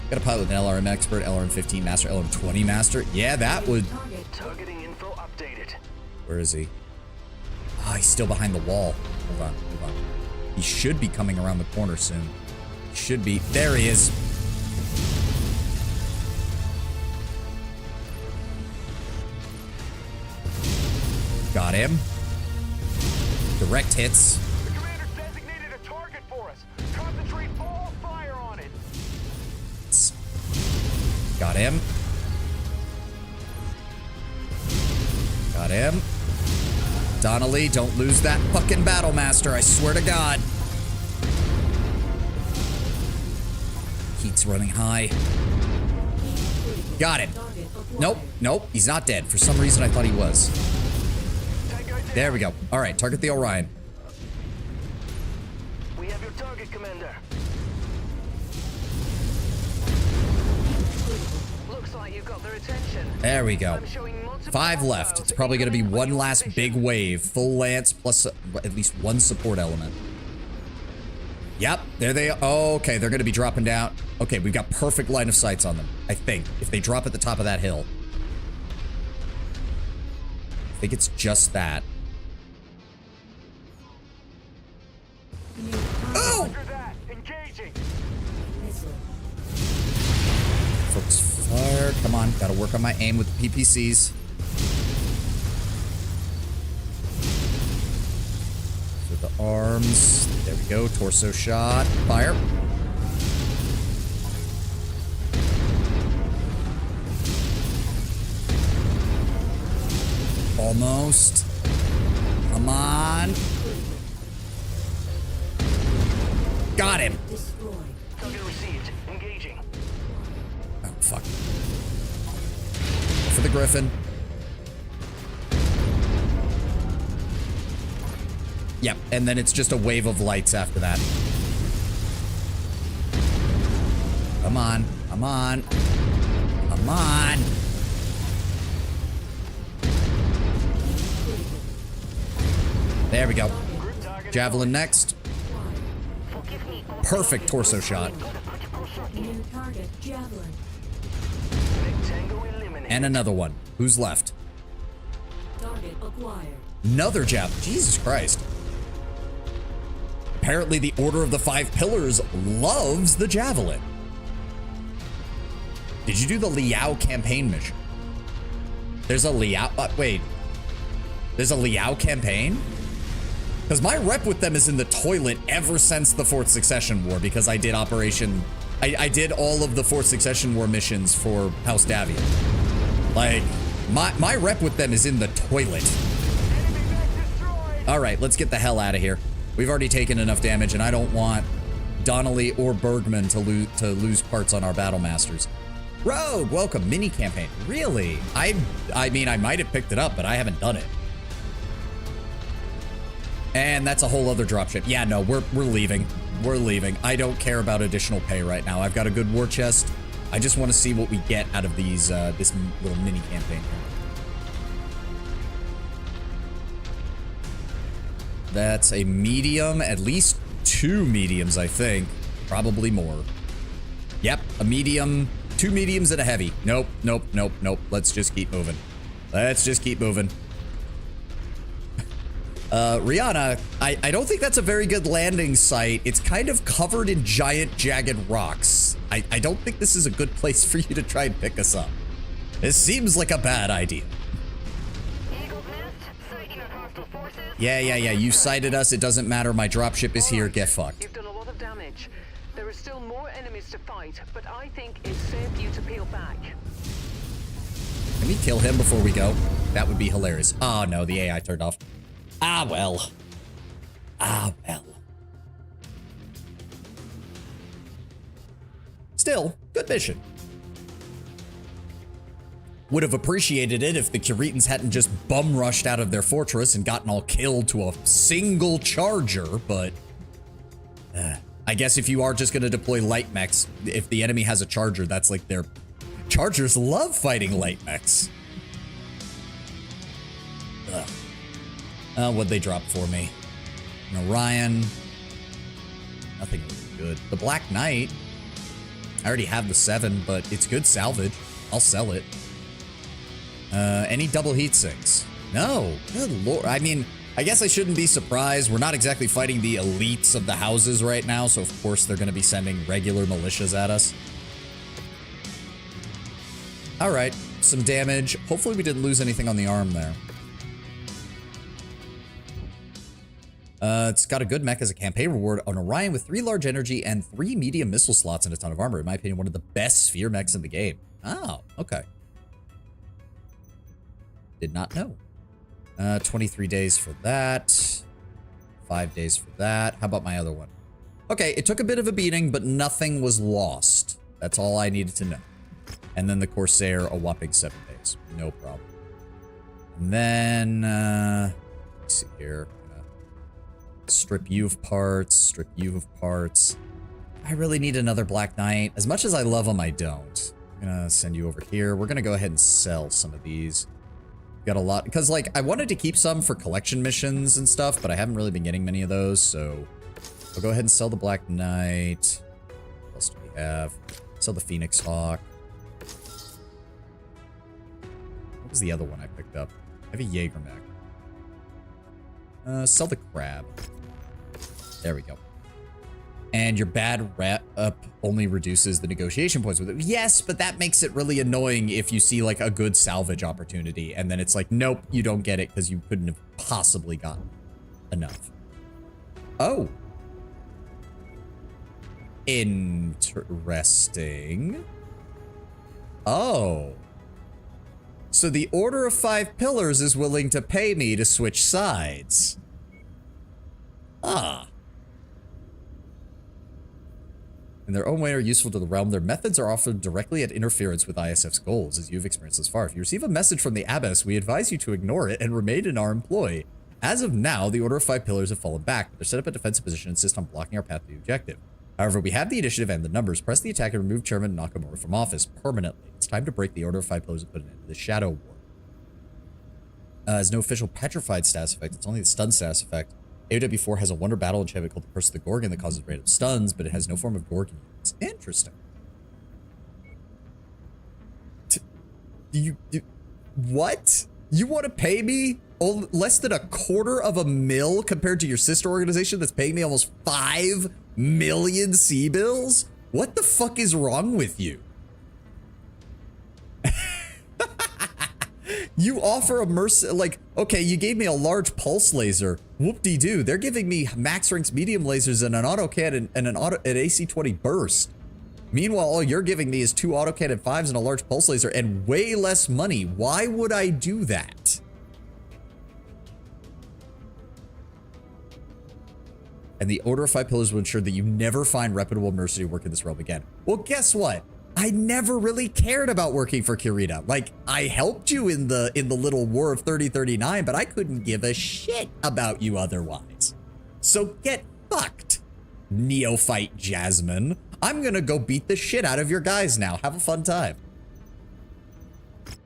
Got a pilot with an LRM expert, LRM 15 master, LRM 20 master. Yeah, that would... Targeting info updated. Where is he? Oh, he's still behind the wall. Hold on, hold on. He should be coming around the corner soon. Should be. There he is. Got him. Direct hits. The commander designated a target for us. Concentrate all fire on it. Got him. Got him. Donnelly, don't lose that fucking Battle Master, I swear to God. Heat's running high. Got him. Nope, nope, he's not dead. For some reason, I thought he was. There we go. All right, target the Orion. We have your target, Commander. Looks like you've got their attention. There we go. I'm showing multiple 5 left. hostiles It's probably going to be incoming on one your last position. big wave. Full lance plus at least one support element. Yep, there they are. Oh, okay, they're going to be dropping down. Okay, we've got perfect line of sights on them, I think. If they drop at the top of that hill. I think it's just that. Oh! After that, engaging. Missile. Focus fire. Come on, gotta work on my aim with the PPCs. So the arms. There we go. Torso shot. Fire. Almost. Come on. Got him. Destroyed. Target received. Engaging. Oh, fuck. For the Griffin. Yep, and then it's just a wave of lights after that. Come on. Come on. Come on. There we go. Javelin next. Perfect torso shot. New target, Javelin. Tango eliminated. And another one. Who's left? Target acquired. Another javelin. Jesus Christ. Apparently the Order of the Five Pillars loves the javelin. Did you do the Liao campaign mission? There's a Liao... wait. There's a Liao campaign? Because my rep with them is in the toilet ever since the Fourth Succession War, because I did Operation... I did all of the Fourth Succession War missions for House Davian. Like, my rep with them is in the toilet. All right, let's get the hell out of here. We've already taken enough damage, and I don't want Donnelly or Bergman to lose parts on our Battle Masters. Rogue, welcome. Mini campaign. Really? I mean, I might have picked it up, but I haven't done it. And that's a whole other dropship. Yeah, no, we're leaving. We're leaving. I don't care about additional pay right now. I've got a good war chest. I just want to see what we get out of these this little mini campaign here. That's a medium, at least 2 mediums, I think. Probably more. Yep, a medium, 2 mediums and a heavy. Nope, nope, nope, nope. Let's just keep moving. Let's just keep moving. Rihanna, I don't think that's a very good landing site. It's kind of covered in giant, jagged rocks. I don't think this is a good place for you to try and pick us up. This seems like a bad idea. Yeah, you sighted us. It doesn't matter. My dropship is here. Get fucked. You've done a lot of damage. There are still more enemies to fight, but I think it's safe for you to peel back. Can we kill him before we go? That would be hilarious. Oh, no. The AI turned off. Ah, well. Ah, well. Still, good mission. Would have appreciated it if the Curetans hadn't just bum rushed out of their fortress and gotten all killed to a single charger, but I guess if you are just going to deploy light mechs, if the enemy has a charger, that's like their... Chargers love fighting light mechs. What'd they drop for me? An Orion. Nothing really good. The Black Knight. I already have the 7, but it's good salvage. I'll sell it. Any double heat sinks? No. Good lord. I mean, I guess I shouldn't be surprised. We're not exactly fighting the elites of the houses right now, so of course they're going to be sending regular militias at us. All right. Some damage. Hopefully we didn't lose anything on the arm there. It's got a good mech as a campaign reward. An Orion with 3 large energy and 3 medium missile slots and a ton of armor. In my opinion, one of the best sphere mechs in the game. Oh, okay. Did not know. 23 days for that. 5 days for that. How about my other one? Okay, it took a bit of a beating, but nothing was lost. That's all I needed to know. And then the Corsair, a whopping 7 days. No problem. And then, let's see here. Strip you of parts, strip you of parts. I really need another Black Knight. As much as I love them, I don't. I'm gonna send you over here. We're gonna go ahead and sell some of these. Got a lot, because like I wanted to keep some for collection missions and stuff, but I haven't really been getting many of those, so I'll go ahead and sell the Black Knight. What else do we have? Sell the Phoenix Hawk. What was the other one I picked up? I have a Jaeger mech. Sell the Crab. There we go. And your bad wrap-up only reduces the negotiation points with it. Yes, but that makes it really annoying if you see like a good salvage opportunity and then it's like, nope, you don't get it because you couldn't have possibly gotten enough. Oh. Interesting. Oh. So the Order of 5 Pillars is willing to pay me to switch sides. Ah. In their own way are useful to the realm. Their methods are often directly at interference with ISF's goals, as you've experienced thus far. If you receive a message from the Abbess, we advise you to ignore it and remain in our employ. As of now, the Order of 5 Pillars have fallen back, but they're set up a defensive position and insist on blocking our path to the objective. However, we have the initiative and the numbers. Press the attack and remove Chairman Nakamura from office permanently. It's time to break the Order of 5 Pillars and put an end to the Shadow War. Has no official petrified status effect. It's only the stun status effect. AOW4 has a wonder battle enchantment called the Curse of the Gorgon that causes random stuns, but it has no form of Gorgon units. Interesting. What? You want to pay me less than $250,000 compared to your sister organization that's paying me almost 5 million C-bills? What the fuck is wrong with you? You offer a like, okay, you gave me a large pulse laser. Whoop-de-doo. They're giving me max ranks medium lasers and an autocannon and an AC-20 burst. Meanwhile, all you're giving me is 2 autocannon 5s and a large pulse laser and way less money. Why would I do that? and the Order of Five Pillars will ensure that you never find reputable mercenary work in this realm again. Well, guess what? I never really cared about working for Kirita. Like, I helped you in the little War of 3039, but I couldn't give a shit about you otherwise. So get fucked, neophyte Jasmine. I'm gonna go beat the shit out of your guys now. Have a fun time.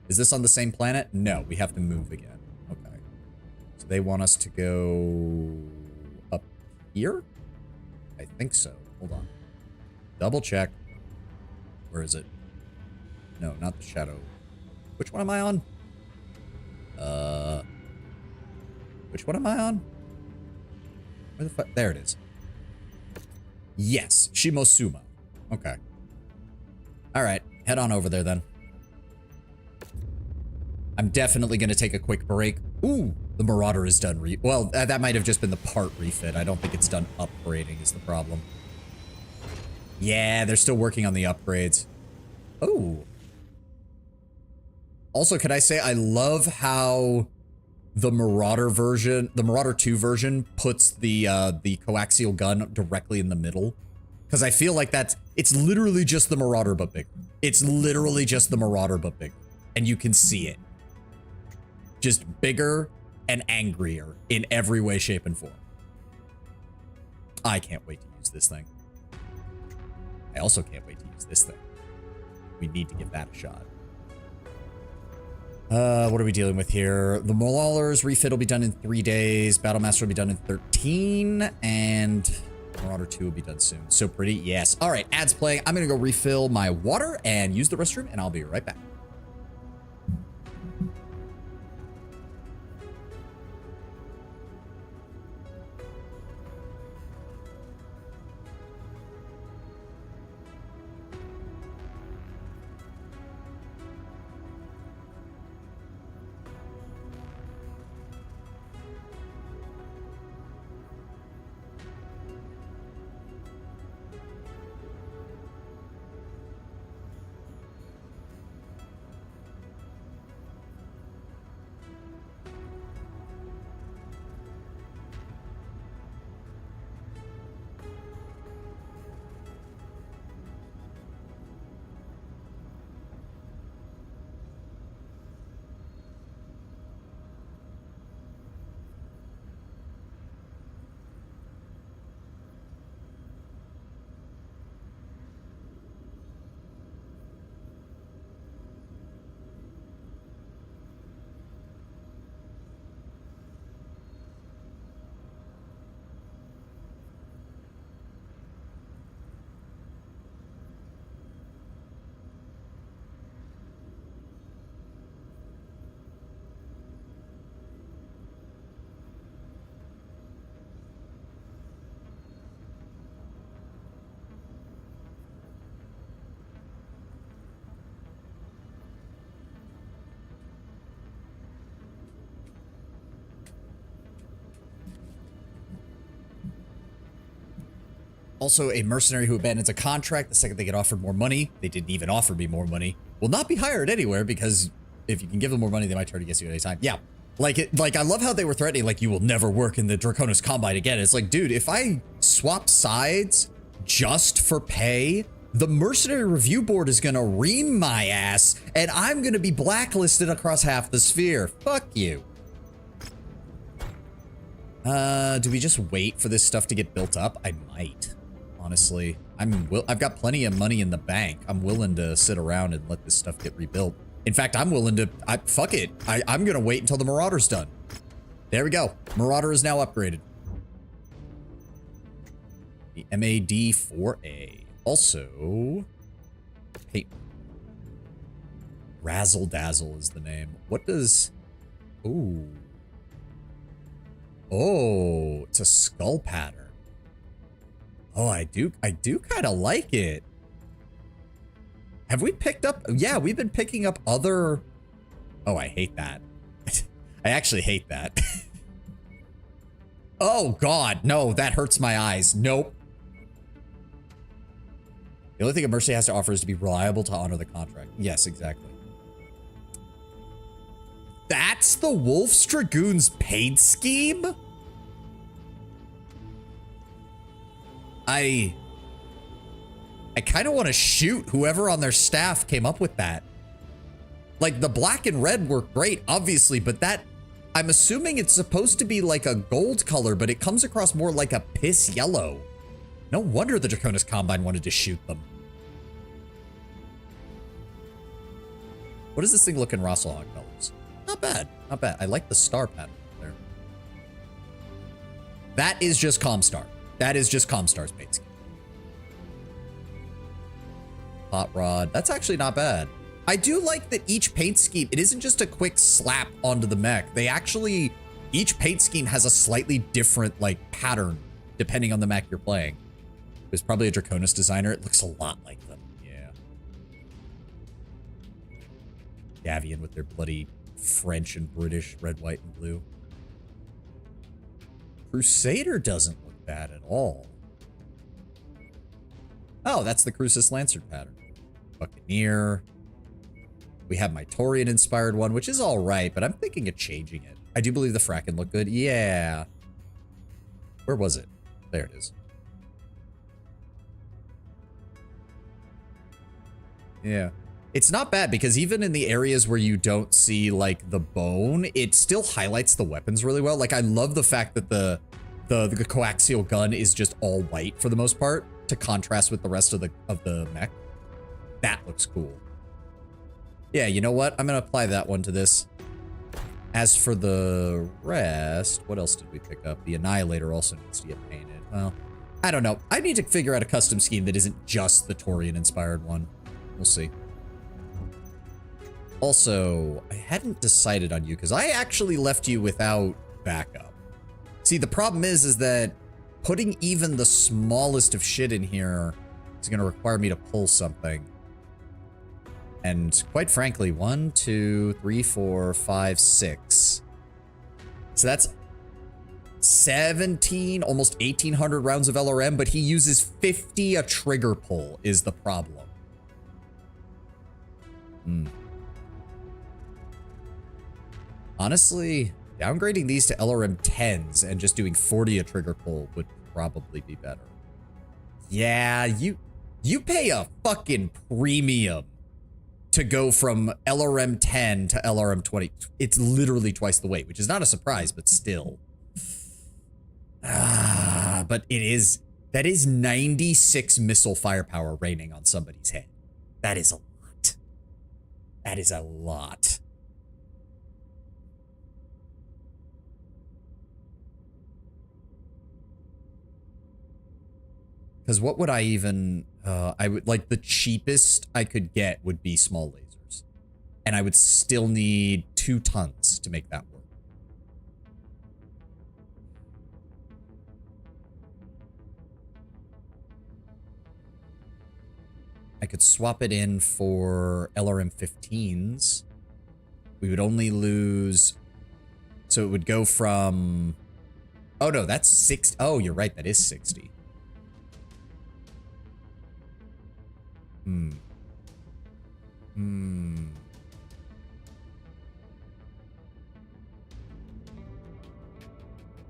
Is this on the same planet? No, we have to move again. Okay. So they want us to go up here? I think so. Hold on. Double check. Where is it? No, not the shadow. Which one am I on? Which one am I on? Where the fuck? There it is. Yes, Shimosuma. Okay. All right, head on over there then. I'm definitely going to take a quick break. Ooh, the Marauder is done well, that might have just been the part refit. I don't think it's done upgrading is the problem. Yeah, they're still working on the upgrades. Oh. Also, can I say I love how the Marauder version, the Marauder 2 version, puts the coaxial gun directly in the middle? Because I feel like it's literally just the Marauder but bigger. It's literally just the Marauder but bigger. And you can see it. Just bigger and angrier in every way, shape, and form. I can't wait to use this thing. I also can't wait to use this thing. We need to give that a shot. What are we dealing with here? The Maulers refit will be done in 3 days. Battlemaster will be done in 13. And Marauder 2 will be done soon. So pretty, yes. All right, ads playing. I'm going to go refill my water and use the restroom, and I'll be right back. Also, a mercenary who abandons a contract the second they get offered more money, they didn't even offer me more money, will not be hired anywhere because if you can give them more money, they might turn against you at any time. Yeah. Like I love how they were threatening, like, you will never work in the Draconis Combine again. It's like, dude, if I swap sides just for pay, the Mercenary Review Board is gonna ream my ass, and I'm gonna be blacklisted across half the sphere. Fuck you. Do we just wait for this stuff to get built up? I might. Honestly, I've got plenty of money in the bank. I'm willing to sit around and let this stuff get rebuilt. In fact, I'm willing to, fuck it. I'm gonna wait until the Marauder's done. There we go. Marauder is now upgraded. The MAD-4A. Also, hey, Razzle Dazzle is the name. What does, ooh. Oh, it's a skull pattern. Oh, I do kind of like it. Have we picked up? Yeah, we've been picking up other. Oh, I hate that. I actually hate that. Oh, God. No, that hurts my eyes. Nope. The only thing a mercy has to offer is to be reliable to honor the contract. Yes, exactly. That's the Wolf's Dragoon's paid scheme? I kind of want to shoot whoever on their staff came up with that. Like, the black and red were great, obviously, but that, I'm assuming it's supposed to be like a gold color, but it comes across more like a piss yellow. No wonder the Draconis Combine wanted to shoot them. What does this thing look in Rossalhog colors? Not bad, not bad. I like the star pattern there. That is just Comstar. That is just Comstar's paint scheme. Hot Rod, that's actually not bad. I do like that each paint scheme, it isn't just a quick slap onto the mech. They actually, each paint scheme has a slightly different like pattern depending on the mech you're playing. There's probably a Draconis designer. It looks a lot like them. Yeah. Davian with their bloody French and British red, white, and blue. Crusader doesn't look bad at all. Oh, that's the Crucis Lancer pattern. Buccaneer. We have my Taurian-inspired one, which is all right, but I'm thinking of changing it. I do believe the Fracken looked good. Yeah. Where was it? There it is. Yeah. It's not bad because even in the areas where you don't see like the bone, it still highlights the weapons really well. Like I love the fact that the coaxial gun is just all white for the most part to contrast with the rest of the mech. That looks cool. Yeah, you know what? I'm gonna apply that one to this. As for the rest, what else did we pick up? The Annihilator also needs to get painted. Well, I don't know. I need to figure out a custom scheme that isn't just the Taurian-inspired one. We'll see. Also, I hadn't decided on you because I actually left you without backup. See, the problem is that putting even the smallest of shit in here is going to require me to pull something. And quite frankly, 1, 2, 3, 4, 5, 6. So that's 17, almost 1,800 rounds of LRM, but he uses 50 a trigger pull is the problem. Honestly, downgrading these to LRM 10s and just doing 40 a trigger pull would probably be better. Yeah, you pay a fucking premium to go from LRM 10 to LRM 20. It's literally twice the weight, which is not a surprise, but still. But that is 96 missile firepower raining on somebody's head. That is a lot. That is a lot. Because what would I even, I would like the cheapest I could get would be small lasers. And I would still need 2 tons to make that work. I could swap it in for LRM 15s. We would only lose, so it would go from, oh no, that's 60. Oh, you're right, that is 60.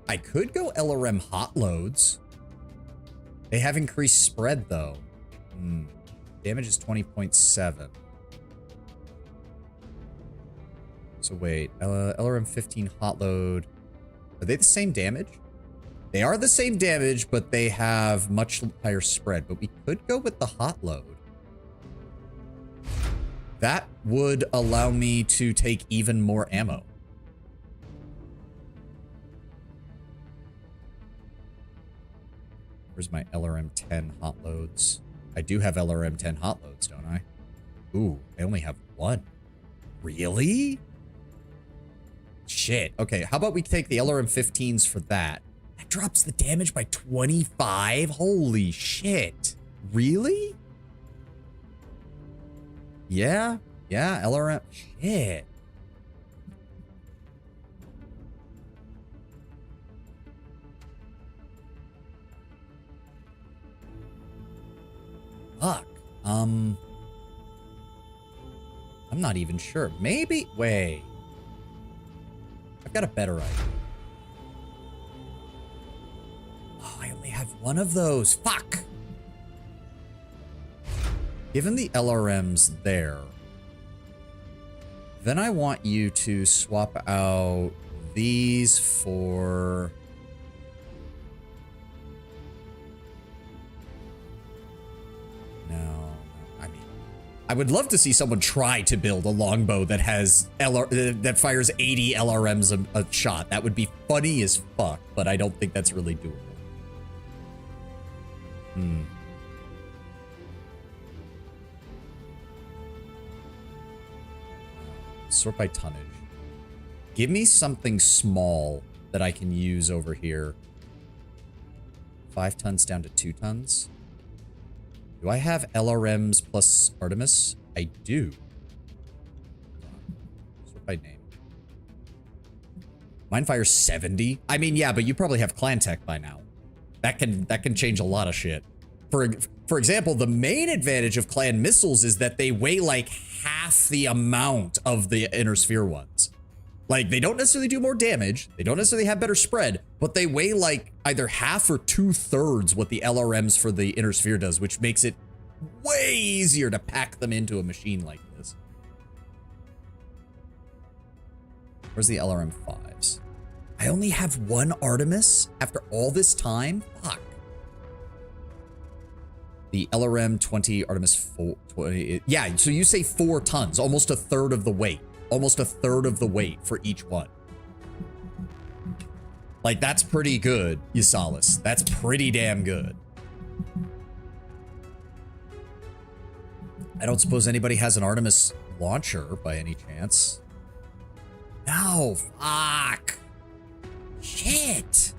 I could go LRM hot loads. They have increased spread though. Damage is 20.7. So wait, LRM 15 hot load. Are they the same damage? They are the same damage, but they have much higher spread. But we could go with the hot load. That would allow me to take even more ammo. Where's my LRM 10 hot loads? I do have LRM 10 hot loads, don't I? Ooh, I only have 1. Really? Shit. Okay, how about we take the LRM 15s for that? That drops the damage by 25? Holy shit. Really? Yeah, LRM. Shit. Fuck. I'm not even sure. Maybe. Wait. I've got a better idea. Oh, I only have one of those. Fuck. Given the LRMs there, then I want you to swap out these for... No, I mean, I would love to see someone try to build a longbow that has that fires 80 LRMs a shot. That would be funny as fuck, but I don't think that's really doable. Sort by tonnage. Give me something small that I can use over here. 5 tons down to 2 tons. Do I have LRMs plus Artemis? I do. Sort by name. Mine fires 70. I mean, yeah, but you probably have clan tech by now. That can change a lot of shit. For example, the main advantage of clan missiles is that they weigh like half the amount of the inner sphere ones. Like, they don't necessarily do more damage. They don't necessarily have better spread, but they weigh like either half or 2/3 what the LRMs for the inner sphere does, which makes it way easier to pack them into a machine like this. Where's the LRM 5s? I only have one Artemis after all this time? Fuck. The LRM 20, Artemis 4, 20. Yeah, so you say 4 tons, almost 1/3 of the weight. Almost 1/3 of the weight for each one. Like, that's pretty good, Yasalis. That's pretty damn good. I don't suppose anybody has an Artemis launcher by any chance. No, fuck. Shit.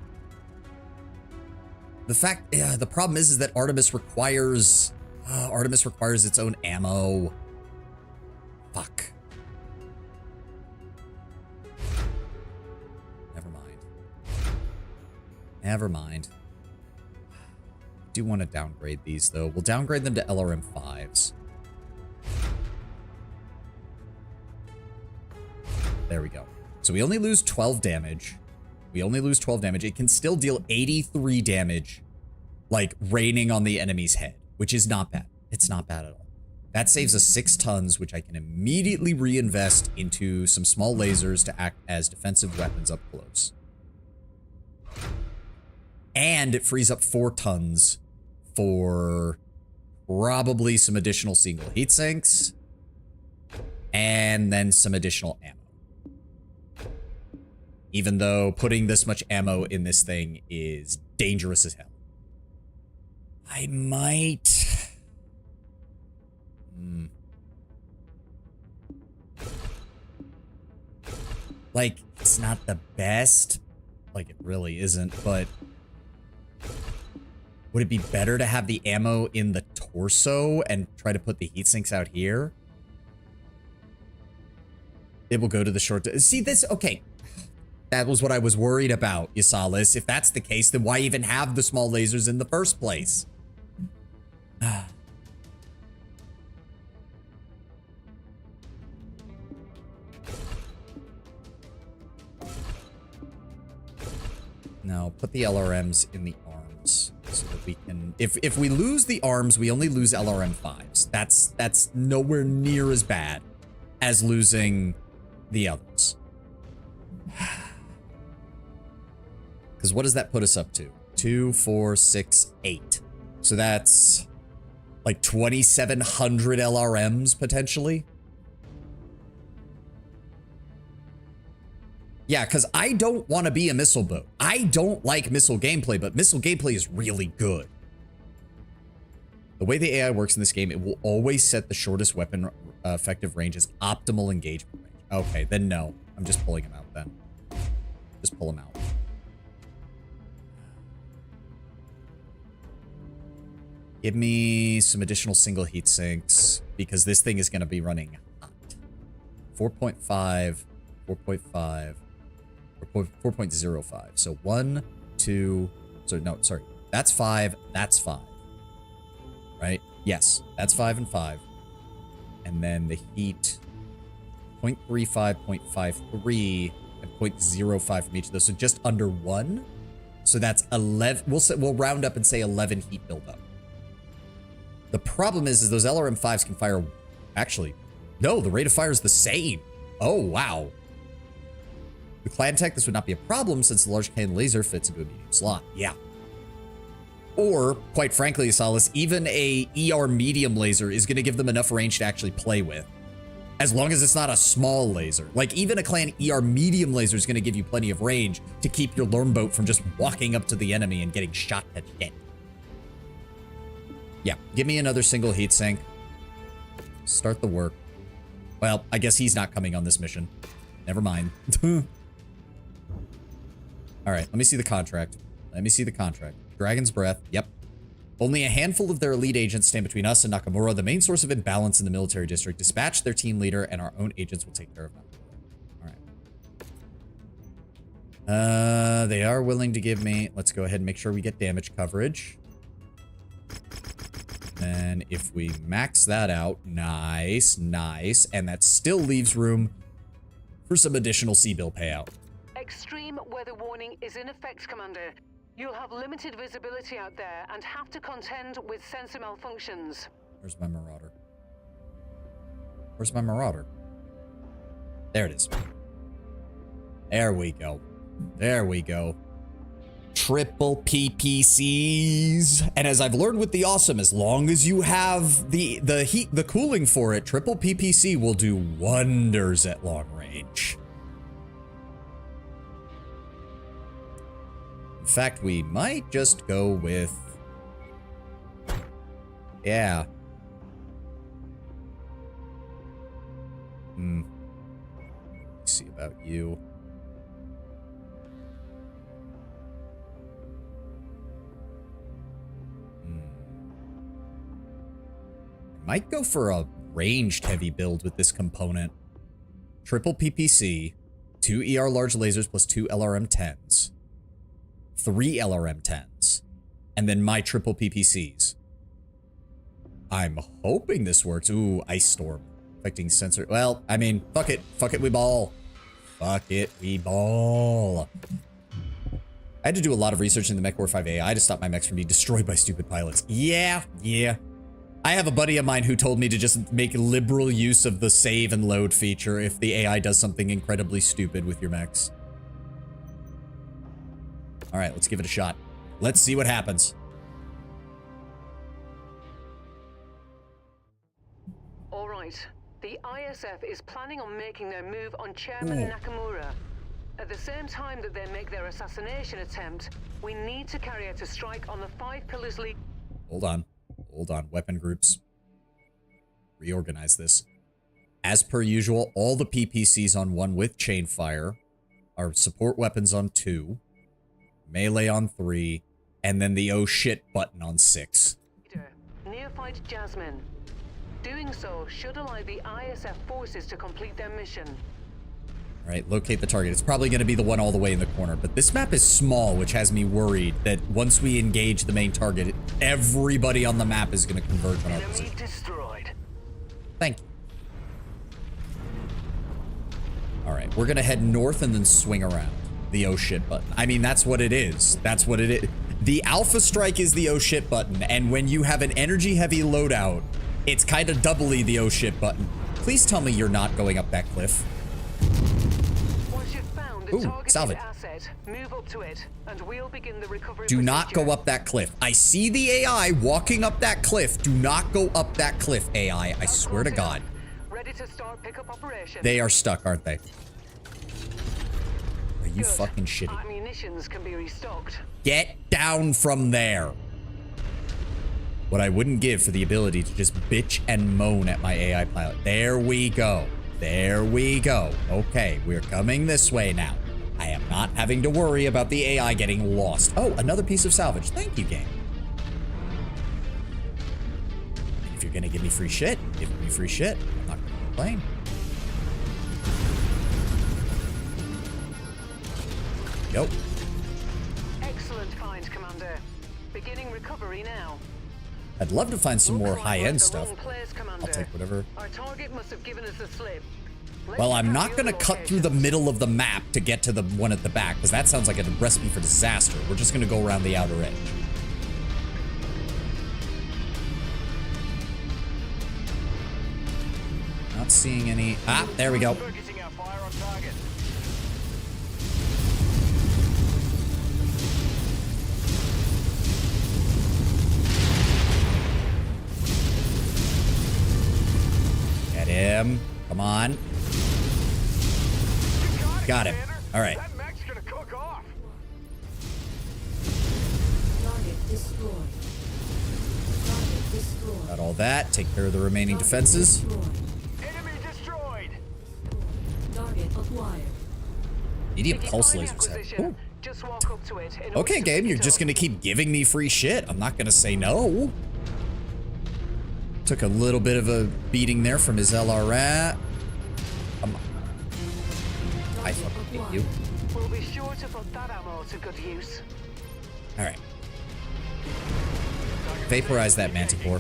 The problem is that Artemis requires its own ammo. Fuck. Never mind. I do want to downgrade these though. We'll downgrade them to LRM 5s. There we go. So we only lose 12 damage. It can still deal 83 damage, like raining on the enemy's head, which is not bad. It's not bad at all. That saves us 6 tons, which I can immediately reinvest into some small lasers to act as defensive weapons up close. And it frees up 4 tons for probably some additional single heat sinks and then some additional ammo. Even though putting this much ammo in this thing is dangerous as hell. I might... Like, it's not the best. Like, it really isn't, but... Would it be better to have the ammo in the torso and try to put the heat sinks out here? It will go to the short... See, this... Okay. That was what I was worried about, Yasalis. If that's the case, then why even have the small lasers in the first place? No, put the LRMs in the arms so that we can... If we lose the arms, we only lose LRM 5s. That's nowhere near as bad as losing the others. Because what does that put us up to? 2, 4, 6, 8. So that's like 2,700 LRMs potentially. Yeah, because I don't want to be a missile boat. I don't like missile gameplay, but missile gameplay is really good. The way the AI works in this game, it will always set the shortest weapon effective range as optimal engagement range. Okay, then no. I'm just pulling him out then. Just pull him out. Give me some additional single heat sinks because this thing is going to be running hot. 4.5, 4.5, 4.05. So 1, 2, so no, sorry. That's 5, that's 5. Right? Yes, that's 5 and 5. And then the heat 0.35, 0.53, and 0.05 from each of those. So just under 1. So that's 11. We'll round up and say 11 heat buildup. The problem is those LRM-5s can fire. Actually, no, the rate of fire is the same. Oh, wow. The clan tech, this would not be a problem since the large cannon laser fits into a medium slot. Yeah. Or, quite frankly, Solace, even a ER medium laser is going to give them enough range to actually play with. As long as it's not a small laser. Like, even a clan ER medium laser is going to give you plenty of range to keep your lurm boat from just walking up to the enemy and getting shot at shit. Yeah, give me another single heatsink. Start the work. Well, I guess he's not coming on this mission. Never mind. All right, let me see the contract. Let me see the contract. Dragon's Breath. Yep. Only a handful of their elite agents stand between us and Nakamura, the main source of imbalance in the military district. Dispatch their team leader, and our own agents will take care of Nakamura. All right. They are willing to give me... Let's go ahead and make sure we get damage coverage. And if we max that out... Nice, nice. And that still leaves room for some additional C-bill payout. Extreme weather warning is in effect, Commander. You'll have limited visibility out there and have to contend with sensor malfunctions. Where's my Marauder? Where's my Marauder? There it is. There we go. There we go. Triple PPCs. And as I've learned with the Awesome, as long as you have the heat, the cooling for it, triple PPC will do wonders at long range. In fact, we might just go with... Yeah. Let's see about you. Might go for a ranged heavy build with this component. Triple PPC, 2 ER large lasers plus 2 LRM-10s. 3 LRM-10s, and then my triple PPCs. I'm hoping this works. Ooh, Ice Storm. Affecting sensor. Well, I mean, fuck it. Fuck it, we ball. Fuck it, we ball. I had to do a lot of research in the MechWar 5 AI to stop my mechs from being destroyed by stupid pilots. Yeah. I have a buddy of mine who told me to just make liberal use of the save and load feature if the AI does something incredibly stupid with your mechs. All right, let's give it a shot. Let's see what happens. All right. The ISF is planning on making their move on Chairman Nakamura. At the same time that they make their assassination attempt, we need to carry out a strike on the 5 Pillars League. Hold on. Hold on. Weapon groups. Reorganize this. As per usual, all the PPCs on 1 with chain fire are support weapons on 2. Melee on 3, and then the oh shit button on 6. Neophyte Jasmine. Doing so should allow the ISF forces to complete their mission. Alright, locate the target. It's probably going to be the one all the way in the corner, but this map is small, which has me worried that once we engage the main target, everybody on the map is going to converge on our position. Destroyed. Thank you. Alright, we're going to head north and then swing around. The oh shit button. I mean, that's what it is. That's what it is. The Alpha Strike is the oh shit button, and when you have an energy heavy loadout, it's kind of doubly the oh shit button. Please tell me you're not going up that cliff. Once you've found the targeted asset, move up to it, and we'll begin the recovery. Do not go up that cliff. I see the AI walking up that cliff. Do not go up that cliff, AI. I swear to God. Ready to start pickup operation. They are stuck, aren't they? Are you fucking shitty? Ammunitions can be restocked. Get down from there. What I wouldn't give for the ability to just bitch and moan at my AI pilot. There we go. There we go. Okay, we're coming this way now. I am not having to worry about the AI getting lost. Oh, another piece of salvage. Thank you, game. If you're gonna give me free shit, give me free shit. I'm not gonna complain. Yep. Excellent find, Commander. Beginning recovery now. I'd love to find some more high-end stuff. Place, I'll take whatever. Our target must have given us a slip. Well, I'm not gonna cut through the middle of the map to get to the one at the back, because that sounds like a recipe for disaster. We're just gonna go around the outer edge. Not seeing any. Ah, there we go. Focusing our fire on target. Get him. Come on. Got him. All right. That mech's gonna cook off. Target destroyed. Target destroyed. Got all that. Take care of the remaining defenses. Enemy destroyed. Target acquired. Medium If you pulse find laser set. acquisition, Ooh. just walk up to it. It'll Okay, just game, pick you're it just up. gonna keep giving me free shit. I'm not gonna say no. Took a little bit of a beating there from his LRAT. I fucking hate you. We'll be sure to put that ammo to good use. All right. Vaporize that manticore.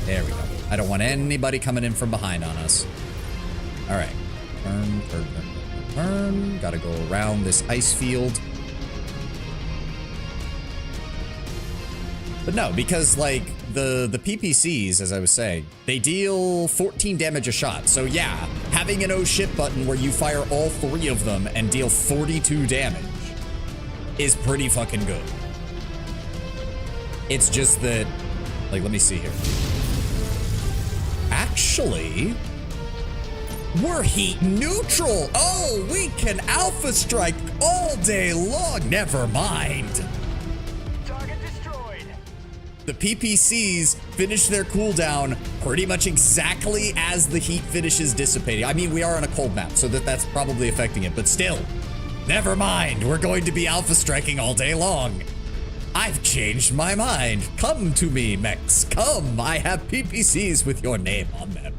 There we go. I don't want anybody coming in from behind on us. All right. Turn, turn, turn, turn, turn. Gotta go around this ice field. But no, because like the PPCs, as I was saying, they deal 14 damage a shot. So yeah, having an oh shit button where you fire all 3 of them and deal 42 damage is pretty fucking good. It's just that, like, let me see here. Actually, we're heat neutral. Oh, we can alpha strike all day long. Never mind. Target destroyed. The PPCs finish their cooldown pretty much exactly as the heat finishes dissipating. I mean, we are on a cold map, so that's probably affecting it, but still, never mind. We're going to be alpha striking all day long. I've changed my mind. Come to me, mechs. Come. I have PPCs with your name on them.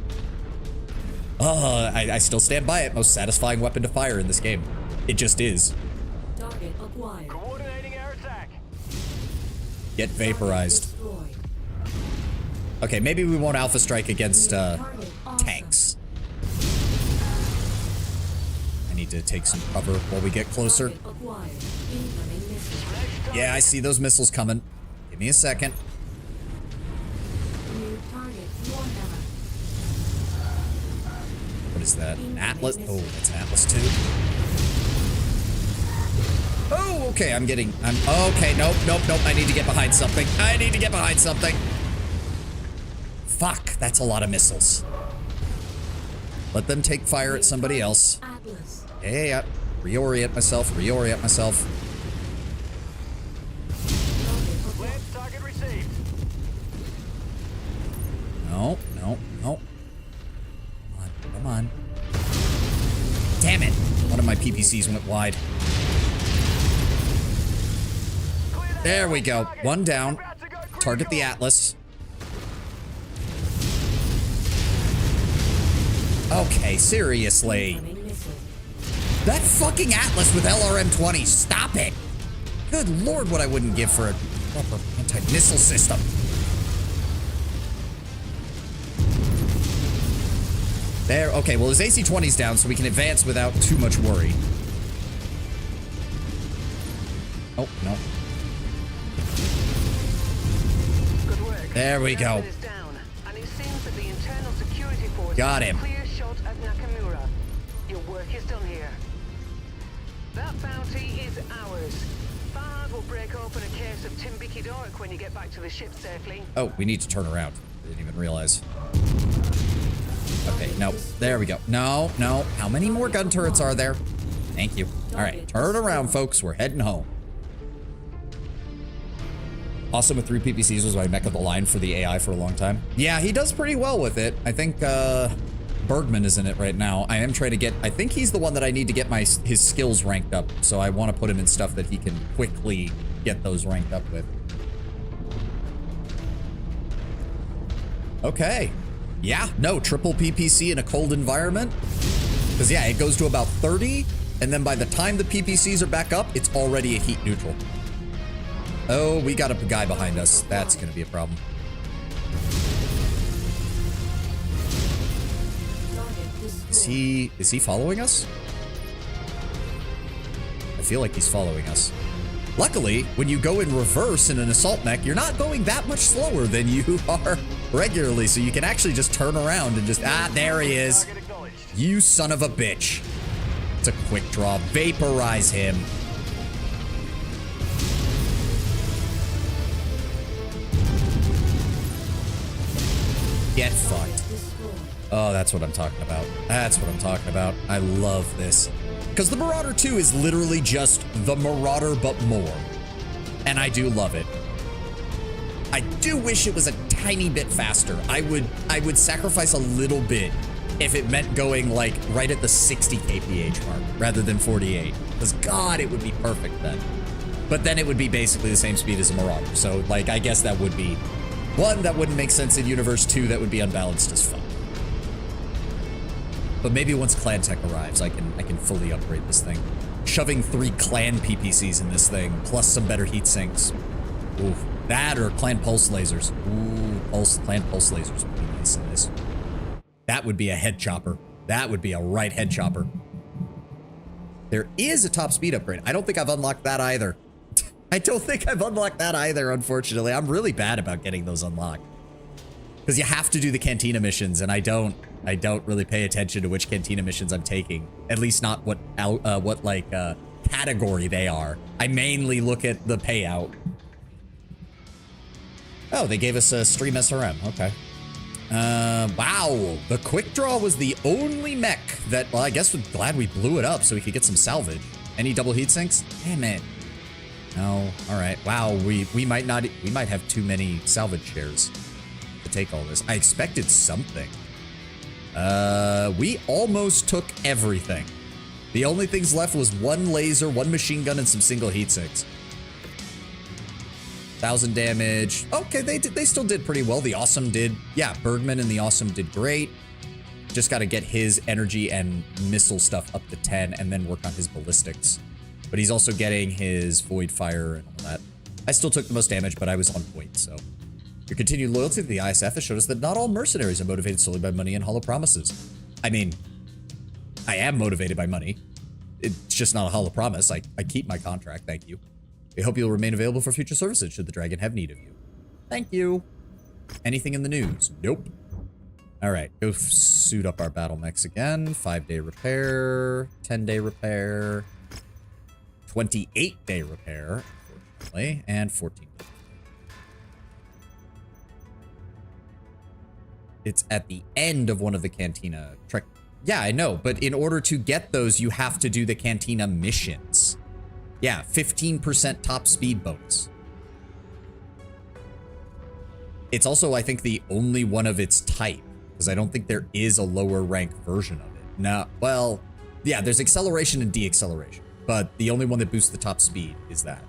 I still stand by it. Most satisfying weapon to fire in this game. It just is. Target acquired. Coordinating our attack. Get vaporized. Destroyed. Okay, maybe we won't alpha strike against Target awesome. tanks. I need to take some cover while we get closer. Target acquired. Incoming missile. Yeah, I see those missiles coming. Give me a second. New target Warhammer. What is that? An Atlas? Oh, that's an Atlas too. Oh, okay, okay, nope. I need to get behind something. Fuck, that's a lot of missiles. Let them take fire at somebody else. Atlas. Hey, reorient myself. Lance target received. No. Come on. Damn it. One of my PPCs went wide. There we go. One down. Target the Atlas. Okay, seriously. Incoming missile. That fucking Atlas with LRM-20. Stop it. Good lord, what I wouldn't give for a proper anti-missile system. There, okay, well his AC-20's down, so we can advance without too much worry. Oh, no. Good work. There we go. Is down, and it seems that the internal security force Got has a him. clear shot at Nakamura. Your work is done here. That bounty is ours. Farhad will break open a case of Timbiki Dork when you get back to the ship safely. Oh, we need to turn around. Didn't even realize. Okay, no. There we go. No. How many more gun turrets are there? Thank you. All right, turn around, folks. We're heading home. Awesome with 3 PPCs was my mech of the line for the AI for a long time. Yeah, he does pretty well with it. I think Bergman is in it right now. I am trying to get, I think he's the one that I need to get his skills ranked up. So I want to put him in stuff that he can quickly get those ranked up with. Okay. Yeah, no, triple PPC in a cold environment. Because yeah, it goes to about 30. And then by the time the PPCs are back up, it's already a heat neutral. Oh, we got a guy behind us. That's going to be a problem. he following us? I feel like he's following us. Luckily, when you go in reverse in an assault mech, you're not going that much slower than you are regularly, so you can actually just turn around and just, there he is. You son of a bitch. It's a quick draw. Vaporize him. Get fucked. Oh, that's what I'm talking about. That's what I'm talking about. I love this. Because the Marauder 2 is literally just the Marauder, but more. And I do love it. I do wish it was a tiny bit faster. I would sacrifice a little bit if it meant going like right at the 60 kph mark rather than 48. Because God, it would be perfect then. But then it would be basically the same speed as a Marauder. So like, I guess that would be one, that wouldn't make sense in Universe 2. That would be unbalanced as fuck. But maybe once Clan Tech arrives, I can fully upgrade this thing. Shoving 3 Clan PPCs in this thing, plus some better heat sinks. Ooh, that or Clan Pulse lasers. Ooh, Clan Pulse lasers would be nice in this. That would be a head chopper. That would be a right head chopper. There is a top speed upgrade. I don't think I've unlocked that either. I don't think I've unlocked that either, unfortunately. I'm really bad about getting those unlocked. Because you have to do the Cantina missions, and I don't really pay attention to which Cantina missions I'm taking. At least not what category they are. I mainly look at the payout. Oh, they gave us a stream SRM. Okay. Wow. The quick draw was the only mech that, well, I guess we're glad we blew it up so we could get some salvage. Any double heat sinks? Damn it. No. All right. Wow. We might have too many salvage shares to take all this. I expected something. We almost took everything. The only things left was 1 laser, 1 machine gun, and some single heat sinks. 1,000 damage. Okay, they still did pretty well. The Awesome did. Yeah, Bergman and the Awesome did great. Just got to get his energy and missile stuff up to 10 and then work on his ballistics. But he's also getting his void fire and all that. I still took the most damage, but I was on point, so. Your continued loyalty to the ISF has showed us that not all mercenaries are motivated solely by money and hollow promises. I mean, I am motivated by money. It's just not a hollow promise. I keep my contract, thank you. I hope you'll remain available for future services should the dragon have need of you. Thank you. Anything in the news? Nope. All right, go suit up our battle mechs again. 5-day repair, 10-day repair, 28-day repair, unfortunately, and 14-day. It's at the end of one of the Cantina trek. Yeah, I know, but in order to get those, you have to do the Cantina missions. Yeah, 15% top speed bonus. It's also, I think, the only one of its type, because I don't think there is a lower rank version of it. No, well, yeah, there's acceleration and deacceleration, but the only one that boosts the top speed is that.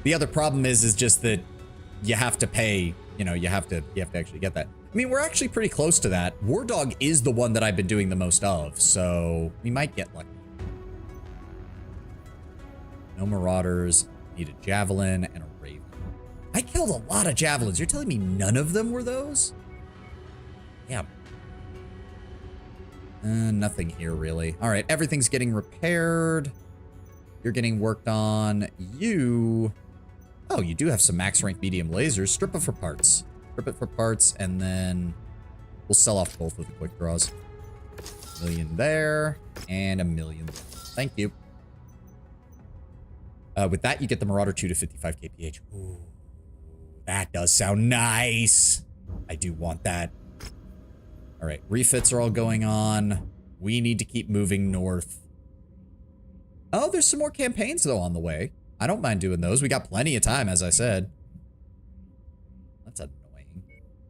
The other problem is just that you have to pay, you have to actually get that. I mean, we're actually pretty close to that. War Dog is the one that I've been doing the most of, so we might get lucky. No Marauders, need a Javelin and a Raven. I killed a lot of Javelins. You're telling me none of them were those? Yeah. Nothing here, really. All right, everything's getting repaired. You're getting worked on. Oh, you do have some max rank medium lasers. Strip it for parts. Strip it for parts, and then we'll sell off both of the quick draws. $1 million there, and $1 million there. Thank you. With that, you get the Marauder 2 to 55 kph. Ooh, that does sound nice. I do want that. All right, refits are all going on. We need to keep moving north. Oh, there's some more campaigns, though, on the way. I don't mind doing those. We got plenty of time, as I said. That's annoying.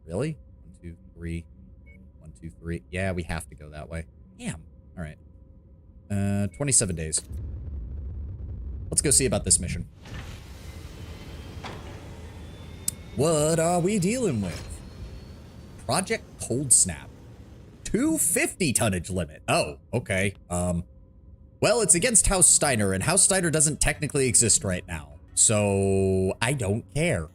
Really? 1, 2, 3. 1, 2, 3. Yeah, we have to go that way. Damn. All right. 27 days. Let's go see about this mission. What are we dealing with? Project Cold Snap. 250 tonnage limit. Oh, okay. Well, it's against House Steiner, and House Steiner doesn't technically exist right now. So, I don't care.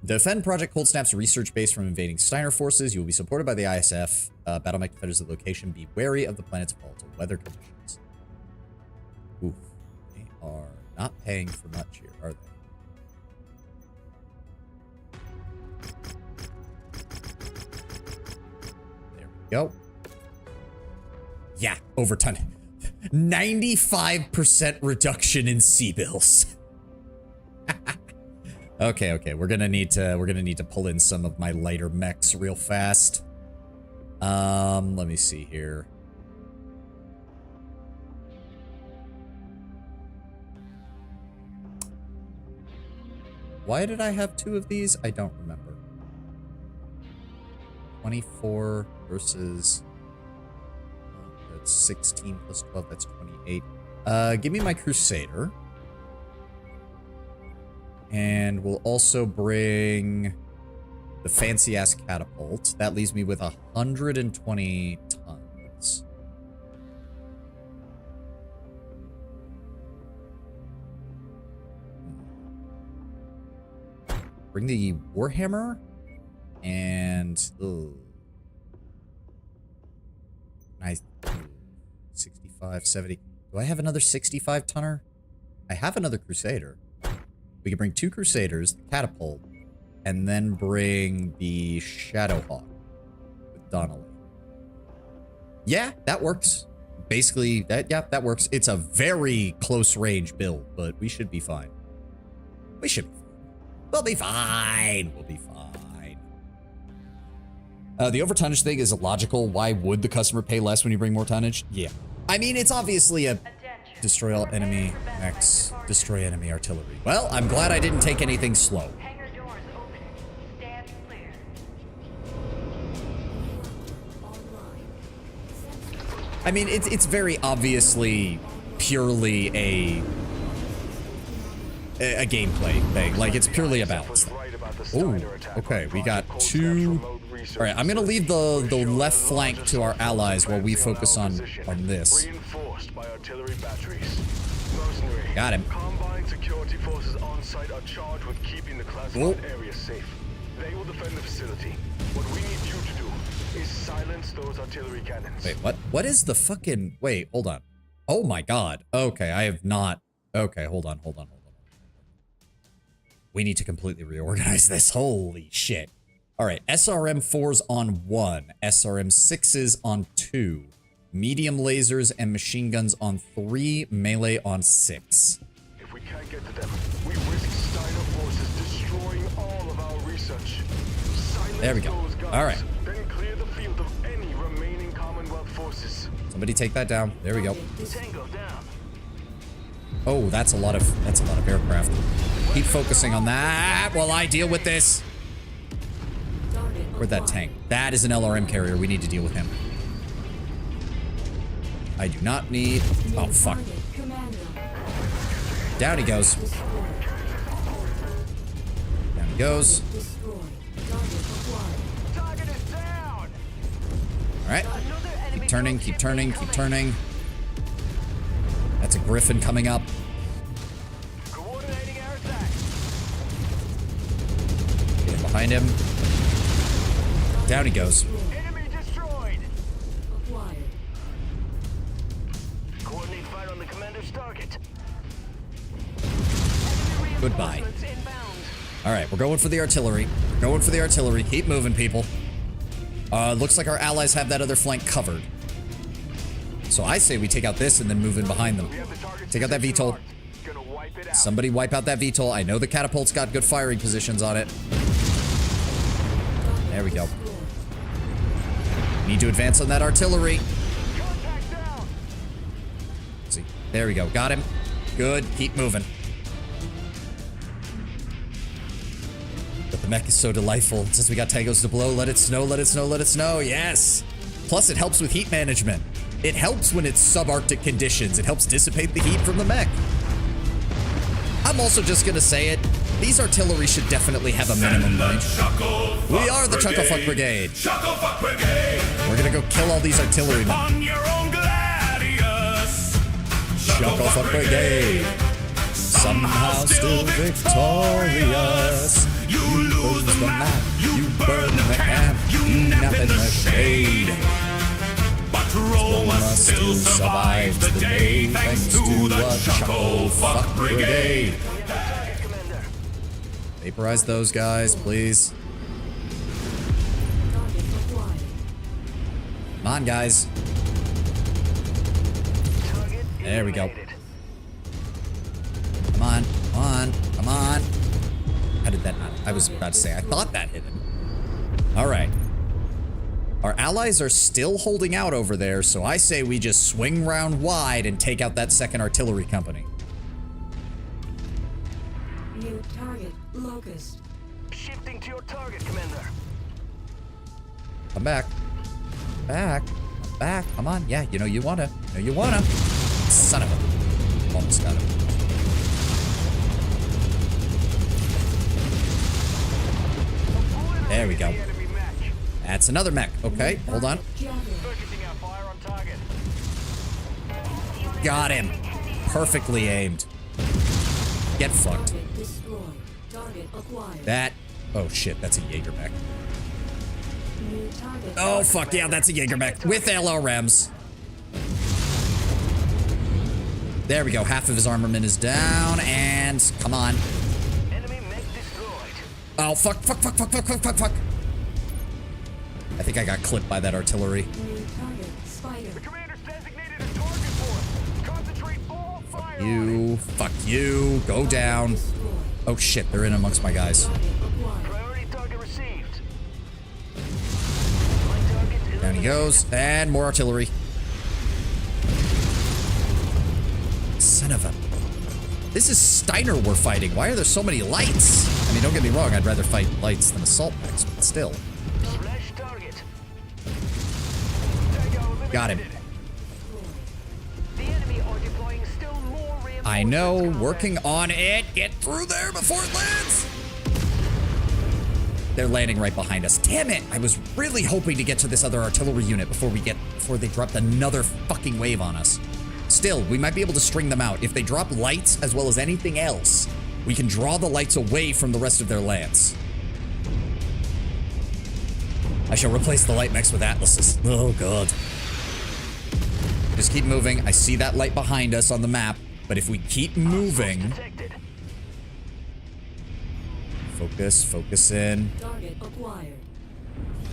Defend Project Cold Snap's research base from invading Steiner forces. You will be supported by the ISF. Battle Mech defenders at the location. Be wary of the planet's volatile weather conditions. Oof. They are not paying for much here, are they? There we go. Yeah, overton. 95% reduction in sea bills. Okay, we're gonna need to pull in some of my lighter mechs real fast. Let me see here. Why did I have 2 of these? I don't remember. 24 versus... That's 16 plus 12, that's 28. Give me my Crusader. And we'll also bring the fancy-ass catapult. That leaves me with 120 tons. Bring the Warhammer. And... Ugh. Nice. 65, 70. Do I have another 65 tonner? I have another Crusader. We can bring 2 Crusaders, the catapult, and then bring the Shadowhawk with Donnelly. Yeah, that works. Basically, that works. It's a very close range build, but we should be fine. We should be fine. We'll be fine. We'll be fine. The overtonnage thing is illogical. Why would the customer pay less when you bring more tonnage? Yeah. I mean, it's obviously a destroy all enemy mechs, destroy enemy artillery. Well, I'm glad I didn't take anything slow. Hangar doors open. Stand clear. I mean, it's very obviously purely a gameplay thing. Like, it's purely a balance thing. Ooh, okay, we got 2. All right, I'm gonna leave the left flank to our allies while we focus on this. Got him. Combined security forces on site are charged with keeping the classified area safe. They will defend the facility. What we need you to do is silence those artillery cannons. Wait, what? What is the fucking... Wait, hold on. Oh my god. Okay, I have not... Okay, hold on. We need to completely reorganize this. Holy shit. All right, SRM 4s on 1, SRM 6s on 2, medium lasers and machine guns on 3, melee on 6. If we can't get to them, we risk Steiner forces destroying all of our research. Silence There we go. those guns, All right. Then clear the field of any remaining Commonwealth forces. Somebody take that down. There we go. Tango down. Oh, that's a lot of aircraft. Keep focusing on that while I deal with this. Where'd that tank? That is an LRM carrier. We need to deal with him. I do not need... Oh, fuck. Down he goes. Down he goes. Target is down. Alright. Keep turning, keep turning, keep turning. That's a Griffin coming up. Coordinating our attack. Get behind him. Down he goes. Enemy destroyed. Acquired. Coordinate fire on the commander's target. Goodbye. Reinforcements inbound. Alright, we're going for the artillery. We're going for the artillery. Keep moving, people. Looks like our allies have that other flank covered. So I say we take out this and then move in behind them. Take out that VTOL. Gonna wipe it out. Somebody wipe out that VTOL. I know the catapult's got good firing positions on it. There we go. Need to advance on that artillery. Contact down. Let's see. There we go. Got him. Good. Keep moving. But the mech is so delightful. Since we got tangos to blow, let it snow, let it snow, let it snow. Yes. Plus, it helps with heat management. It helps when it's subarctic conditions. It helps dissipate the heat from the mech. I'm also just gonna say it. These artillery should definitely have a minimum range. We are the Chucklefuck Brigade. Chucklefuck Brigade. We're gonna go kill all these artillerymen. On your own gladius. Chucklefuck Brigade. Somehow still victorious. You lose the map. You burn the camp. You nap in the shade. But Roma still survives the day thanks to the Chuckle Fuck Brigade. Vaporize those guys, please. Target acquired. Come on, guys. There we go. Come on, come on, come on. How did that not? I was about to say, I thought that hit him. All right. Our allies are still holding out over there, so I say we just swing round wide and take out that second artillery company. New target, Locust. Shifting to your target, Commander. Come back. Back. Back. Come on. Yeah, you know you wanna. You know you wanna. Son of a. Almost got him. There we go. That's another mech. Okay, hold on. Focusing our fire on target. Got him. Perfectly aimed. Get fucked. Target destroyed. Target acquired. That. Oh shit, that's a Jaeger mech. New target. Oh fuck, yeah, that's a Jaeger mech with LRMs. There we go. Half of his armament is down, and come on. Enemy mech destroyed. Oh fuck, fuck, fuck, fuck, fuck, fuck, fuck, fuck. I think I got clipped by that artillery. New target, Spider. The commander's designated a target for us. Concentrate all fire on it. You, fuck you, go down. Destroyed. Oh shit, they're in amongst my guys. Target acquired. Priority target received. My target is Down he goes, and more artillery. Son of a... This is Steiner we're fighting. Why are there so many lights? I mean, don't get me wrong, I'd rather fight lights than assault mechs, but still. Flash target. Got him. The enemy are deploying still more reinforcements. I know, combat. working on it. Get through there before it lands. They're landing right behind us. Damn it! I was really hoping to get to this other artillery unit before they dropped another fucking wave on us. Still, we might be able to string them out. If they drop lights as well as anything else, we can draw the lights away from the rest of their lands. I shall replace the light mechs with Atlases. Oh god. Just keep moving. I see that light behind us on the map, but if we keep moving... detected. Focus, focus in. Target acquired.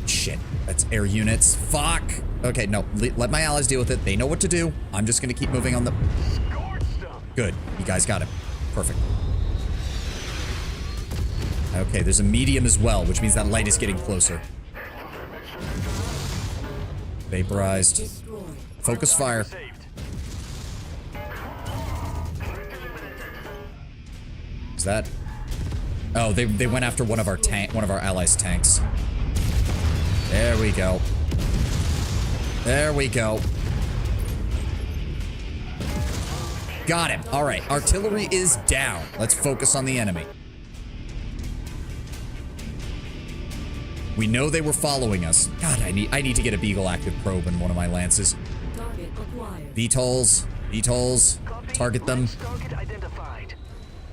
Shit, that's air units. Fuck. Okay, no, let my allies deal with it. They know what to do. I'm just gonna keep moving on the... Scorched them. Good, you guys got it. Perfect. Okay, there's a medium as well, which means that light is getting closer. Vaporized. Destroyed. Focus fire. Saved. Is that... Oh, they went after one of our allies' tanks. There we go. There we go. Got him. All right, artillery is down. Let's focus on the enemy. We know they were following us. God, I need to get a Beagle active probe in one of my lances. Target acquired. VTOLs, target them. Target identified.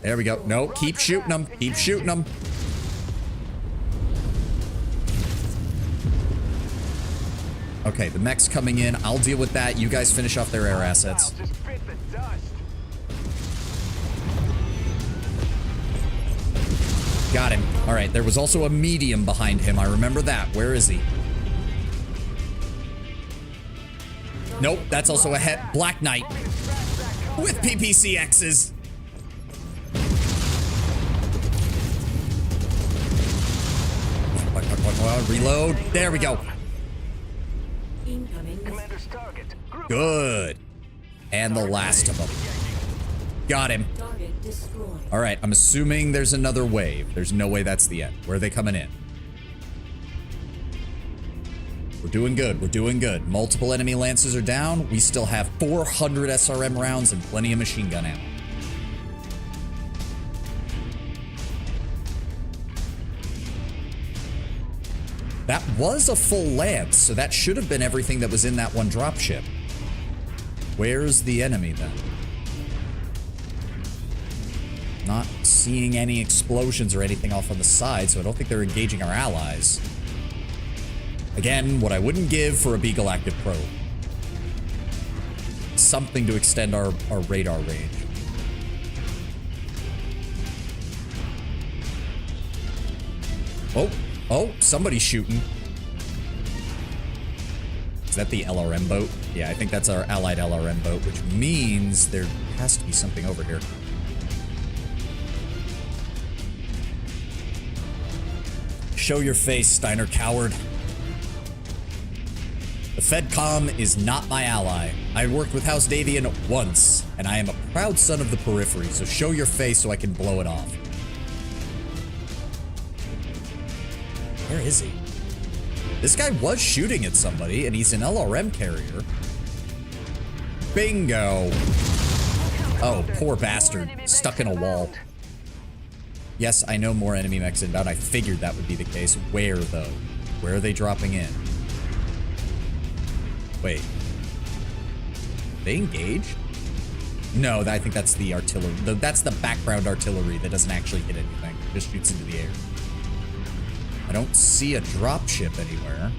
There we go. No, keep shooting them. Keep shooting them. Okay, the mech's coming in. I'll deal with that. You guys finish off their air assets. Just bit the dust. Got him. All right, there was also a medium behind him. I remember that. Where is he? Nope, that's also a Black Knight with PPCXs. Reload. There we go. Incoming. Commander's target. Group Good. And the last of them. Got him. Target destroyed. All right, I'm assuming there's another wave. There's no way that's the end. Where are they coming in? We're doing good. We're doing good. Multiple enemy lances are down. We still have 400 SRM rounds and plenty of machine gun ammo. That was a full lance, so that should have been everything that was in that one dropship. Where's the enemy then? Not seeing any explosions or anything off on the side, so I don't think they're engaging our allies. Again, what I wouldn't give for a B Galactic probe. Something to extend our radar range. Oh, somebody's shooting. Is that the LRM boat? Yeah, I think that's our allied LRM boat, which means there has to be something over here. Show your face, Steiner coward. The FedCom is not my ally. I worked with House Davian once, and I am a proud son of the periphery, so show your face so I can blow it off. Where is he? This guy was shooting at somebody, and he's an LRM carrier. Bingo. Oh, poor bastard. Stuck in a wall. Yes, I know more enemy mechs inbound. I figured that would be the case. Where, though? Where are they dropping in? Wait. They engaged? No, I think that's the artillery. That's the background artillery that doesn't actually hit anything. It just shoots into the air. I don't see a dropship anywhere.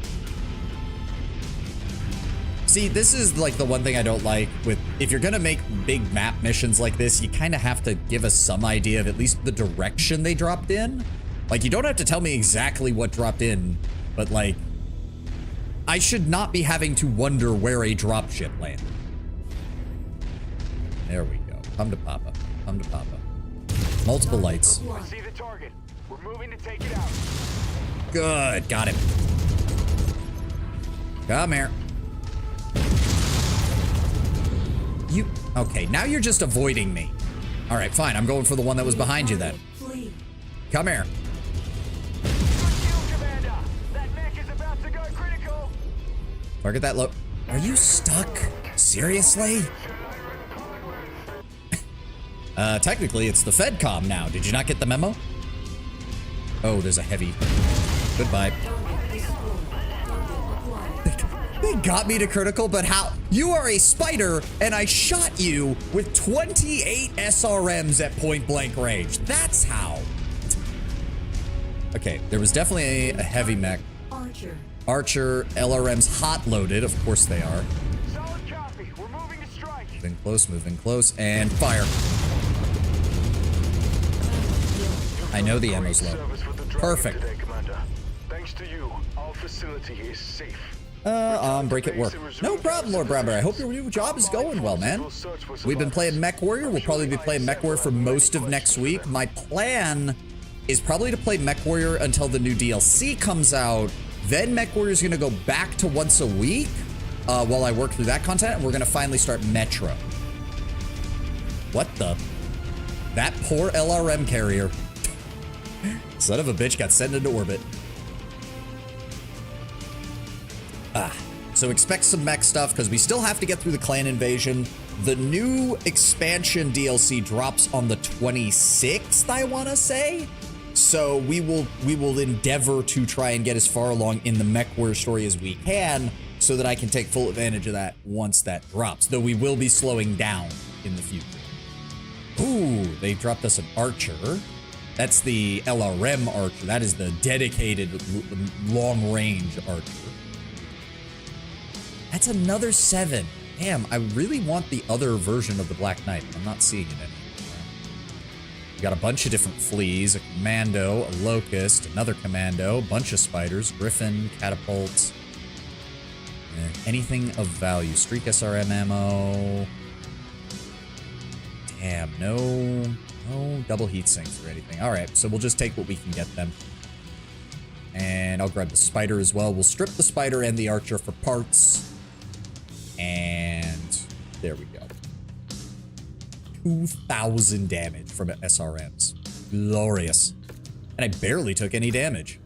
See, this is like the one thing I don't like with, if you're gonna make big map missions like this, you kind of have to give us some idea of at least the direction they dropped in. Like, you don't have to tell me exactly what dropped in, but like, I should not be having to wonder where a dropship landed. There we go. Come to Papa. Come to Papa. Multiple lights. I see the target. We're moving to take it out. Good. Got him. Come here. You... Okay, now you're just avoiding me. All right, fine. I'm going for the one that was behind you then. Flee. Come here. Good kill, Commander. That mech is about to go critical. Target that low. Are you stuck? Seriously? Technically, it's the FedCom now. Did you not get the memo? Oh, there's a heavy. Goodbye. They got me to critical, but how? You are a spider, and I shot you with 28 SRMs at point blank range. That's how. Okay, there was definitely a heavy mech. Archer, LRMs hot loaded. Of course they are. Solid copy. We're moving to strike. Moving close, and fire. I know the ammo's low. Perfect. Today, Commander. Thanks to you, our facility is safe. Break at work. No problem, Lord Brownberry. I hope your new job is going well, man. We've been playing Mech Warrior. We'll probably be playing Mech Warrior for most of next week. My plan is probably to play Mech Warrior until the new DLC comes out. Then Mech Warrior is going to go back to once a week while I work through that content, and we're going to finally start Metro. What the? That poor LRM carrier. Son of a bitch got sent into orbit. So expect some mech stuff, because we still have to get through the clan invasion. The new expansion DLC drops on the 26th, I want to say. So we will endeavor to try and get as far along in the Mech Warrior story as we can, so that I can take full advantage of that once that drops. Though we will be slowing down in the future. Ooh, they dropped us an Archer. That's the LRM Archer. That is the dedicated long-range Archer. That's another 7. Damn, I really want the other version of the Black Knight. I'm not seeing it anymore. We got a bunch of different fleas, a commando, a locust, another commando, a bunch of spiders, griffin, catapults. Anything of value. Streak SRM ammo. Damn, no double heat sinks or anything. All right, so we'll just take what we can get then. And I'll grab the spider as well. We'll strip the spider and the archer for parts. And there we go. 2,000 damage from SRMs. Glorious. And I barely took any damage.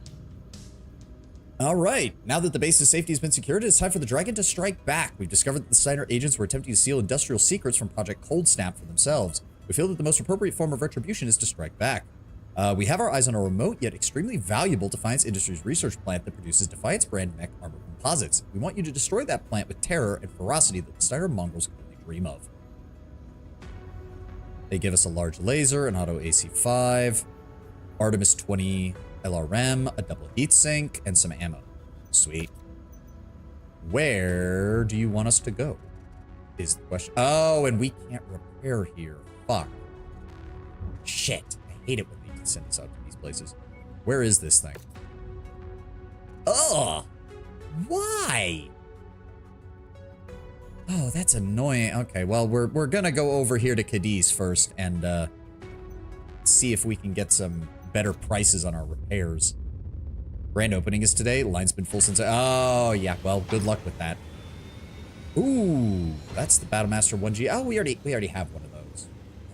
All right, now that the base's safety has been secured, it's time for the Dragon to strike back. We've discovered that the Steiner agents were attempting to steal industrial secrets from Project Cold Snap for themselves. We feel that the most appropriate form of retribution is to strike back. We have our eyes on a remote yet extremely valuable Defiance Industries research plant that produces Defiance brand mech armor composites. We want you to destroy that plant with terror and ferocity that the Steiner Mongols can only dream of. They give us a large laser, an auto AC-5, Artemis 20 LRM, a double heatsink, and some ammo. Sweet. Where do you want us to go? Is the question. Oh, and we can't repair here. Fuck. Shit. I hate it when they can send us out to these places. Where is this thing? Ugh. Why? Oh, that's annoying. Okay, well, we're gonna go over here to Cadiz first and see if we can get some better prices on our repairs. Grand opening is today. Line's been full since. Oh, yeah. Well, good luck with that. Ooh, that's the Battlemaster 1G. Oh, we already have one of those.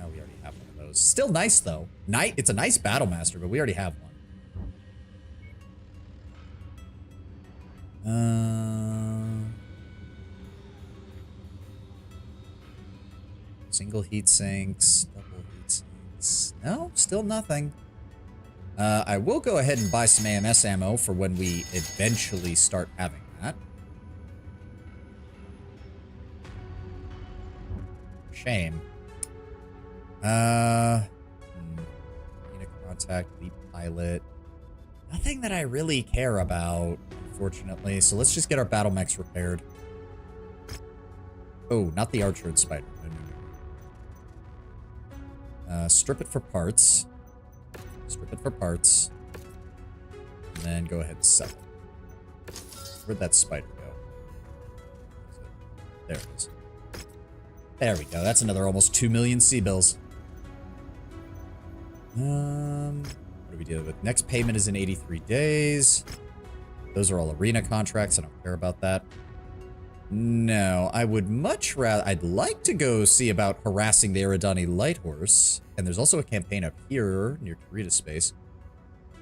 Oh, we already have one of those. Still nice though. It's a nice Battlemaster, but we already have one. Single heat sinks, double heat sinks. No, still nothing. I will go ahead and buy some AMS ammo for when we eventually start having that. Shame. Unit contact, lead pilot. Nothing that I really care about, unfortunately. So let's just get our battle mechs repaired. Oh, not the Archer and Spider. No. Strip it for parts. Strip it for parts. And then go ahead and sell it. Where'd that spider go? There it is. There we go. That's another almost 2 million C-bills. What are we dealing with? Next payment is in 83 days. Those are all arena contracts. I don't care about that. No, I would much rather... I'd like to go see about harassing the Eridani Light Horse. And there's also a campaign up here near Kurita Space.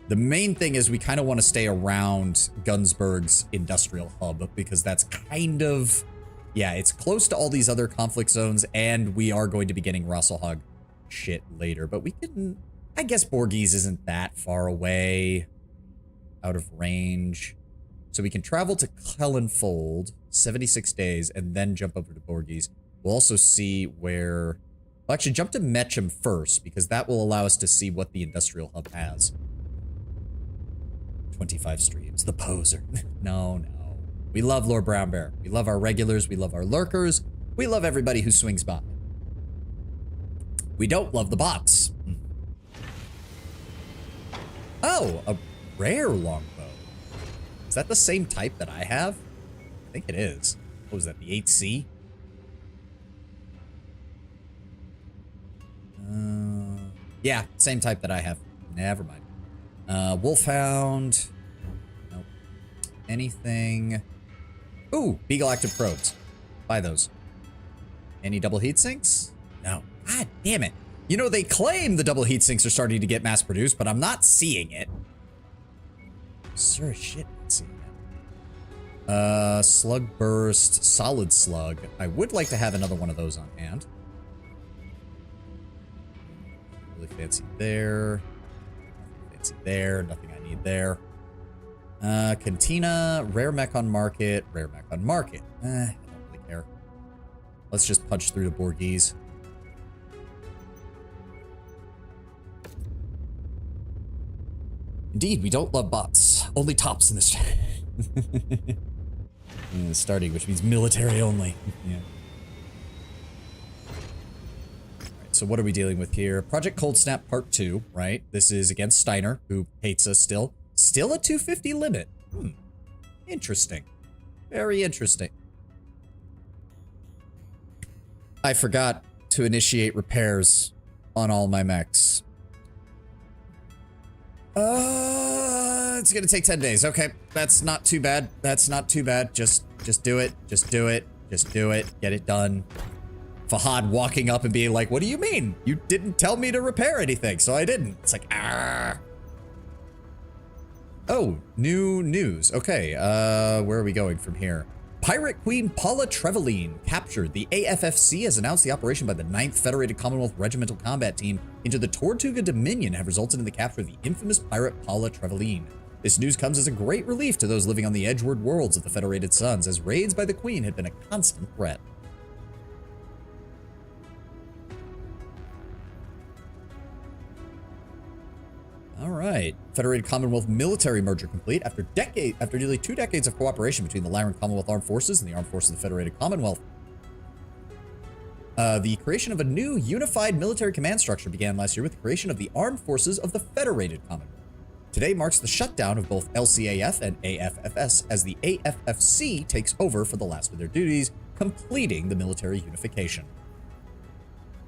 The main thing is we kind of want to stay around Gunsberg's industrial hub because that's kind of... Yeah, it's close to all these other conflict zones, and we are going to be getting Rasselhog shit later. But we can... I guess Borghese isn't that far away. Out of range. So we can travel to Kellenfold, 76 days, and then jump over to Borghese. We'll also see where... Well, actually, jump to Mechem first, because that will allow us to see what the industrial hub has. 25 streams. The poser. No, no. We love Lord Brown Bear. We love our regulars. We love our lurkers. We love everybody who swings by. We don't love the bots. Oh, a rare longbow. Is that the same type that I have? I think it is. What was that, the 8C? Yeah, same type that I have. Never mind. Wolfhound. Nope. Anything. Ooh, Beagle Active Probes. Buy those. Any double heat sinks? No. God damn it. You know, they claim the double heat sinks are starting to get mass produced, but I'm not seeing it. Sir, shit, not seeing it. Slug Burst, Solid Slug. I would like to have another one of those on hand. Really fancy there. Nothing fancy there. Nothing I need there. Cantina, Rare Mech on Market, Rare Mech on Market. I don't really care. Let's just punch through the Borghese. Indeed, we don't love bots. Only tops in this starting, which means military only. Yeah. Alright, so what are we dealing with here? Project Cold Snap Part 2, right? This is against Steiner, who hates us still. Still a 250 limit. Interesting. Very interesting. I forgot to initiate repairs on all my mechs. It's gonna take 10 days. Okay, that's not too bad. That's not too bad. Just do it. Just do it. Just do it. Get it done. Fahad walking up and being like, what do you mean? You didn't tell me to repair anything, so I didn't. It's like, ah. Oh, new news. Okay, where are we going from here? Pirate Queen Paula Trevelyan captured. The AFFC has announced the operation by the 9th Federated Commonwealth Regimental Combat Team into the Tortuga Dominion have resulted in the capture of the infamous pirate Paula Trevelyan. This news comes as a great relief to those living on the Edgeward worlds of the Federated Suns, as raids by the Queen had been a constant threat. All right. Federated Commonwealth military merger complete after nearly 2 decades of cooperation between the Lyran Commonwealth Armed Forces and the Armed Forces of the Federated Commonwealth. The creation of a new unified military command structure began last year with the creation of the Armed Forces of the Federated Commonwealth. Today marks the shutdown of both LCAF and AFFS as the AFFC takes over for the last of their duties, completing the military unification.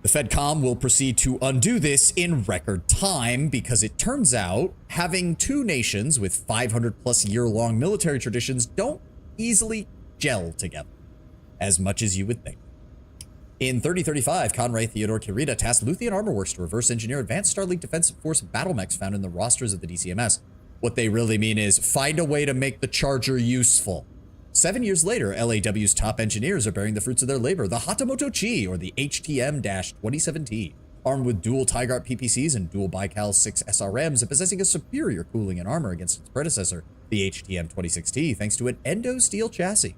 The FedCom will proceed to undo this in record time because it turns out having two nations with 500+ year-long military traditions don't easily gel together, as much as you would think. In 3035, Conray Theodore Kirita tasked Luthian Armor Works to reverse engineer advanced Starlink Defense Force battle mechs found in the rosters of the DCMS. What they really mean is find a way to make the Charger useful. 7 years later, LAW's top engineers are bearing the fruits of their labor. The Hatamoto Chi, or the HTM-27T, armed with dual Tigart PPCs and dual Bical 6 SRMs and possessing a superior cooling and armor against its predecessor, the HTM-26T, thanks to an endo steel chassis.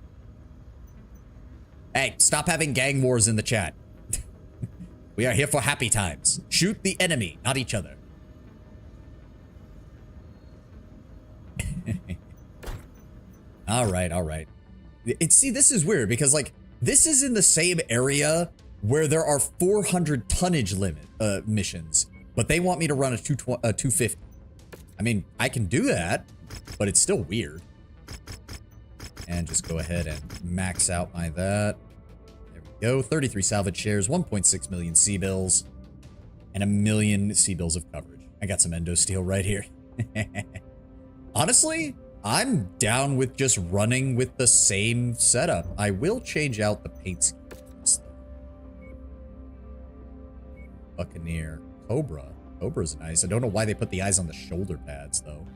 Hey, stop having gang wars in the chat. We are here for happy times. Shoot the enemy, not each other. All right. See, this is weird because, like, this is in the same area where there are 400 tonnage limit missions, but they want me to run a 250. I mean, I can do that, but it's still weird. And just go ahead and max out my that. There we go. 33 salvage shares, 1.6 million C-bills, and 1 million C-bills of coverage. I got some endo steel right here. Honestly, I'm down with just running with the same setup. I will change out the paint schemes. Buccaneer. Cobra. Cobra's nice. I don't know why they put the eyes on the shoulder pads, though.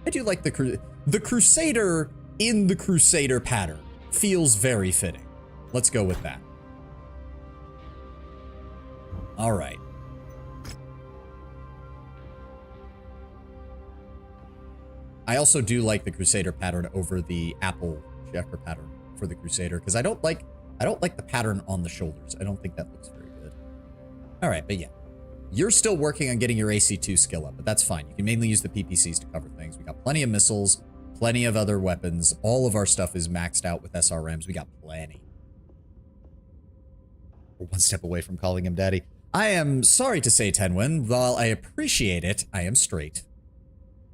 I do like the Crusader in the Crusader pattern. Feels very fitting. Let's go with that. All right. I also do like the Crusader pattern over the Apple checker pattern for the Crusader because I don't like the pattern on the shoulders. I don't think that looks very good. All right, but yeah. You're still working on getting your AC2 skill up, but that's fine. You can mainly use the PPCs to cover things. We got plenty of missiles, plenty of other weapons. All of our stuff is maxed out with SRMs. We got plenty. We're one step away from calling him daddy. I am sorry to say, Tenwin, while I appreciate it, I am straight.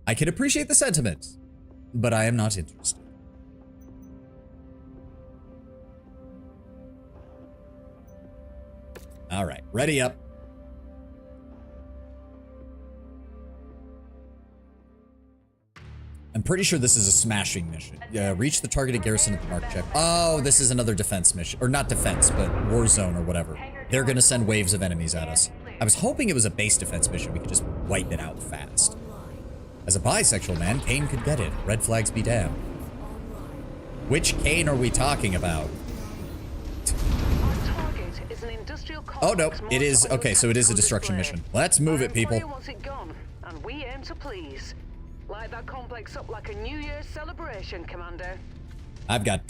I can appreciate the sentiment, but I am not interested. All right, ready up. I'm pretty sure this is a smashing mission. Reach the targeted garrison at the mark check. Oh, this is another defense mission. Or not defense, but war zone or whatever. They're going to send waves of enemies at us. I was hoping it was a base defense mission. We could just wipe it out fast. As a bisexual man, Kane could get it. Red flags be damned. Which Kane are we talking about? Oh, no. It is... Okay, so it is a destruction mission. Let's move it, people. And we aim to please. Light that complex up like a New Year's celebration, Commander. I've got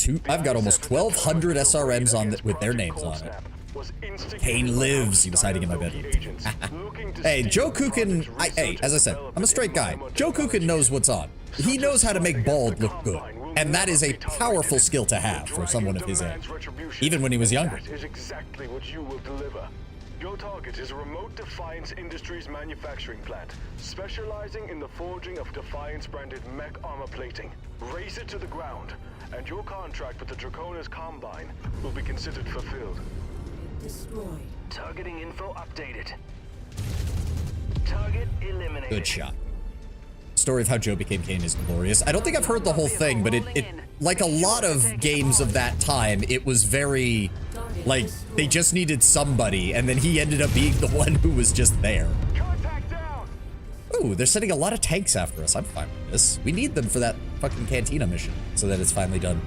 almost 1,200 SRMs on with their names on it. Kane lives. He was hiding in my bedroom. Hey, Joe Kukin. Hey, as I said, I'm a straight guy. Joe Kukin knows what's on. He knows how to make bald look good, and that is a powerful skill to have for someone of his age, even when he was younger. Is exactly what you will deliver. Your target is a remote Defiance Industries manufacturing plant, specializing in the forging of Defiance-branded mech armor plating. Raze it to the ground, and your contract with the Draconis Combine will be considered fulfilled. Destroyed. Targeting info updated. Target eliminated. Good shot. Story of how Joe became Kane is glorious. I don't think I've heard the whole thing, but it like a lot of games of that time, it was very, like, they just needed somebody, and then he ended up being the one who was just there. Ooh, they're sending a lot of tanks after us. I'm fine with this. We need them for that fucking Cantina mission, so that it's finally done.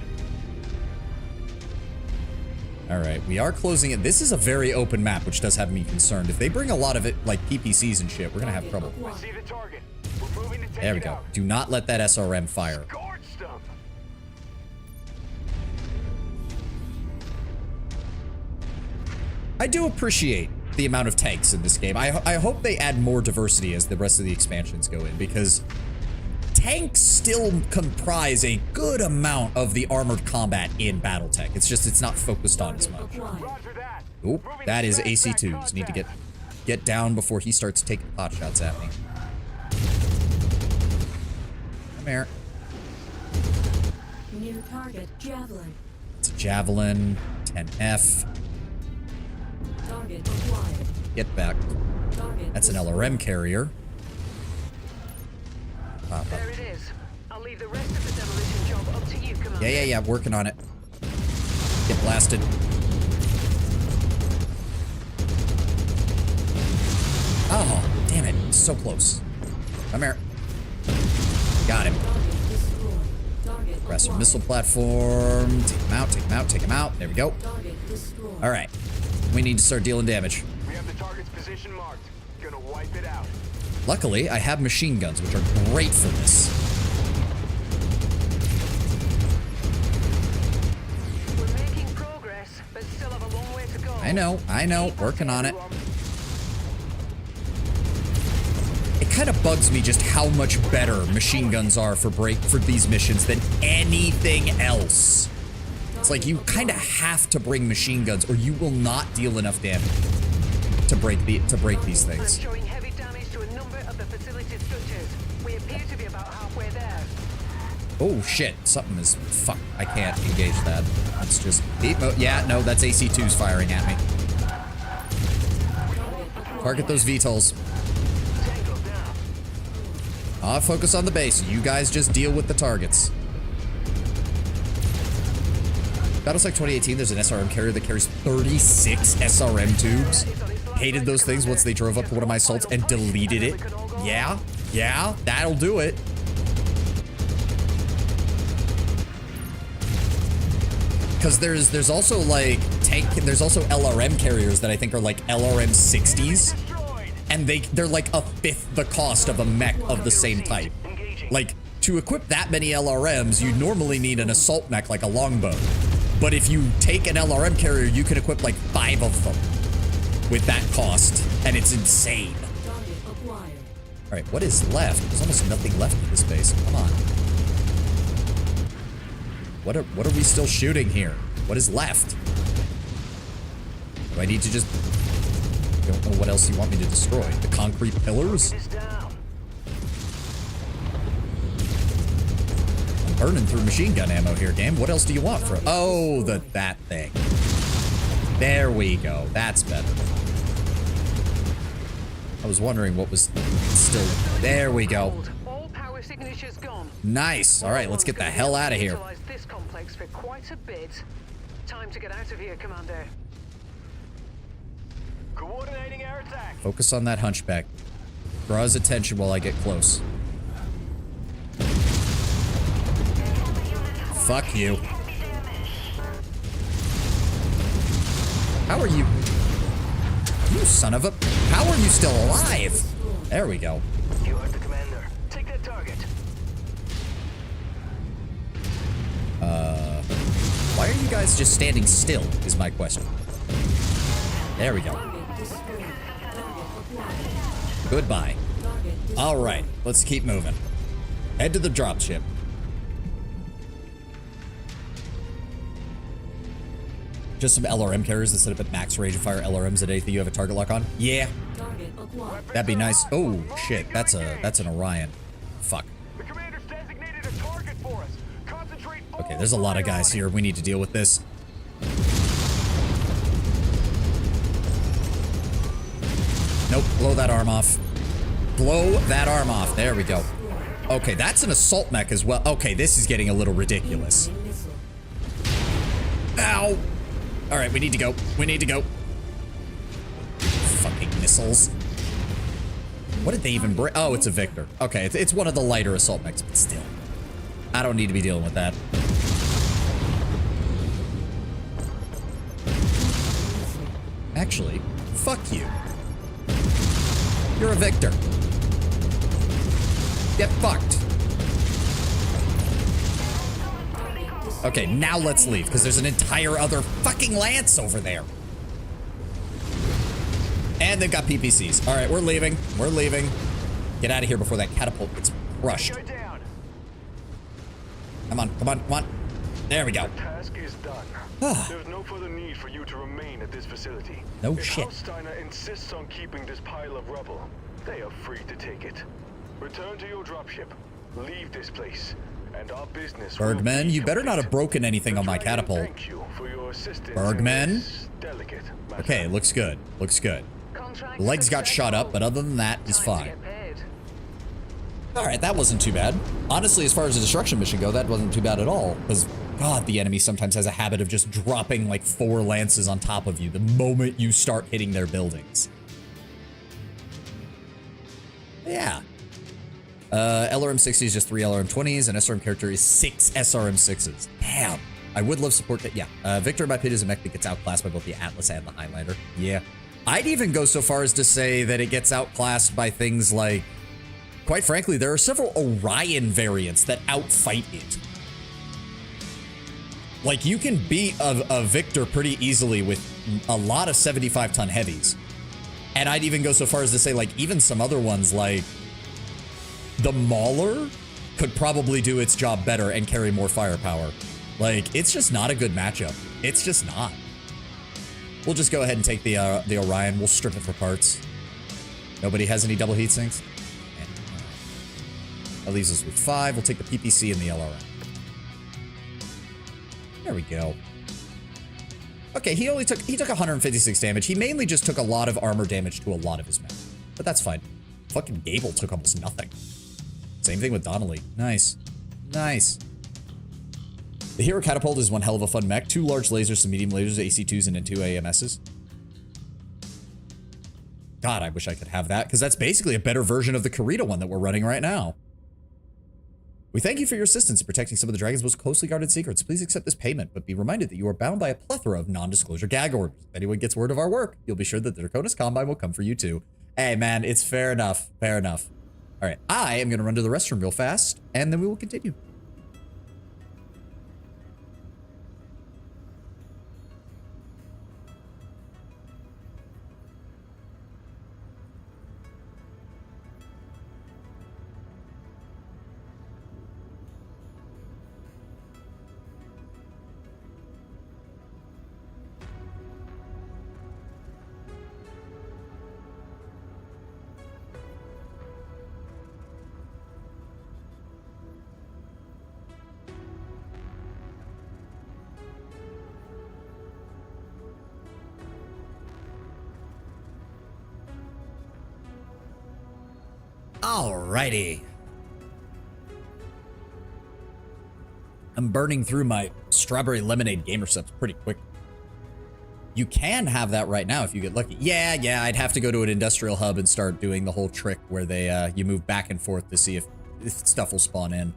Alright, we are closing it. This is a very open map, which does have me concerned. If they bring a lot of it, like PPCs and shit, we're gonna have trouble. There we go. Do not let that SRM fire. I do appreciate the amount of tanks in this game. I hope they add more diversity as the rest of the expansions go in, because tanks still comprise a good amount of the armored combat in BattleTech. It's just it's not focused on as much. Oop, that is AC2s. Need to get down before he starts taking pot shots at me. Come here. New target, Javelin. It's a Javelin, 10F. Target acquired. Get back. Target That's an destroyed. LRM carrier. Pop up. There it is. I'll leave the rest of the demolition job up to you, Commander. Yeah, working on it. Get blasted. Oh, damn it. So close. Come here. Got him. Target destroyed. Target Aggressive acquired. missile platform. Take him out, take him out, take him out. There we go. Target destroyed. All right. We need to start dealing damage. We have the target's position marked. Gonna wipe it out. Luckily, I have machine guns, which are great for this. We're making progress, but still have a long way to go. I know. Working on it. It kind of bugs me just how much better machine guns are for these missions than anything else. It's like you kind of have to bring machine guns or you will not deal enough damage to break these I'm things. showing heavy damage to a number of the facility structures. We appear to be about halfway there. Oh shit, something is fuck. I can't engage that. That's just yeah, no, that's AC2s firing at me. Target those VTOLs. I'll focus on the base. You guys just deal with the targets. Battlesec 2018, there's an SRM carrier that carries 36 SRM tubes. Hated those things once they drove up to one of my assaults and deleted it. Yeah, that'll do it. Because there's also like there's also LRM carriers that I think are like LRM 60s. And they're like a fifth the cost of a mech of the same type. Like, to equip that many LRMs, you normally need an assault mech like a longbow. But if you take an LRM carrier, you can equip like 5 of them with that cost. And it's insane. Target acquired. Alright, what is left? There's almost nothing left in this base. Come on. What are we still shooting here? What is left? Do I need to just... I don't know what else you want me to destroy. The concrete pillars? I'm burning through machine gun ammo here, game. What else do you want for it? Oh, that thing. There we go. That's better. I was wondering what was still... There we go. All power signatures gone. Nice. All right, let's get the hell out of here. Utilize this complex for quite a bit. Time to get out of here, Commander. Coordinating our attack. Focus on that hunchback. Draw his attention while I get close. Fuck you. How are you? You son of a... How are you still alive? There we go. You heard the commander. Take that target. Why are you guys just standing still, is my question. There we go. Target destroyed. Target acquired. Goodbye. Target destroyed. All right, let's keep moving. Head to the dropship. Just some LRM carriers that set up at max range and fire LRMs at anything you have a target lock on? Yeah, Target acquired. that'd be nice. Oh, shit, that's an Orion. Fuck. The commander's designated a target for us. Concentrate. Okay, there's a lot of guys here. We need to deal with this. Nope, blow that arm off. Blow that arm off. There we go. Okay, that's an assault mech as well. Okay, this is getting a little ridiculous. Missile. Ow! Alright, we need to go. We need to go. Fucking missiles. What did they even bring? Oh, it's a Victor. Okay, it's one of the lighter assault mechs, but still. I don't need to be dealing with that. Actually, fuck you. You're a Victor. Get fucked. Okay, now let's leave, because there's an entire other fucking Lance over there. And they've got PPCs. All right, we're leaving. We're leaving. Get out of here before that catapult gets crushed. Go down. Come on, come on, come on. There we go. The task is done. There's no further need for you to remain at this facility. No if shit. House Steiner insists on keeping this pile of rubble, they are free to take it. Return to your dropship. Leave this place. And our business will Bergman, be you better not have complete. broken anything on my Dragon, catapult. Thank you for your assistance in Bergman? this delicate matter. Okay, looks good. Looks good. Contract The legs got shot up, but other than that, he's Time to fine. get paid. All right, that wasn't too bad. Honestly, as far as the destruction mission go, that wasn't too bad at all. Because, God, the enemy sometimes has a habit of just dropping like 4 lances on top of you the moment you start hitting their buildings. Yeah. LRM-60 is just 3 LRM-20s, and SRM character is 6 SRM-6s. Damn. I would love support that. Yeah. Victor, in my opinion, is a mech that gets outclassed by both the Atlas and the Highlander. Yeah. I'd even go so far as to say that it gets outclassed by things like, quite frankly, there are several Orion variants that outfight it. Like, you can beat a Victor pretty easily with a lot of 75-ton heavies. And I'd even go so far as to say, like, even some other ones, like, the Mauler could probably do its job better and carry more firepower. Like, it's just not a good matchup. It's just not. We'll just go ahead and take the Orion. We'll strip it for parts. Nobody has any double heat sinks? That leaves us with 5. We'll take the PPC and the LRM. There we go. Okay, he took 156 damage. He mainly just took a lot of armor damage to a lot of his men. But that's fine. Fucking Gable took almost nothing. Same thing with Donnelly. Nice. Nice. The Hero Catapult is one hell of a fun mech. 2 large lasers, some medium lasers, AC2s, and then 2 AMSs. God, I wish I could have that, because that's basically a better version of the Karita one that we're running right now. We thank you for your assistance in protecting some of the Dragon's most closely guarded secrets. Please accept this payment, but be reminded that you are bound by a plethora of non-disclosure gag orders. If anyone gets word of our work, you'll be sure that the Draconis Combine will come for you too. Hey, man, it's fair enough. Fair enough. All right, I am going to run to the restroom real fast, and then we will continue. Alrighty. I'm burning through my strawberry lemonade gamer subs pretty quick. You can have that right now if you get lucky. Yeah, I'd have to go to an industrial hub and start doing the whole trick where they you move back and forth to see if stuff will spawn in.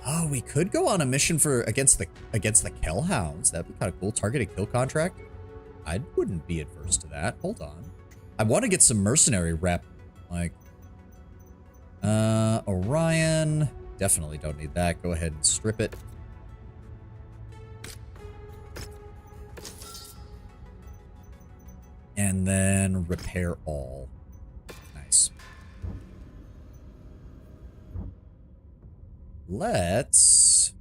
Oh, we could go on a mission for against the Kellhounds. That'd be kind of cool. Targeted kill contract. I wouldn't be adverse to that. Hold on. I want to get some mercenary rep. Like, Orion. Definitely don't need that. Go ahead and strip it. And then repair all. Nice. Let's...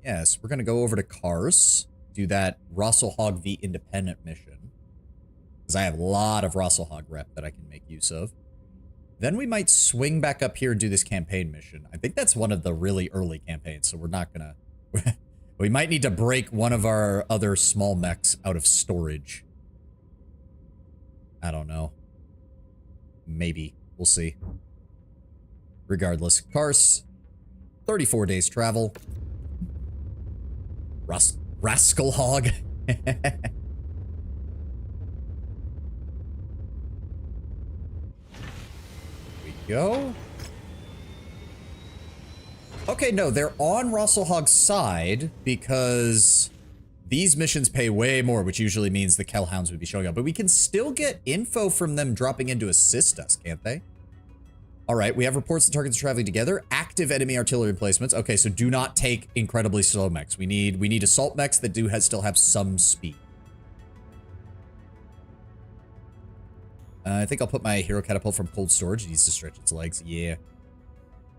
Yes, we're going to go over to Kars. Do that Rosselhog the Independent mission. Because I have a lot of Rosselhog rep that I can make use of. Then we might swing back up here and do this campaign mission. I think that's one of the really early campaigns, so we're not gonna... We might need to break one of our other small mechs out of storage. I don't know. Maybe. We'll see. Regardless. Kars. 34 days travel. Rascalhog. Go. Okay, no, they're on Rosselhog's side because these missions pay way more, which usually means the Kellhounds would be showing up. But we can still get info from them dropping in to assist us, can't they? All right, we have reports that targets are traveling together. Active enemy artillery emplacements. Okay, so do not take incredibly slow mechs. We need assault mechs that still have some speed. I think I'll put my hero catapult from cold storage. It needs to stretch its legs. Yeah.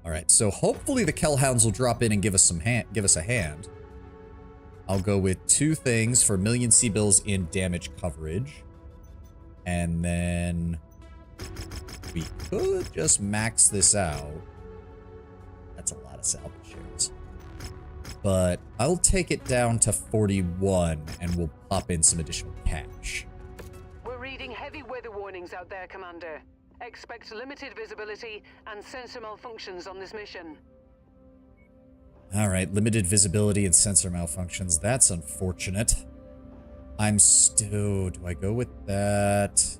All right. So hopefully the Kellhounds will drop in and give us a hand. I'll go with 2 things for 1,000,000 C-bills in damage coverage. And then we could just max this out. That's a lot of salvage shares. But I'll take it down to 41 and we'll pop in some additional cash. We're reading heavy weather warnings out there, Commander. Expect limited visibility and sensor malfunctions on this mission. All right, limited visibility and sensor malfunctions. That's unfortunate. Do I go with that?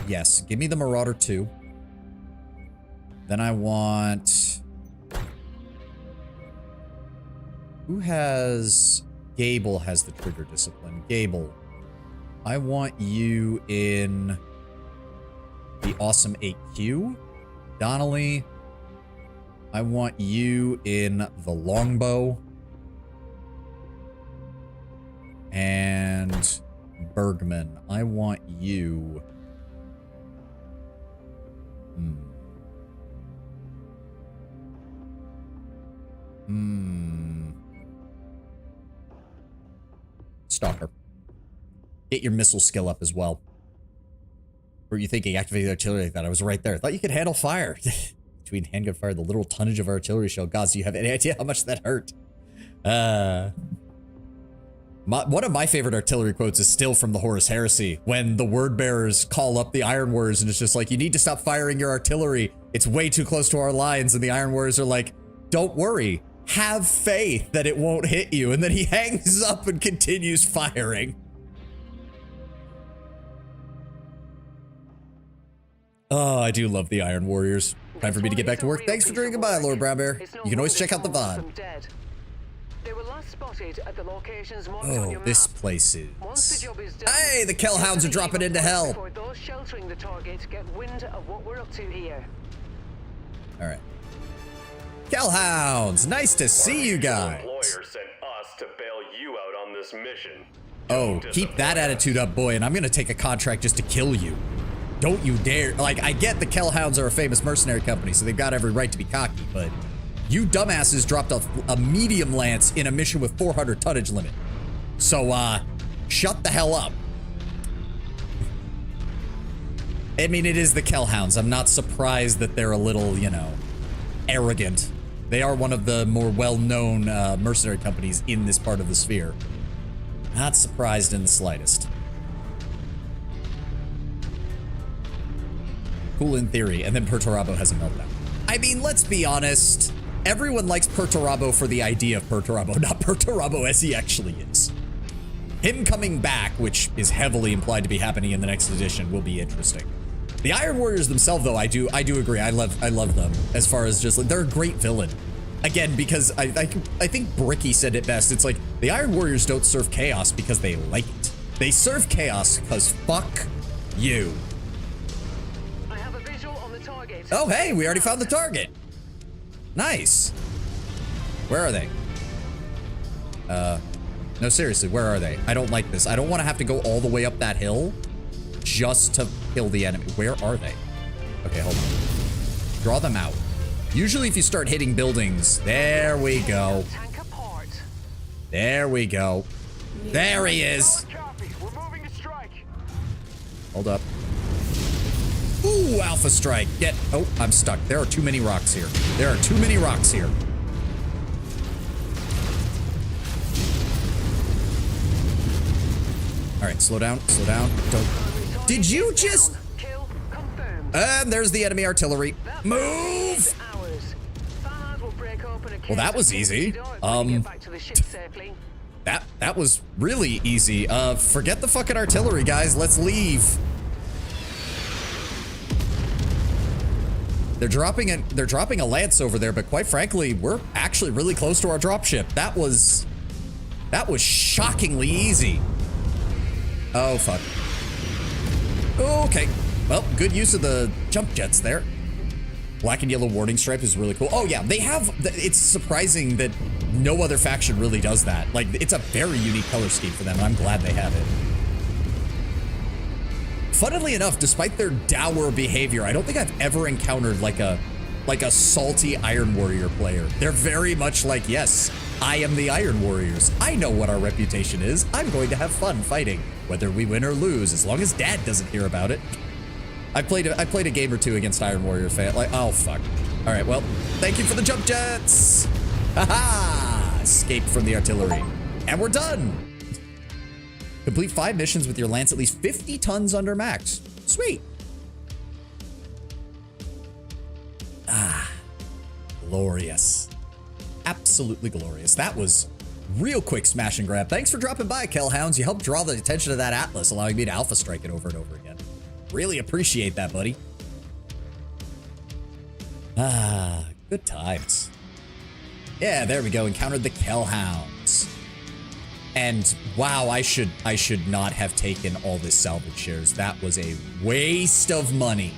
Yes, give me the Marauder 2. Then I want... Who has... Gable has the trigger discipline. Gable, I want you in the awesome 8Q. Donnelly, I want you in the longbow. And Bergman, I want you... Stalker. Get your missile skill up as well. What were you thinking? Activate the artillery like that. I was right there. I thought you could handle fire. Between handgun fire, the literal tonnage of artillery shell. God, do you have any idea how much that hurt? One of my favorite artillery quotes is still from the Horus Heresy, when the word bearers call up the Iron Warriors and it's just like, you need to stop firing your artillery. It's way too close to our lines. And the Iron Warriors are like, don't worry. Have faith that it won't hit you. And then he hangs up and continues firing. Oh, I do love the Iron Warriors. Time for me to get back to work. Thanks for drinking by, Lord Brown Bear. You can always check out the VOD. They were last spotted at the locations marked on your this map. place is... Once the job is done, Hey, the Kellhounds are dropping into hell. before those sheltering the target get wind of what we're up to here. All right. Kellhounds, nice to see you guys. Your employer sent us to bail you out on this mission. Oh, keep that attitude up, boy, and I'm gonna take a contract just to kill you. Don't you dare. Like, I get the Kellhounds are a famous mercenary company, so they've got every right to be cocky, but you dumbasses dropped a medium lance in a mission with 400 tonnage limit. So, shut the hell up. I mean, it is the Kellhounds. I'm not surprised that they're a little, you know, arrogant. They are one of the more well-known mercenary companies in this part of the sphere. Not surprised in the slightest. Cool in theory, and then Perturabo has a meltdown. I mean, let's be honest. Everyone likes Perturabo for the idea of Perturabo, not Perturabo as he actually is. Him coming back, which is heavily implied to be happening in the next edition, will be interesting. The Iron Warriors themselves, though, I do agree. I love them as far as just, they're a great villain. Again, because I think Bricky said it best. It's like, the Iron Warriors don't serve chaos because they like it. They serve chaos because fuck you. I have a visual on the target. Oh, hey, we already found the target. Nice. Where are they? No, seriously, where are they? I don't like this. I don't want to have to go all the way up that hill just to kill the enemy. Where are they? Okay, hold on. Draw them out. Usually if you start hitting buildings, there we go. Tank apart. There we go. There he is. Copy. We're moving to strike. Hold up. Ooh, Alpha Strike. Get. Oh, I'm stuck. There are too many rocks here. There are too many rocks here. All right, slow down. Slow down. Don't. Did you just? Kill confirmed. And there's the enemy artillery. Move. Well, that was easy. That was really easy. Forget the fucking artillery, guys. Let's leave. They're dropping a lance over there, but quite frankly, we're actually really close to our dropship. That was shockingly easy. Oh fuck. Okay. Well, good use of the jump jets there. Black and yellow warning stripe is really cool. Oh yeah, they have, it's surprising that no other faction really does that. Like, it's a very unique color scheme for them, and I'm glad they have it. funnily enough, despite their dour behavior, I don't think I've ever encountered like a salty Iron Warrior player. They're very much like, yes, I am the Iron Warriors. I know what our reputation is. I'm going to have fun fighting, whether we win or lose, as long as Dad doesn't hear about it. I played a game or two against Iron Warrior fan. Like, oh fuck. All right, well, thank you for the jump jets. Haha! Escape from the artillery, and we're done. Complete 5 missions with your lance at least 50 tons under max. Sweet. Ah, glorious. Absolutely glorious. That was real quick smash and grab. Thanks for dropping by, Kellhounds. You helped draw the attention of that Atlas, allowing me to alpha strike it over and over again. Really appreciate that, buddy. Ah, good times. Yeah, there we go. Encountered the Kellhounds. And wow, I should not have taken all this salvage shares. That was a waste of money.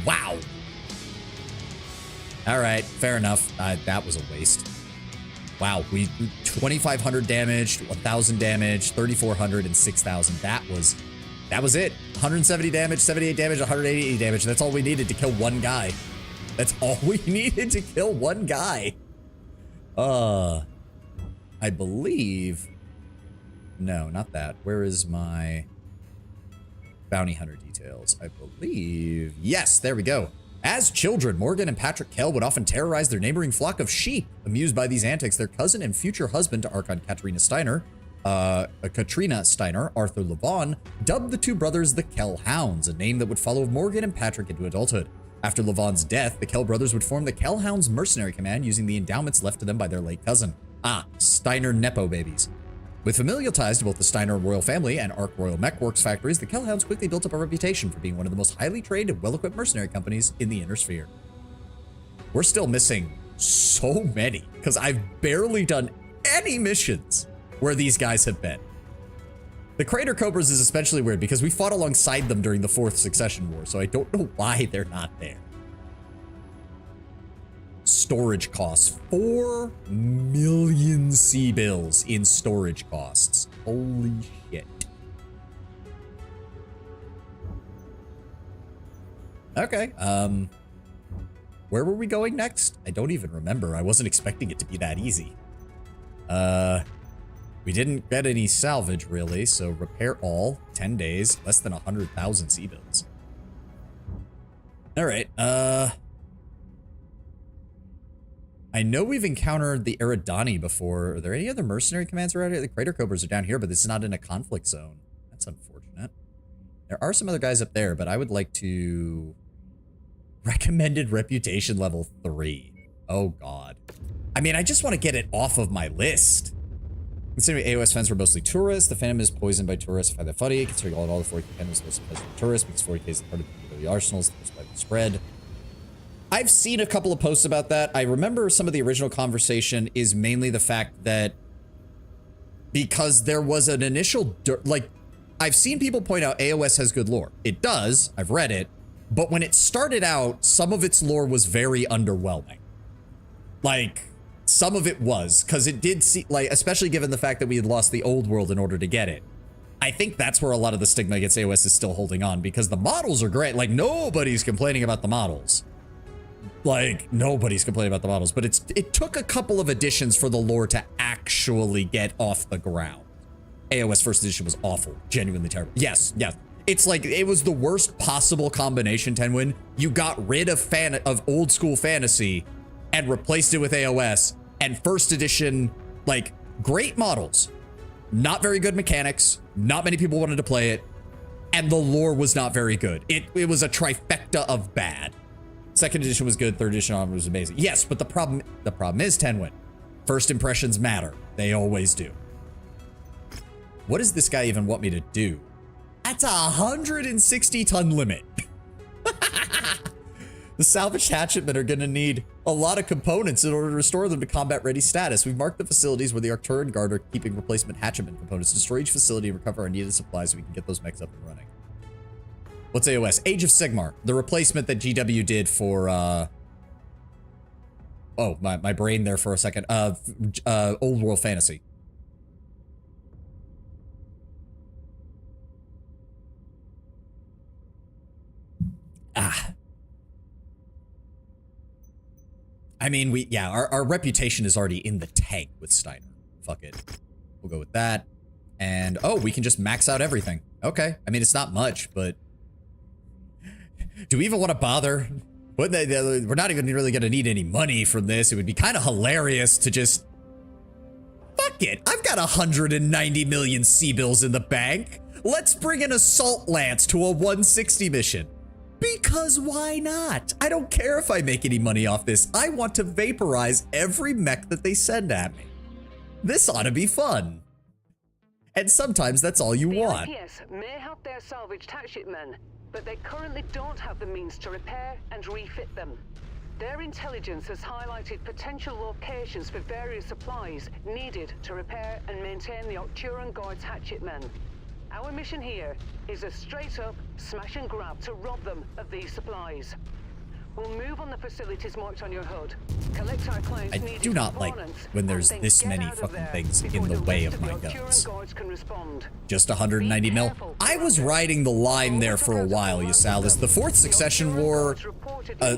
Wow. All right, fair enough. That was a waste. Wow, we 2,500 damage, 1,000 damage, 3,400, and 6,000. That was it. 170 damage, 78 damage, 180 damage. That's all we needed to kill one guy. That's all we needed to kill one guy. I believe. No, not that. Where is my bounty hunter details? I believe. Yes, there we go. As children, Morgan and Patrick Kell would often terrorize their neighboring flock of sheep. Amused by these antics, their cousin and future husband to Archon Katrina Steiner, Arthur Levon, dubbed the two brothers the Kellhounds, a name that would follow Morgan and Patrick into adulthood. After Levon's death, the Kell brothers would form the Kellhounds Mercenary Command using the endowments left to them by their late cousin. Ah, Steiner Nepo babies. With familial ties to both the Steiner royal family and Ark Royal Mech Works factories, the Kellhounds quickly built up a reputation for being one of the most highly trained and well-equipped mercenary companies in the Inner Sphere. We're still missing so many, because I've barely done any missions where these guys have been. The Crater Cobras is especially weird because we fought alongside them during the 4th Succession War, so I don't know why they're not there. Storage costs. 4 million C-bills in storage costs. Holy shit. Okay, where were we going next? I don't even remember. I wasn't expecting it to be that easy. We didn't get any salvage, really, so repair all, 10 days, less than 100,000 C-bills. All right, I know we've encountered the Eridani before. Are there any other mercenary commands around here? The Crater Cobras are down here, but this is not in a conflict zone. That's unfortunate. There are some other guys up there, but I would like to... Recommended reputation level 3. Oh, God. I mean, I just want to get it off of my list. Considering AOS fans were mostly tourists, the fandom is poisoned by tourists. I find that funny, considering all the 40k fandoms was supposed to be tourists, because 40k is part of the arsenals, the most spread. I've seen a couple of posts about that. I remember some of the original conversation is mainly the fact that because there was an initial, like, I've seen people point out AOS has good lore. It does, I've read it, but when it started out, some of its lore was very underwhelming. Like, some of it was, because it did see, like, especially given the fact that we had lost the old world in order to get it. I think that's where a lot of the stigma against AOS is still holding on, because the models are great. Like, nobody's complaining about the models. Like, nobody's complaining about the models, but it took a couple of additions for the lore to actually get off the ground. AOS first edition was awful, genuinely terrible. Yes, yes. It's like, it was the worst possible combination, Tenwin. You got rid of old school fantasy and replaced it with AOS, and first edition, like, great models, not very good mechanics, not many people wanted to play it, and the lore was not very good. It was a trifecta of bad. Second edition was good, third edition on was amazing. Yes, but the problem is, Tenwin, first impressions matter. They always do. What does this guy even want me to do? That's a 160 ton limit. The salvaged hatchetmen are gonna need a lot of components in order to restore them to combat ready status. We've marked the facilities where the Arcturian Guard are keeping replacement hatchetman components to destroy each facility and recover our needed supplies so we can get those mechs up and running. What's AOS? Age of Sigmar, the replacement that GW did for, oh, my brain there for a second. Old World Fantasy. I mean, our reputation is already in the tank with Steiner. Fuck it. We'll go with that. And, oh, we can just max out everything. Okay. I mean, it's not much, but... Do we even want to bother? We're not even really going to need any money from this. It would be kind of hilarious to just... Fuck it. I've got 190 million C-bills in the bank. Let's bring an assault lance to a 160 mission. Because why not? I don't care if I make any money off this. I want to vaporize every mech that they send at me. This ought to be fun. And sometimes that's all you want. The IPS may have their salvaged hatchet men, but they currently don't have the means to repair and refit them. Their intelligence has highlighted potential locations for various supplies needed to repair and maintain the Octuran Guard's hatchet men. Our mission here is a straight-up smash and grab to rob them of these supplies. We'll move on the facilities marked on your HUD. Collect our clients' I needed do not like components, when there's and then this get many out of fucking there things in before the way of rest my the Octuran guns. Guards can respond. Just 190 mil. I was riding the line there for a while, Yasalis. The Fourth Succession War,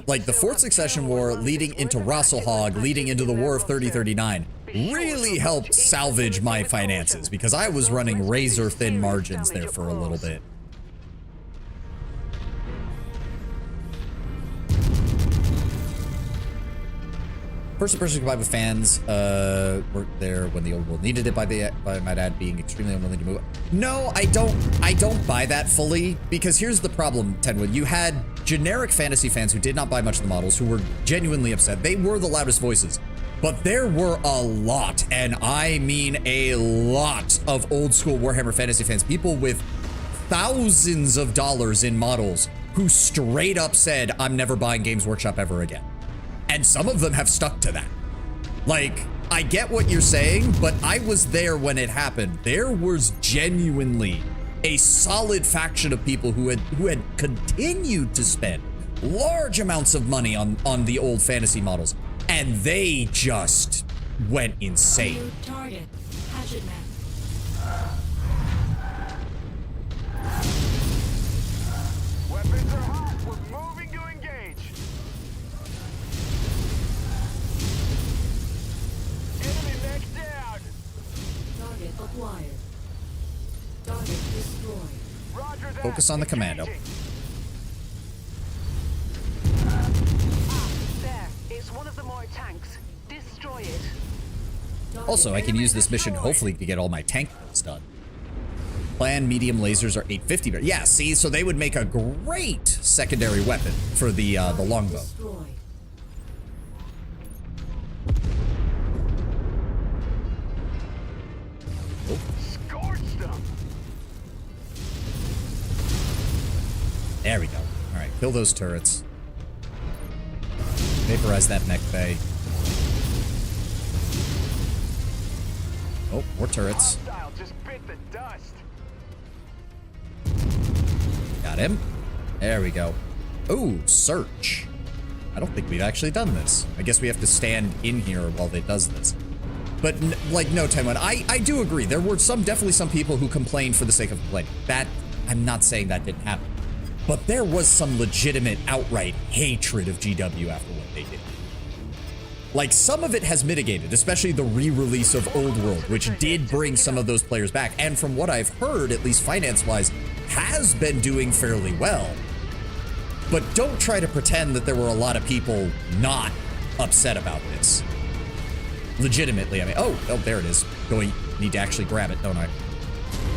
like the Fourth Succession War leading into Rasselhog, leading into the War of 3039, really helped salvage my finances because I was running razor thin margins there for a little bit. Person-to-person combined with fans were there when the old world needed it by my dad being extremely unwilling to move. No, I don't buy that fully because here's the problem, Tenwood. You had generic fantasy fans who did not buy much of the models who were genuinely upset. They were the loudest voices, but there were a lot, and I mean a lot of old school Warhammer Fantasy fans, people with thousands of dollars in models who straight up said, I'm never buying Games Workshop ever again. And some of them have stuck to that. Like, I get what you're saying, but I was there when it happened. There was genuinely a solid faction of people who had continued to spend large amounts of money on the old fantasy models, and they just went insane. New target. Hatchet man. Weapons are hot. We're moving to engage. Enemy mech down. Target acquired. Target destroyed. Roger that. Focus on the commando. Engaging. There, it's one of the more tanks. Destroy it. Target Also, I can use this mission hopefully to get all my tank builds done. Planned medium lasers are 850. But yeah, see, so they would make a great secondary weapon for the longbow. destroyed. Scorched them. There we go. All right, kill those turrets. Vaporize that mech bay. Oh, more turrets. Hostile just bit the dust. Got him. There we go. Ooh, search. I don't think we've actually done this. I guess we have to stand in here while it does this. But, like, no, Tenwood, I do agree. There were definitely some people who complained for the sake of complaining. That, I'm not saying that didn't happen. But there was some legitimate, outright hatred of GW after what they did. Like, some of it has mitigated, especially the re-release of Old World, which did bring some of those players back. And from what I've heard, at least finance-wise, has been doing fairly well. But don't try to pretend that there were a lot of people not upset about this. Legitimately, I mean, oh, there it is. Need to actually grab it, don't I?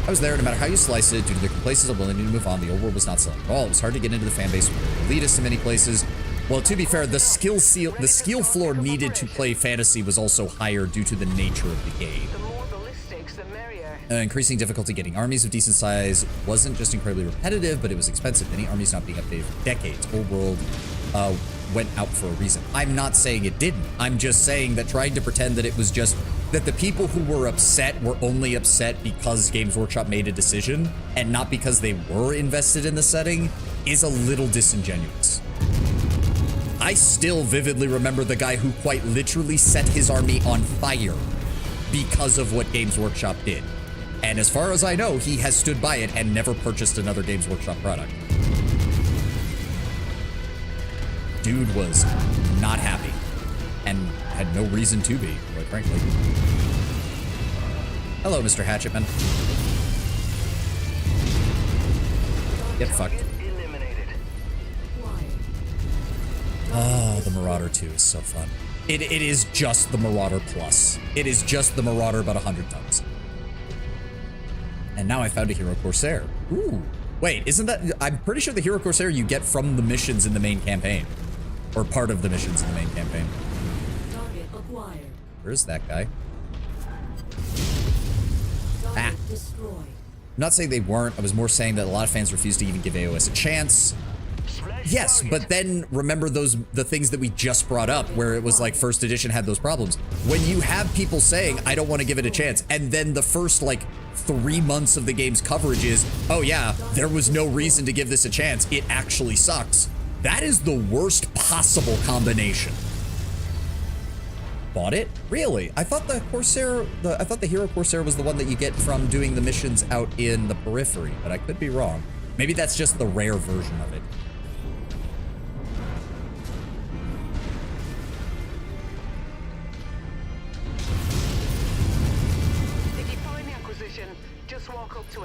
I was there no matter how you slice it, due to the complacency of willing to move on, the old world was not selling at all. It was hard to get into the fan base, elitist in many places. Well, to be fair, the skill floor needed to play fantasy was also higher due to the nature of the game. The more ballistics, the merrier. Increasing difficulty getting armies of decent size wasn't just incredibly repetitive, but it was expensive. Many armies not being updated for decades. Old World went out for a reason. I'm not saying it didn't. I'm just saying that trying to pretend that it was just that the people who were upset were only upset because Games Workshop made a decision and not because they were invested in the setting is a little disingenuous. I still vividly remember the guy who quite literally set his army on fire because of what Games Workshop did. And as far as I know, he has stood by it and never purchased another Games Workshop product. dude was not happy and had no reason to be, quite frankly. Hello, Mr. Hatchetman. Get fucked. Eliminated. Oh, the Marauder 2 is so fun. It is just the Marauder Plus. It is just the Marauder about 100 tons. And now I found a Hero Corsair. Ooh. Wait, isn't that... I'm pretty sure the Hero Corsair you get from the missions in the main campaign. Or part of the missions in the main campaign. Target acquired. Where's that guy? Target destroyed. I'm not saying they weren't. I was more saying that a lot of fans refused to even give AOS a chance. Yes, but then remember the things that we just brought up where it was like first edition had those problems. When you have people saying, I don't want to give it a chance, and then the first like 3 months of the game's coverage is, oh yeah, there was no reason to give this a chance. It actually sucks. That is the worst possible combination. Bought it? Really? I thought the Corsair, I thought the Hero Corsair was the one that you get from doing the missions out in the periphery, but I could be wrong. Maybe that's just the rare version of it.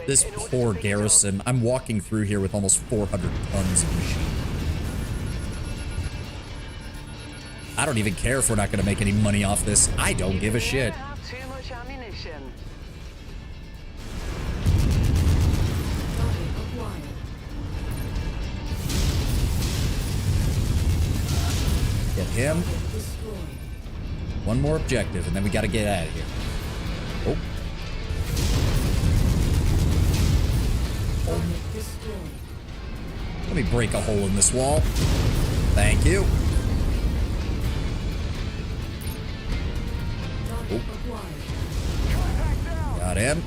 This poor garrison. I'm walking through here with almost 400 tons of machine. I don't even care if we're not going to make any money off this. I don't give a shit. Too much ammunition. Get him. One more objective, and then we got to get out of here. Oh. Let me break a hole in this wall. Thank you. Oh. Got him.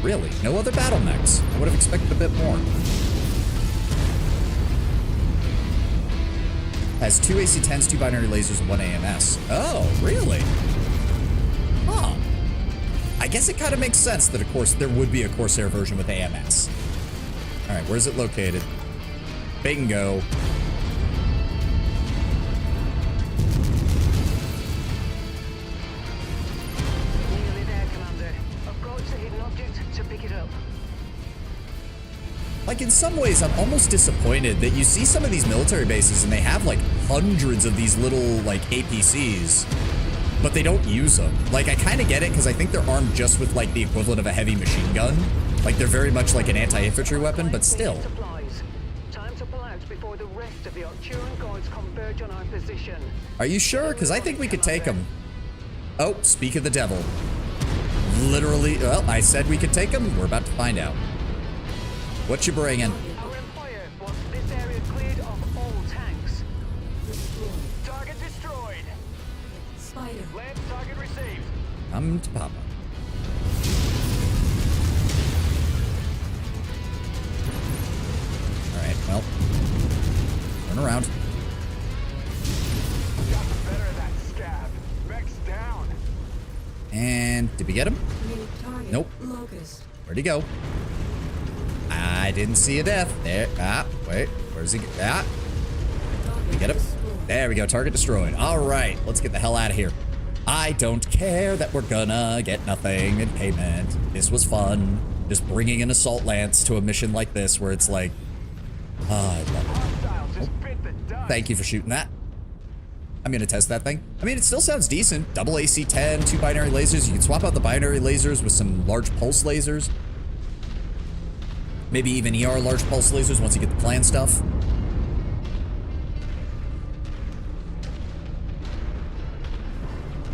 Really? No other battle mechs? I would have expected a bit more. Has 2 AC-10s, 2 binary lasers, and 1 AMS. Oh, really? Huh. I guess it kind of makes sense that, of course, there would be a Corsair version with AMS. All right, where's it located? Bingo. Nearly there, Commander. Approach the hidden object to pick it up. Like, in some ways, I'm almost disappointed that you see some of these military bases and they have, like, hundreds of these little, like, APCs, but they don't use them. Like, I kind of get it, because I think they're armed just with, like, the equivalent of a heavy machine gun. Like, they're very much like an anti-infantry weapon, but still. Time to pull out before the rest of the Arcturan guards converge on our position. Are you sure? Because I think we could take them. Oh, speak of the devil. Literally, well, I said we could take them. We're about to find out. What you bringing? Our employer wants this area cleared of all tanks. Target destroyed. Spider. Land target received. Come to Papa. All right, well, turn around. Got the better of that scab. Mech's down. And did we get him? New target. Nope. Locust. Where'd he go? I didn't see a death. There. Ah, wait. Where's he? Ah. We get him. There we go. Target destroyed. All right. Let's get the hell out of here. I don't care that we're gonna get nothing in payment. This was fun. Just bringing an assault lance to a mission like this where it's like, I love it. Hostile just bit the dust. Thank you for shooting that. I'm gonna test that thing. I mean, it still sounds decent. Double AC-10, 2 binary lasers. You can swap out the binary lasers with some large pulse lasers. Maybe even ER large pulse lasers once you get the plan stuff.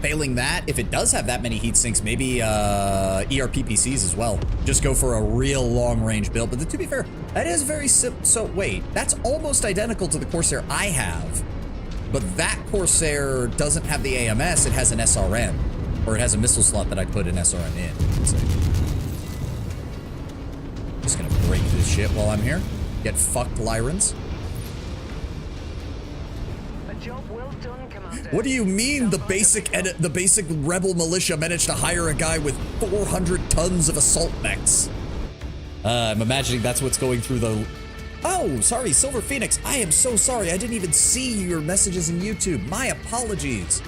Failing that, if it does have that many heat sinks, maybe ERPPCs as well. Just go for a real long range build. But to be fair, that is very simple. So wait, that's almost identical to the Corsair I have. But that Corsair doesn't have the AMS, it has an SRM. Or it has a missile slot that I put an SRM in. Let's see. Just gonna break this shit while I'm here. Get fucked, Lyrans. A job well done, Commander. What do you mean the basic rebel militia managed to hire a guy with 400 tons of assault mechs? I'm imagining that's what's going through the... Oh, sorry, Silver Phoenix. I am so sorry. I didn't even see your messages in YouTube. My apologies.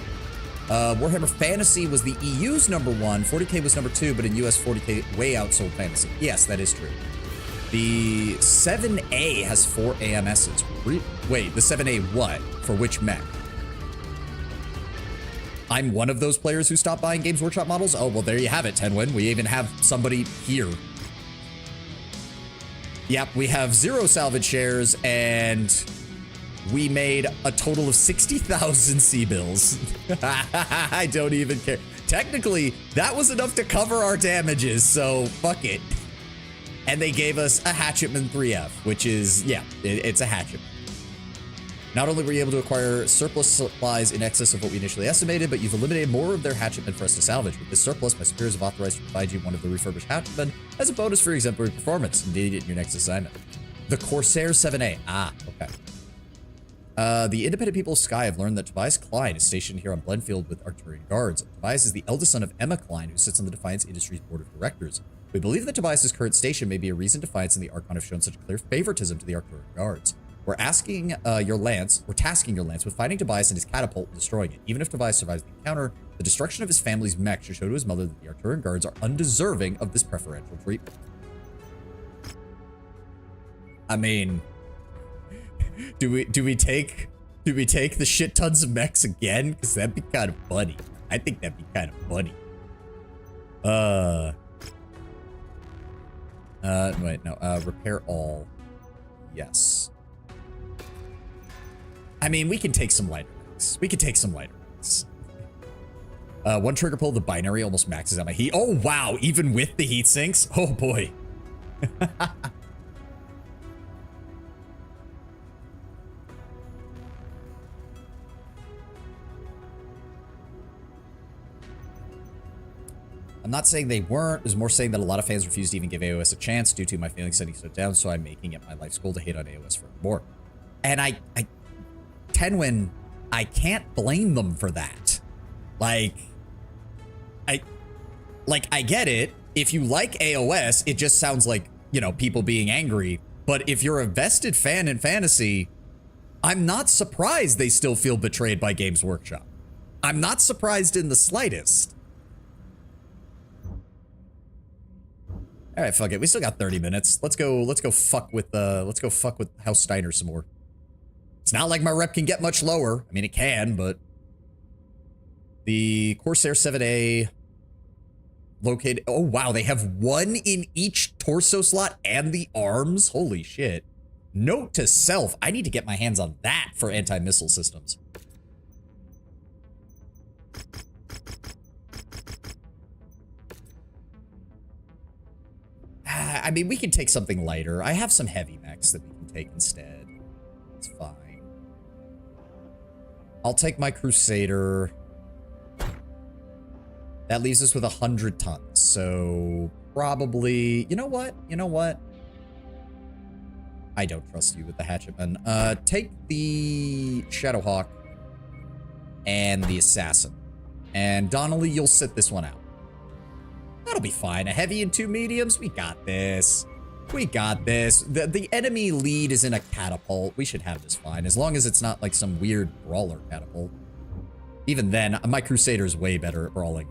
Warhammer Fantasy was the EU's #1. 40K was #2, but in US 40K way outsold Fantasy. Yes, that is true. The 7A has 4 AMSs. Wait, the 7A what? For which mech? I'm one of those players who stopped buying Games Workshop models? Oh, well, there you have it, Tenwin. We even have somebody here. Yep, we have 0 salvage shares, and we made a total of 60,000 C-bills. I don't even care. Technically, that was enough to cover our damages, so fuck it. And they gave us a Hatchetman 3F, which is, yeah, it's a Hatchetman. Not only were you able to acquire surplus supplies in excess of what we initially estimated, but you've eliminated more of their Hatchetmen for us to salvage. With this surplus, my superiors have authorized to provide you one of the refurbished Hatchetmen as a bonus for your exemplary performance. Indeed, in your next assignment. The Corsair 7A. Ah, okay. The Independent People of Sky have learned that Tobias Klein is stationed here on Blenfield with Arcturian guards. Tobias is the eldest son of Emma Klein, who sits on the Defiance Industries Board of Directors. We believe that Tobias's current station may be a reason Defiance and the Archon have shown such clear favoritism to the Arcturian guards. We're tasking your lance with finding Tobias and his catapult and destroying it. Even if Tobias survives the encounter, the destruction of his family's mech should show to his mother that the Arcturian guards are undeserving of this preferential treatment. I mean, do we take the shit tons of mechs again? Because that'd be kind of funny. I think that'd be kind of funny. Wait, no. Repair all. Yes. I mean, we can take some lighter mechs. One trigger pull, the binary almost maxes out my heat. Oh, wow. Even with the heat sinks? Oh, boy. I'm not saying they weren't. It was more saying that a lot of fans refused to even give AOS a chance due to my feeling setting so down, so I'm making it my life's goal to hate on AOS forevermore. And Tenwin, I can't blame them for that. I get it. If you like AOS, it just sounds like, you know, people being angry. But if you're a vested fan in fantasy, I'm not surprised they still feel betrayed by Games Workshop. I'm not surprised in the slightest. All right, fuck it. We still got 30 minutes. Let's go fuck with House Steiner some more. It's not like my rep can get much lower. I mean, it can, but the Corsair 7A located. Oh, wow. They have one in each torso slot and the arms. Holy shit. Note to self. I need to get my hands on that for anti-missile systems. I mean, we can take something lighter. I have some heavy mechs that we can take instead. It's fine. I'll take my Crusader. That leaves us with 100 tons. So probably, you know what? I don't trust you with the Hatchetman. Take the Shadowhawk and the Assassin. And Donnelly, you'll sit this one out. That'll be fine. A heavy and 2 mediums. We got this. The enemy lead is in a catapult. We should have this fine. As long as it's not like some weird brawler catapult. Even then, my Crusader is way better at brawling.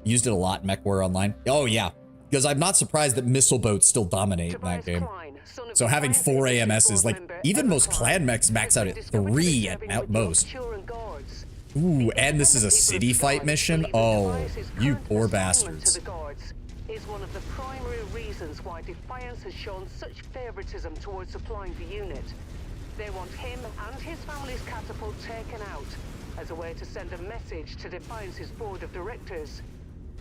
Used it a lot in MechWarrior Online. Oh, yeah. Because I'm not surprised that missile boats still dominate in that game. So having 4 AMSs, like, even most clan mechs max out at 3 at most. Ooh, and this is a city fight mission? Oh, you poor bastards. Is one of the primary reasons why Defiance has shown such favoritism towards supplying the unit. They want him and his family's catapult taken out as a way to send a message to Defiance's board of directors.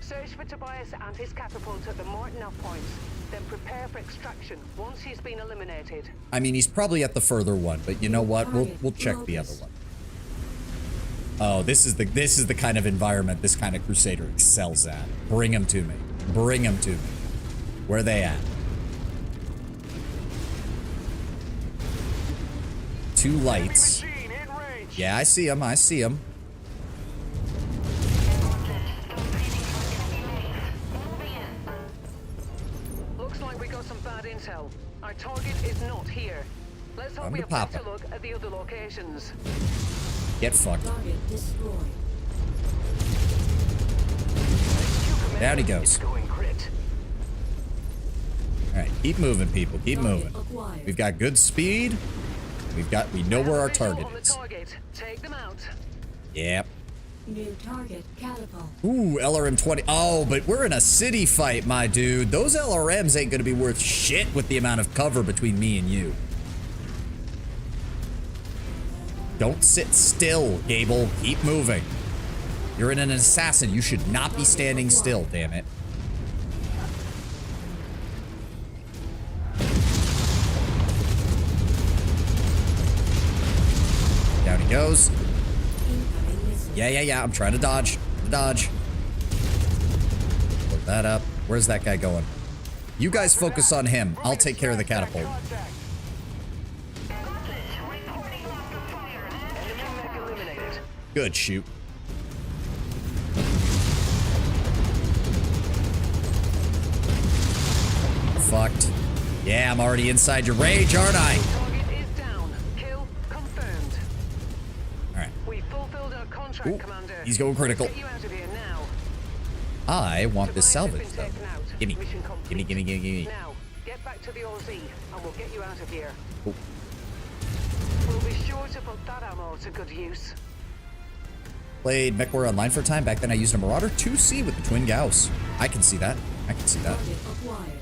Search for Tobias and his catapult at the Martineau points, then prepare for extraction once he's been eliminated. I mean, he's probably at the further one, but you know what? We'll check the other one. Oh, this is the kind of environment this kind of Crusader excels at. Bring him to me. Bring him to me. Where are they at? 2 lights. Yeah, I see him. Looks like we got got some bad intel. Our target is not here. Let's hope I'm we gonna have pop better it. look at the other locations. Get fucked. Target destroyed. Down he goes. It's going grit. All right, keep moving, people. Keep Target moving. acquired. We've got good speed. We know where our Visual target on the is. target. Take them out. Yep. New target catapult. Ooh, LRM 20. Oh, but we're in a city fight, my dude. Those LRMs ain't gonna be worth shit with the amount of cover between me and you. Don't sit still, Gable. Keep moving. You're an assassin. You should not be standing still, damn it. Down he goes. Incoming missile. Yeah. I'm trying to dodge. Dodge. Put that up. Where's that guy going? You guys focus on him. I'll take care of the catapult. Enemy mech eliminated. Good shoot. Fucked. Yeah, I'm already inside your rage, aren't I? Target is down. Kill confirmed. Alright. We fulfilled our contract, Ooh, Commander. he's going critical. Get you out of here now. I want this Survivors salvage, have though. been taken out. Gimme. Mission complete. Gimme. Now, get back to the RZ, and we'll get you out of here. Ooh. We'll be sure to put that ammo to good use. Played MechWarrior Online for a time. Back then I used a Marauder 2C with the Twin Gauss. I can see that. Target acquired.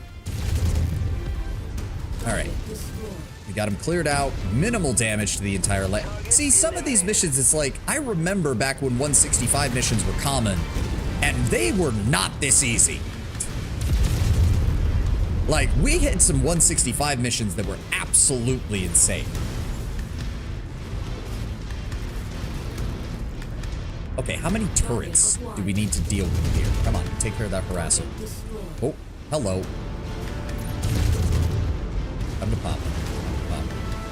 Alright. Target destroyed. We got him cleared out. Minimal damage to the entire land. See, some of these missions, it's like, I remember back when 165 missions were common, and they were not this easy. Like, we had some 165 missions that were absolutely insane. Okay, how many turrets do we need to deal with here? Come on, take care of that harasser. Destroyed. Oh, hello. Come to pop.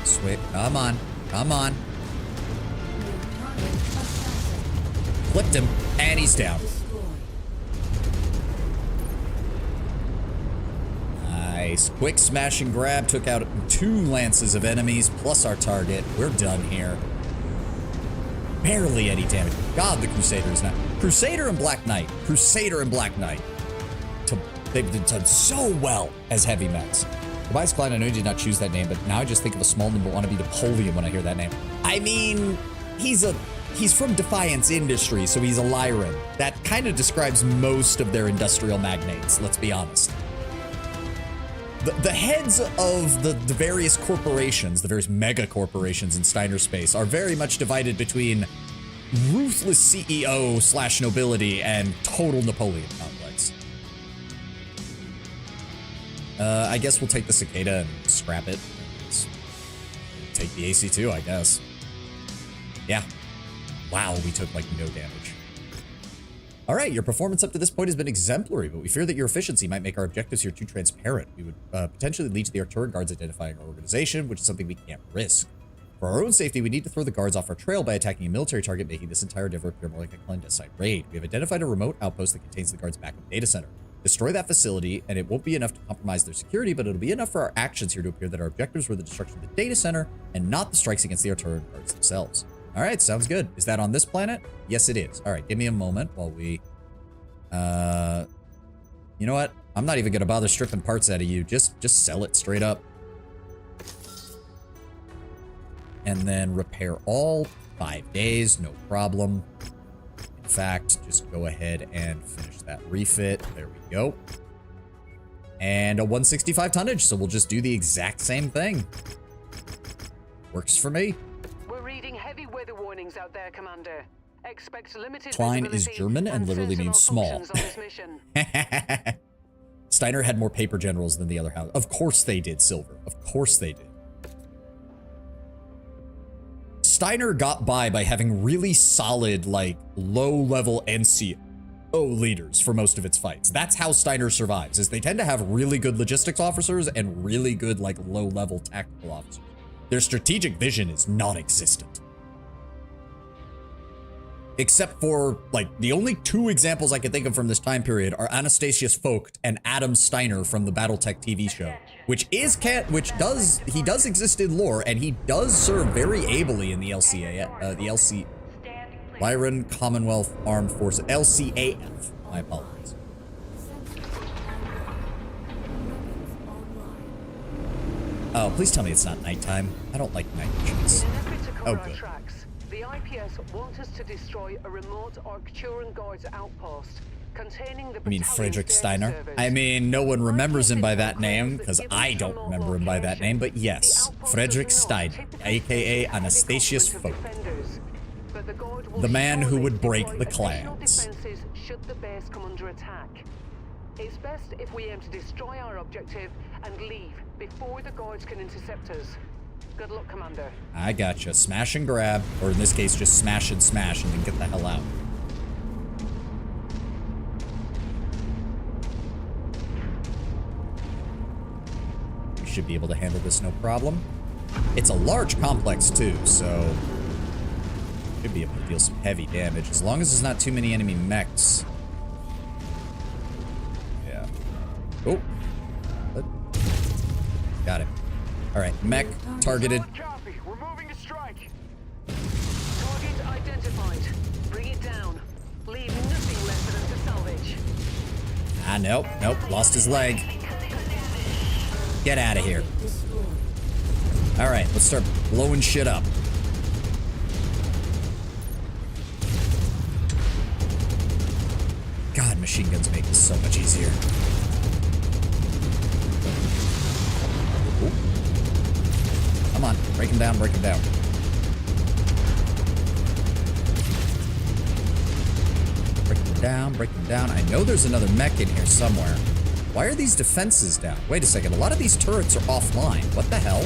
Sweet. Come on. New target assassin. Flipped him, and he's down. Destroyed. Nice. Quick smash and grab. Took out 2 lances of enemies, plus our target. We're done here. Barely any damage. God, the Crusader is not. Crusader and Black Knight. They've done so well as heavy mechs. Tobias Klein, I know you did not choose that name, but now I just think of a small nimble wannabe Napoleon when I hear that name. I mean, he's from Defiance Industries, so he's a Lyran. That kind of describes most of their industrial magnates, let's be honest. The heads of the various corporations, the various mega corporations in Steiner space, are very much divided between ruthless CEO / nobility and total Napoleon complex. I guess we'll take the Cicada and scrap it. Take the AC2, I guess. Yeah. Wow, we took like no damage. All right, your performance up to this point has been exemplary, but we fear that your efficiency might make our objectives here too transparent. We would potentially lead to the artillery guards identifying our organization, which is something we can't risk. For our own safety, we need to throw the guards off our trail by attacking a military target, making this entire endeavor appear more like a clandestine raid. We have identified a remote outpost that contains the guards' backup data center. Destroy that facility, and it won't be enough to compromise their security, but it'll be enough for our actions here to appear that our objectives were the destruction of the data center and not the strikes against the artillery guards themselves. All right, sounds good. Is that on this planet? Yes, it is. All right, give me a moment while we... You know what? I'm not even gonna bother stripping parts out of you. Just sell it straight up. And then repair all. 5 days, no problem. In fact, just go ahead and finish that refit. There we go. And a 165 tonnage, so we'll just do the exact same thing. Works for me. We're reading heavy weather warnings out there, Commander. Expect limited Klein is visibility German and literally sentinel means small. functions on this mission. Steiner had more paper generals than the other house. Of course they did, Silver. Of course they did. Steiner got by having really solid, like, low-level NCO leaders for most of its fights. That's how Steiner survives, is they tend to have really good logistics officers and really good, like, low-level tactical officers. Their strategic vision is non-existent. except for, like, the only two examples I can think of from this time period are Anastasius Vogt and Adam Steiner from the BattleTech TV show, he does exist in lore, and he does serve very ably in the Lyran Commonwealth Armed Forces, LCAF. My apologies. Oh, please tell me it's not nighttime. I don't like night missions. Oh, good. The IPS want us to destroy a remote Arcturan Guards outpost containing the I mean, Frederick Steiner. I mean, no one remembers him by that name, because I don't remember him by that name, but yes, Frederick Steiner, aka Anastasius Vogt. The man who would break the clans. Should the base come under attack. It's best if we aim to destroy our objective and leave before the guards can intercept us. Good luck, Commander. I gotcha. Smash and grab, or in this case, just smash and then get the hell out. We should be able to handle this no problem. It's a large complex too, so should be able to deal some heavy damage as long as there's not too many enemy mechs. Yeah. Oh. What? Got it. All right, mech targeted. Copy. We're moving to strike. Target identified. Bring it down. Leave nothing left for them to salvage. Ah, nope. Lost his leg. Get out of here. All right, let's start blowing shit up. God, machine guns make this so much easier. Ooh. Come on, break him down. Break him down. I know there's another mech in here somewhere. Why are these defenses down? Wait a second, a lot of these turrets are offline. What the hell?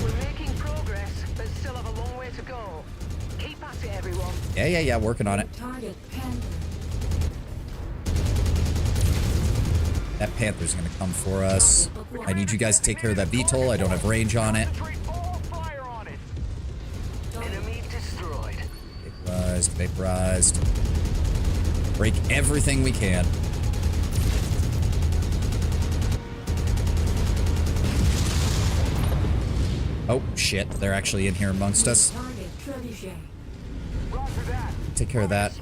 We're making progress, but still have a long way to go. Keep at it, everyone. Yeah, working on it. Target Panther. That Panther's gonna come for us. I need you guys to take care of that VTOL. I don't have range on it. Enemy destroyed. Vaporized. Break everything we can. Oh, shit. They're actually in here amongst us. Target Trebuchet. Take care of that.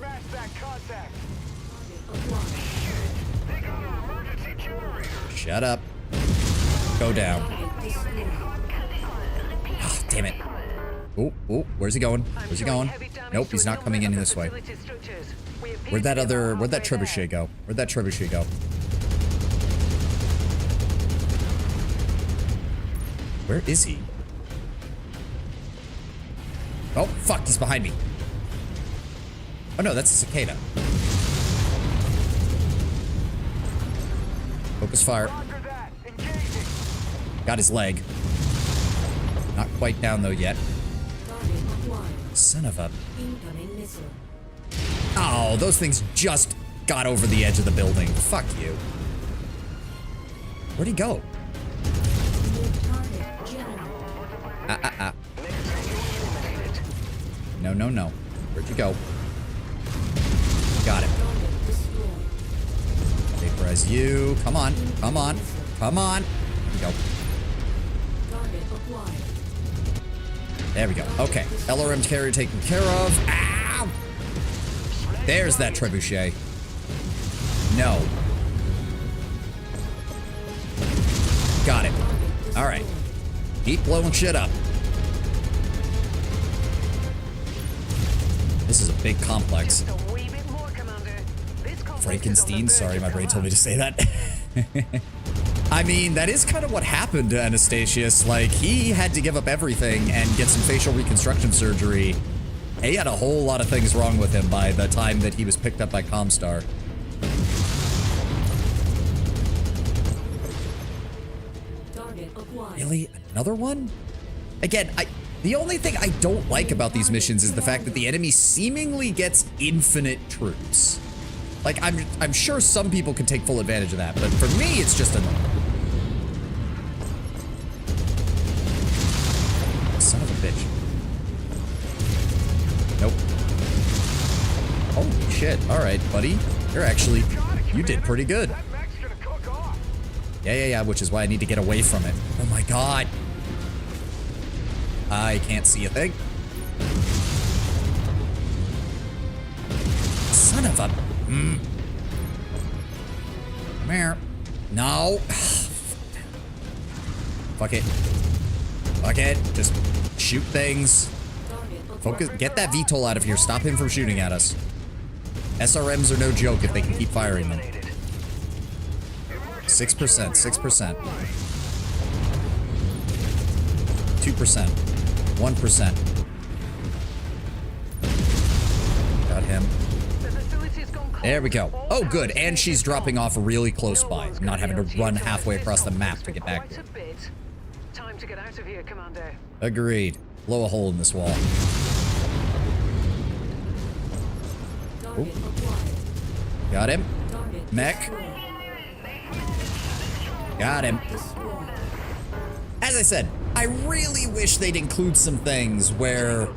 Shut up. Go down. Ah, damn it. Oh, where's he going? Nope, he's not coming in this way. Where'd that trebuchet go? Where is he? Oh, fuck, he's behind me. Oh no, that's a cicada. Focus fire. Got his leg. Not quite down though yet. Son of a... Oh, those things just got over the edge of the building. Fuck you. Where'd he go? No. Where'd you go? Got it. Vaporize you. Come on. Here we go. There we go. Okay. LRM carrier taken care of. Ow! There's that trebuchet. No. Got it. All right. Keep blowing shit up. This is a big complex. Frankenstein. Sorry, my brain told me to say that. I mean, that is kind of what happened to Anastasius. Like, he had to give up everything and get some facial reconstruction surgery. He had a whole lot of things wrong with him by the time that he was picked up by Comstar. Really? Another one? Again, the only thing I don't like about these missions is the fact that the enemy seemingly gets infinite troops. Like, I'm sure some people can take full advantage of that, but for me, it's just annoying. Son of a bitch. Nope. shit. All right, buddy. You're actually, you did pretty good. That mech's gonna cook off. Yeah, which is why I need to get away from it. Oh my god. I can't see a thing. Son of a... Come here. No. Fuck it. Fuck it. Just shoot things. Focus. Get that VTOL out of here. Stop him from shooting at us. SRMs are no joke if they can keep firing them. 6%. 6%. 2%. 1%. Got him. There we go. Oh, good. And she's dropping off really close by. Not having to run halfway across the map to get back here. Time to get out of here, Commander. Agreed. Blow a hole in this wall. Oh. Got him. Mech. Got him. As I said, I really wish they'd include some things where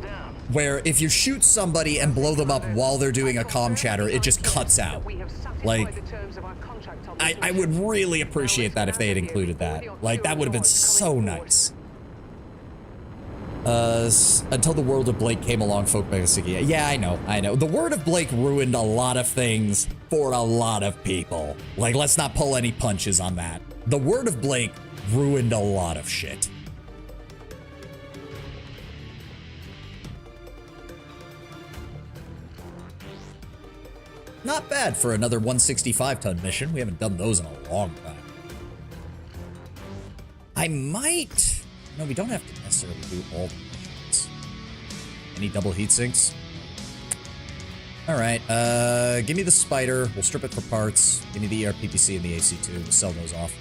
if you shoot somebody and blow them up while they're doing a comm chatter, it just cuts out. Like, I would really appreciate that if they had included that. Like, that would have been so nice. Until the world of Blake came along, folk basically. Yeah, I know. The word of Blake ruined a lot of things for a lot of people. Like, let's not pull any punches on that. The word of Blake ruined a lot of shit. Not bad for another 165-ton mission. We haven't done those in a long time. I might... No, we don't have to necessarily do all the missions. Any double heat sinks? Alright, give me the spider. We'll strip it for parts. Give me the ERPPC and the AC2. We'll sell those off.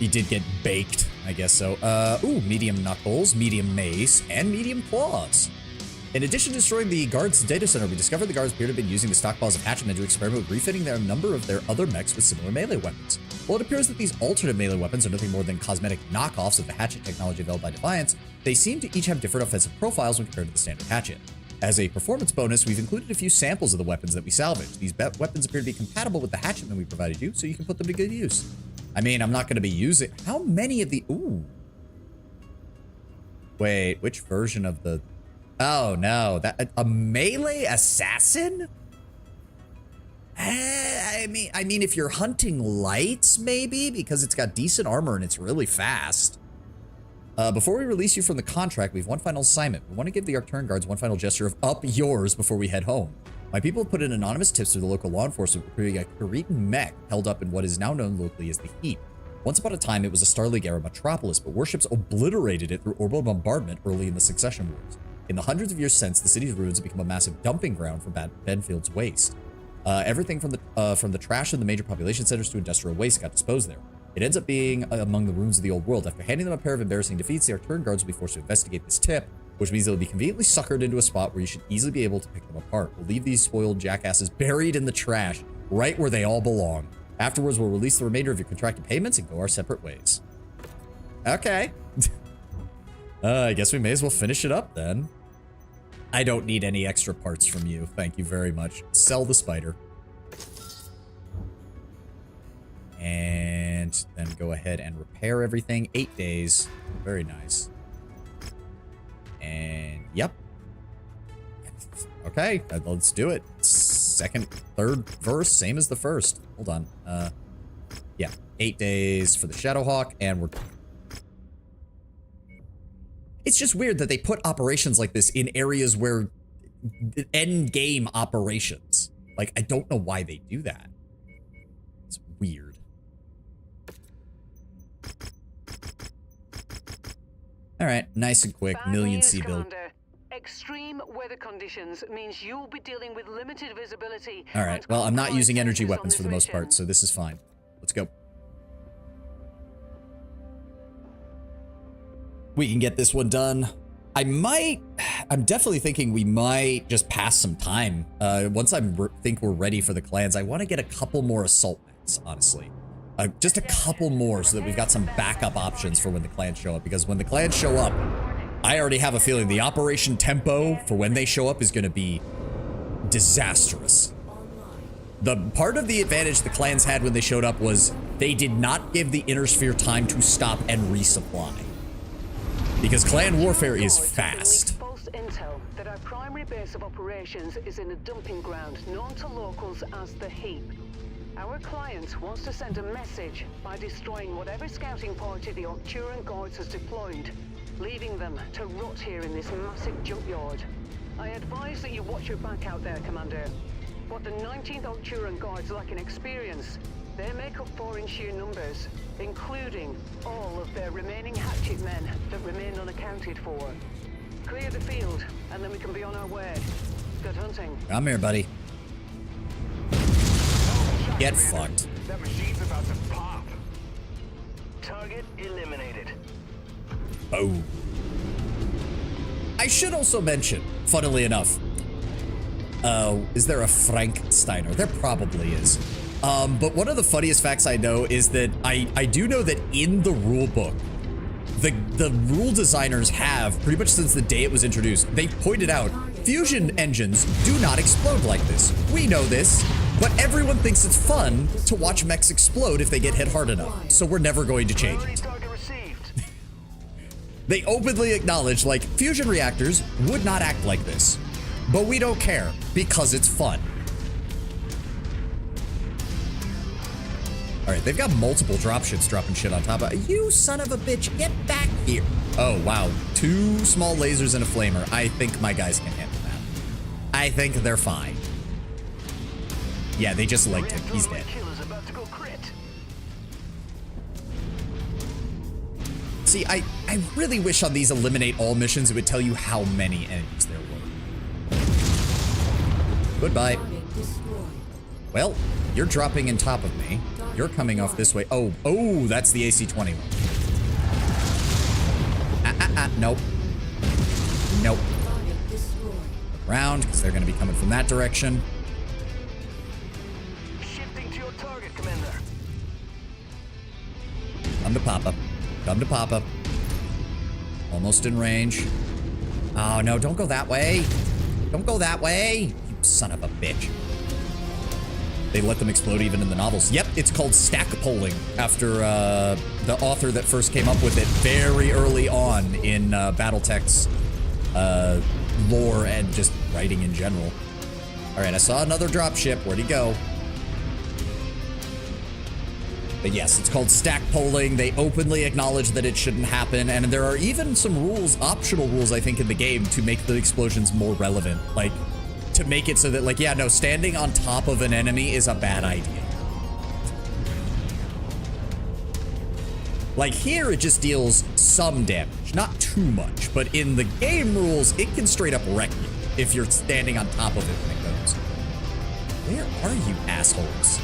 He did get baked, I guess so. Ooh, medium knuckles, medium mace, and medium claws. In addition to destroying the guard's data center, we discovered the guards appear to have been using the stockpiles of hatchetmen to experiment with refitting a number of their other mechs with similar melee weapons. While it appears that these alternate melee weapons are nothing more than cosmetic knockoffs of the hatchet technology developed by Defiance, they seem to each have different offensive profiles when compared to the standard hatchet. As a performance bonus, we've included a few samples of the weapons that we salvaged. These weapons appear to be compatible with the hatchetmen we provided you, so you can put them to good use. I mean, I'm not going to be using... How many of the... Ooh. Wait, which version of the... Oh, no. That a melee assassin? I mean, if you're hunting lights, maybe, because it's got decent armor and it's really fast. Before we release you from the contract, we have one final assignment. We want to give the Arcturn guards one final gesture of up yours before we head home. My people have put in anonymous tips to the local law enforcement reporting a Cretan mech held up in what is now known locally as the Heap. Once upon a time, it was a Star League-era metropolis, but warships obliterated it through orbital bombardment early in the Succession Wars. In the hundreds of years since, the city's ruins have become a massive dumping ground for Benfield's waste. Everything from the trash of the major population centers to industrial waste got disposed there. It ends up being among the ruins of the old world. After handing them a pair of embarrassing defeats, the Arcturn guards will be forced to investigate this tip, which means they'll be conveniently suckered into a spot where you should easily be able to pick them apart. We'll leave these spoiled jackasses buried in the trash, right where they all belong. Afterwards, we'll release the remainder of your contracted payments and go our separate ways. Okay. I guess we may as well finish it up then. I don't need any extra parts from you. Thank you very much. Sell the spider. And then go ahead and repair everything. 8 days. Very nice. And yep. Okay, let's do it. Second, third verse, same as the first. Hold on. Yeah, 8 days for the Shadowhawk, and we're... It's just weird that they put operations like this in areas where end game operations. Like, I don't know why they do that. It's weird. All right, nice and quick. Bad Million news, C build. Commander. Extreme weather conditions means you'll be dealing with limited visibility. All right, well, I'm not using energy weapons for the most part, so this is fine. Let's go. We can get this one done. I'm definitely thinking we might just pass some time. Once I think we're ready for the clans, I want to get a couple more assault mechs, honestly. Just a couple more so that we've got some backup options for when the clans show up. Because when the clans show up, I already have a feeling the operation tempo for when they show up is going to be disastrous. The part of the advantage the clans had when they showed up was they did not give the Inner Sphere time to stop and resupply. Because clan warfare is fast. False intel that our primary base of operations is in a dumping ground known to locals as the Heap. Our client wants to send a message by destroying whatever scouting party the Arcturan Guards has deployed, leaving them to rot here in this massive junkyard. I advise that you watch your back out there, Commander. What the 19th Arcturan Guards lack in experience, they make up for in sheer numbers, including all of their remaining hatchet men that remain unaccounted for. Clear the field, and then we can be on our way. Good hunting. Come here, buddy. Get fucked. That machine's about to pop. Target eliminated. Oh. I should also mention, funnily enough, is there a Frank Steiner? There probably is. But one of the funniest facts I know is that I do know that in the rule book, the rule designers have, pretty much since the day it was introduced, they pointed out, fusion engines do not explode like this. We know this, but everyone thinks it's fun to watch mechs explode if they get hit hard enough. So we're never going to change it. Target received. They openly acknowledge, like, fusion reactors would not act like this. But we don't care, because it's fun. Alright, they've got multiple dropships dropping shit on top of— you son of a bitch, get back here! Oh, wow. 2 small lasers and a flamer. I think my guys can handle that. I think they're fine. Yeah, they just legged him. He's dead. Killer's about to go crit. See, I really wish on these eliminate all missions it would tell you how many enemies there were. Goodbye. Well, you're dropping in top of me. You're coming off this way. Oh, that's the AC-21. Nope. Nope. Around, because they're going to be coming from that direction. Shifting to your target, Commander. Come to Papa. Come to Papa. Almost in range. Oh, no, don't go that way. Don't go that way. You son of a bitch. They let them explode even in the novels. Yep, it's called stack polling after the author that first came up with it very early on in Battletech's lore and just writing in general. All right, I saw another dropship. Where'd he go? But yes, it's called stack polling. They openly acknowledge that it shouldn't happen. And there are even some rules, optional rules, I think, in the game to make the explosions more relevant. Like, to make it so that, like, yeah, no, standing on top of an enemy is a bad idea. Like, here it just deals some damage, not too much. But in the game rules, it can straight up wreck you if you're standing on top of it when it goes. Where are you, assholes?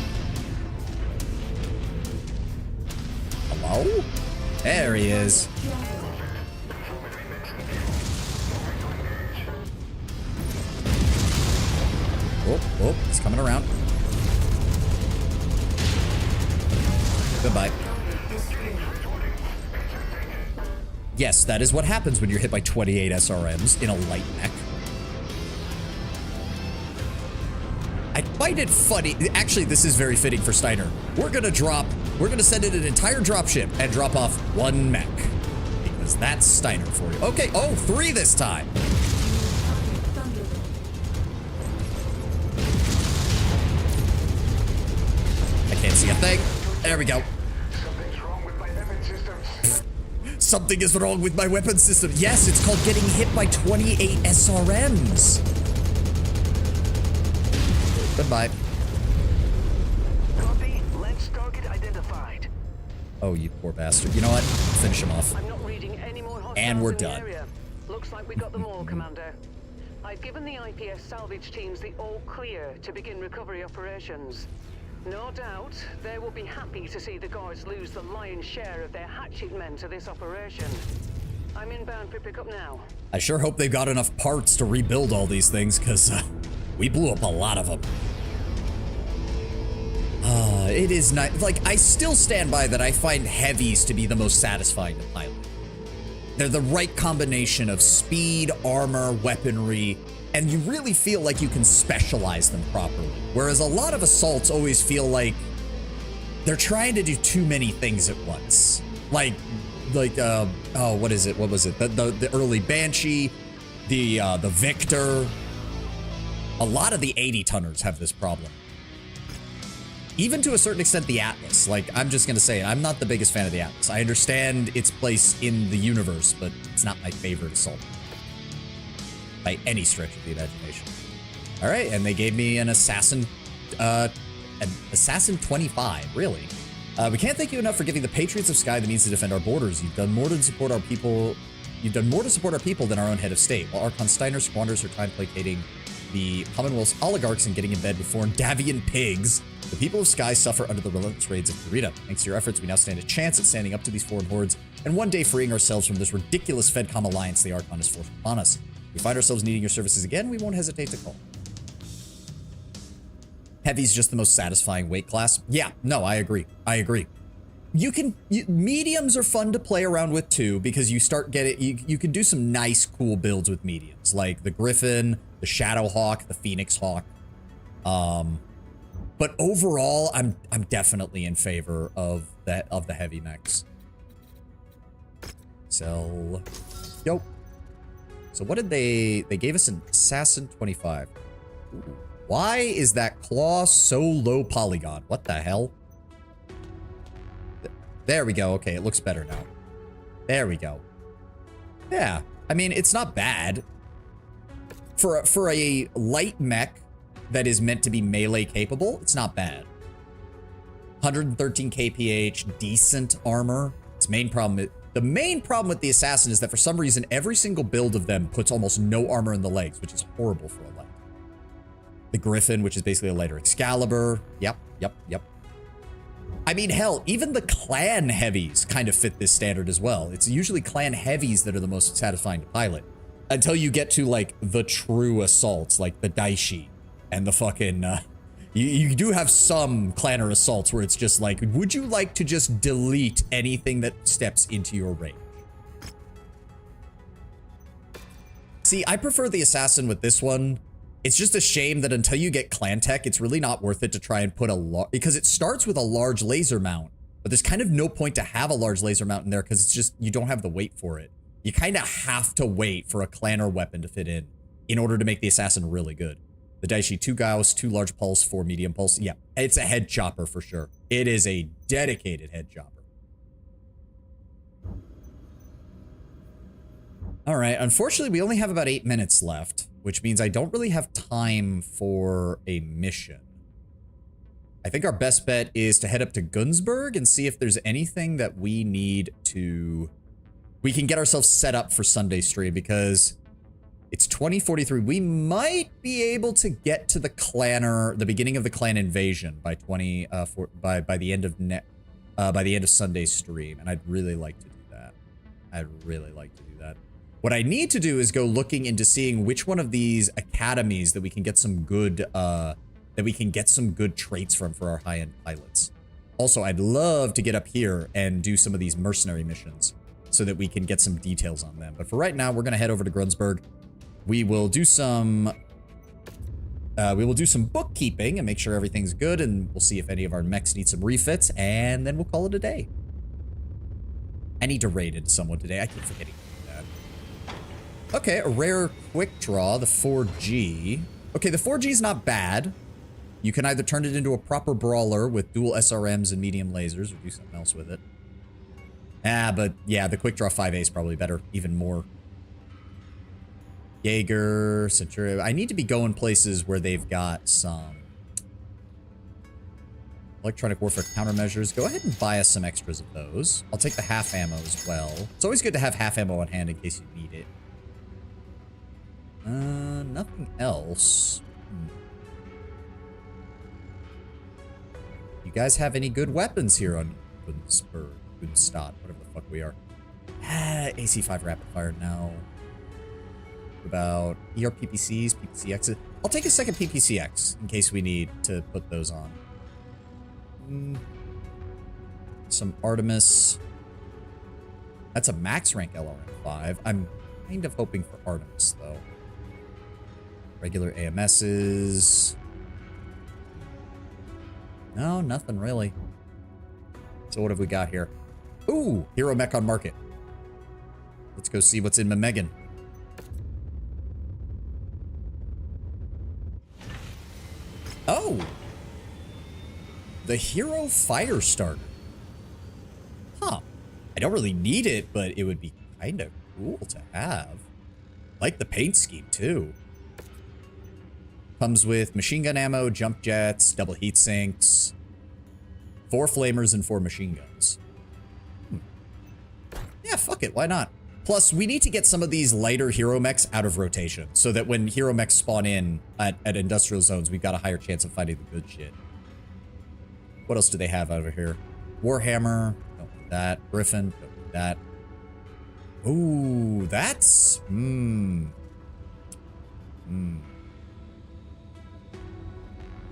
Hello? There he is. Oh, he's coming around. Goodbye. Yes, that is what happens when you're hit by 28 SRMs in a light mech. I find it funny. Actually, this is very fitting for Steiner. We're gonna send in an entire dropship and drop off 1 mech. Because that's Steiner for you. Okay, 3 this time. Can't see a thing. There we go. Something's wrong with my weapon systems. Something is wrong with my weapon system. Yes, it's called getting hit by 28 SRMs. Goodbye. Copy. Lens target identified. Oh, you poor bastard. You know what? Finish him off. I'm not reading any more hostiles And we're in the done. area. Looks like we got them all, Commander. I've given the IPS salvage teams the all clear to begin recovery operations. No doubt, they will be happy to see the guards lose the lion's share of their hatchet men to this operation. I'm inbound for pickup now. I sure hope they've got enough parts to rebuild all these things, because we blew up a lot of them. It is nice. Like, I still stand by that I find heavies to be the most satisfying to pilot. They're the right combination of speed, armor, weaponry, and you really feel like you can specialize them properly. Whereas a lot of assaults always feel like they're trying to do too many things at once. Like oh, what is it? What was it? The early Banshee, the Victor. A lot of the 80-tonners have this problem. Even to a certain extent, the Atlas. Like, I'm just gonna say, I'm not the biggest fan of the Atlas. I understand its place in the universe, but it's not my favorite assault by any stretch of the imagination. All right, and they gave me an Assassin 25, really. We can't thank you enough for giving the Patriots of Sky the means to defend our borders. You've done more to support our people. You've done more to support our people than our own head of state. While Archon Steiner squanders her time placating the Commonwealth's oligarchs and getting in bed with foreign Davian pigs, the people of Sky suffer under the relentless raids of Kurita. Thanks to your efforts, we now stand a chance at standing up to these foreign hordes and one day freeing ourselves from this ridiculous FedCom alliance the Archon has forced upon us. If we find ourselves needing your services again, we won't hesitate to call. Heavy's just the most satisfying weight class. Yeah, no, I agree. I agree. Mediums are fun to play around with too, because you start getting, you can do some nice, cool builds with mediums, like the Griffin, the Shadow Hawk, the Phoenix Hawk. But overall, I'm definitely in favor of the heavy mechs. So, yo. So what did they gave us an Assassin 25. Ooh. Why is that claw so low polygon? What the hell? There we go. Okay, it looks better now. There we go. Yeah, I mean, it's not bad. For a light mech that is meant to be melee capable, it's not bad. 113 kph, decent armor. Its main problem, the main problem with the Assassin is that for some reason, every single build of them puts almost no armor in the legs, which is horrible for a light. The Griffin, which is basically a lighter Excalibur. Yep. I mean, hell, even the clan heavies kind of fit this standard as well. It's usually clan heavies that are the most satisfying to pilot. Until you get to, like, the true assaults, like the Daishi and the fucking, you do have some clanner assaults where it's just like, would you like to just delete anything that steps into your range? See, I prefer the Assassin with this one. It's just a shame that until you get clan tech, it's really not worth it to try and put because it starts with a large laser mount, but there's kind of no point to have a large laser mount in there because it's just, you don't have the weight for it. You kind of have to wait for a clanner weapon to fit in order to make the Assassin really good. The Daishi, 2 Gauss, 2 large pulse, 4 medium pulse. Yeah, it's a head chopper for sure. It is a dedicated head chopper. All right, unfortunately, we only have about 8 minutes left, which means I don't really have time for a mission. I think our best bet is to head up to Gunzburg and see if there's anything that we need to... We can get ourselves set up for Sunday stream because it's 2043. We might be able to get to the clanner, the beginning of the clan invasion by by the end of Sunday's stream, and I'd really like to do that. I'd really like to do that. What I need to do is go looking into seeing which one of these academies that we can get some good traits from for our high-end pilots. Also, I'd love to get up here and do some of these mercenary missions so that we can get some details on them. But for right now, we're gonna head over to Grunsburg. We will do some bookkeeping and make sure everything's good, and we'll see if any of our mechs need some refits, and then we'll call it a day. I need to raid into someone today. I keep forgetting that. Okay, a rare quick draw, the 4G. Okay, the 4G is not bad. You can either turn it into a proper brawler with dual SRMs and medium lasers, or do something else with it. But yeah, the quick draw 5A is probably better, even more. Jaeger, Centurion. I need to be going places where they've got some electronic warfare countermeasures. Go ahead and buy us some extras of those. I'll take the half ammo as well. It's always good to have half ammo on hand in case you need it. Nothing else. You guys have any good weapons here on Gunstadt, whatever the fuck we are. AC5 rapid fire now. About ERPPCs, PPCXs. I'll take a second PPCX in case we need to put those on. Some Artemis. That's a max rank LRM-5. I'm kind of hoping for Artemis, though. Regular AMSs. No, nothing really. So what have we got here? Ooh, Hero Mech on market. Let's go see what's in Megan. Oh! The Hero Firestarter. Huh. I don't really need it, but it would be kind of cool to have. Like the paint scheme, too. Comes with machine gun ammo, jump jets, double heat sinks, 4 flamers, and 4 machine guns. Yeah, fuck it. Why not? Plus, we need to get some of these lighter hero mechs out of rotation so that when hero mechs spawn in at industrial zones, we've got a higher chance of finding the good shit. What else do they have over here? Warhammer. Don't need that. Griffin. Don't need that. Ooh, that's...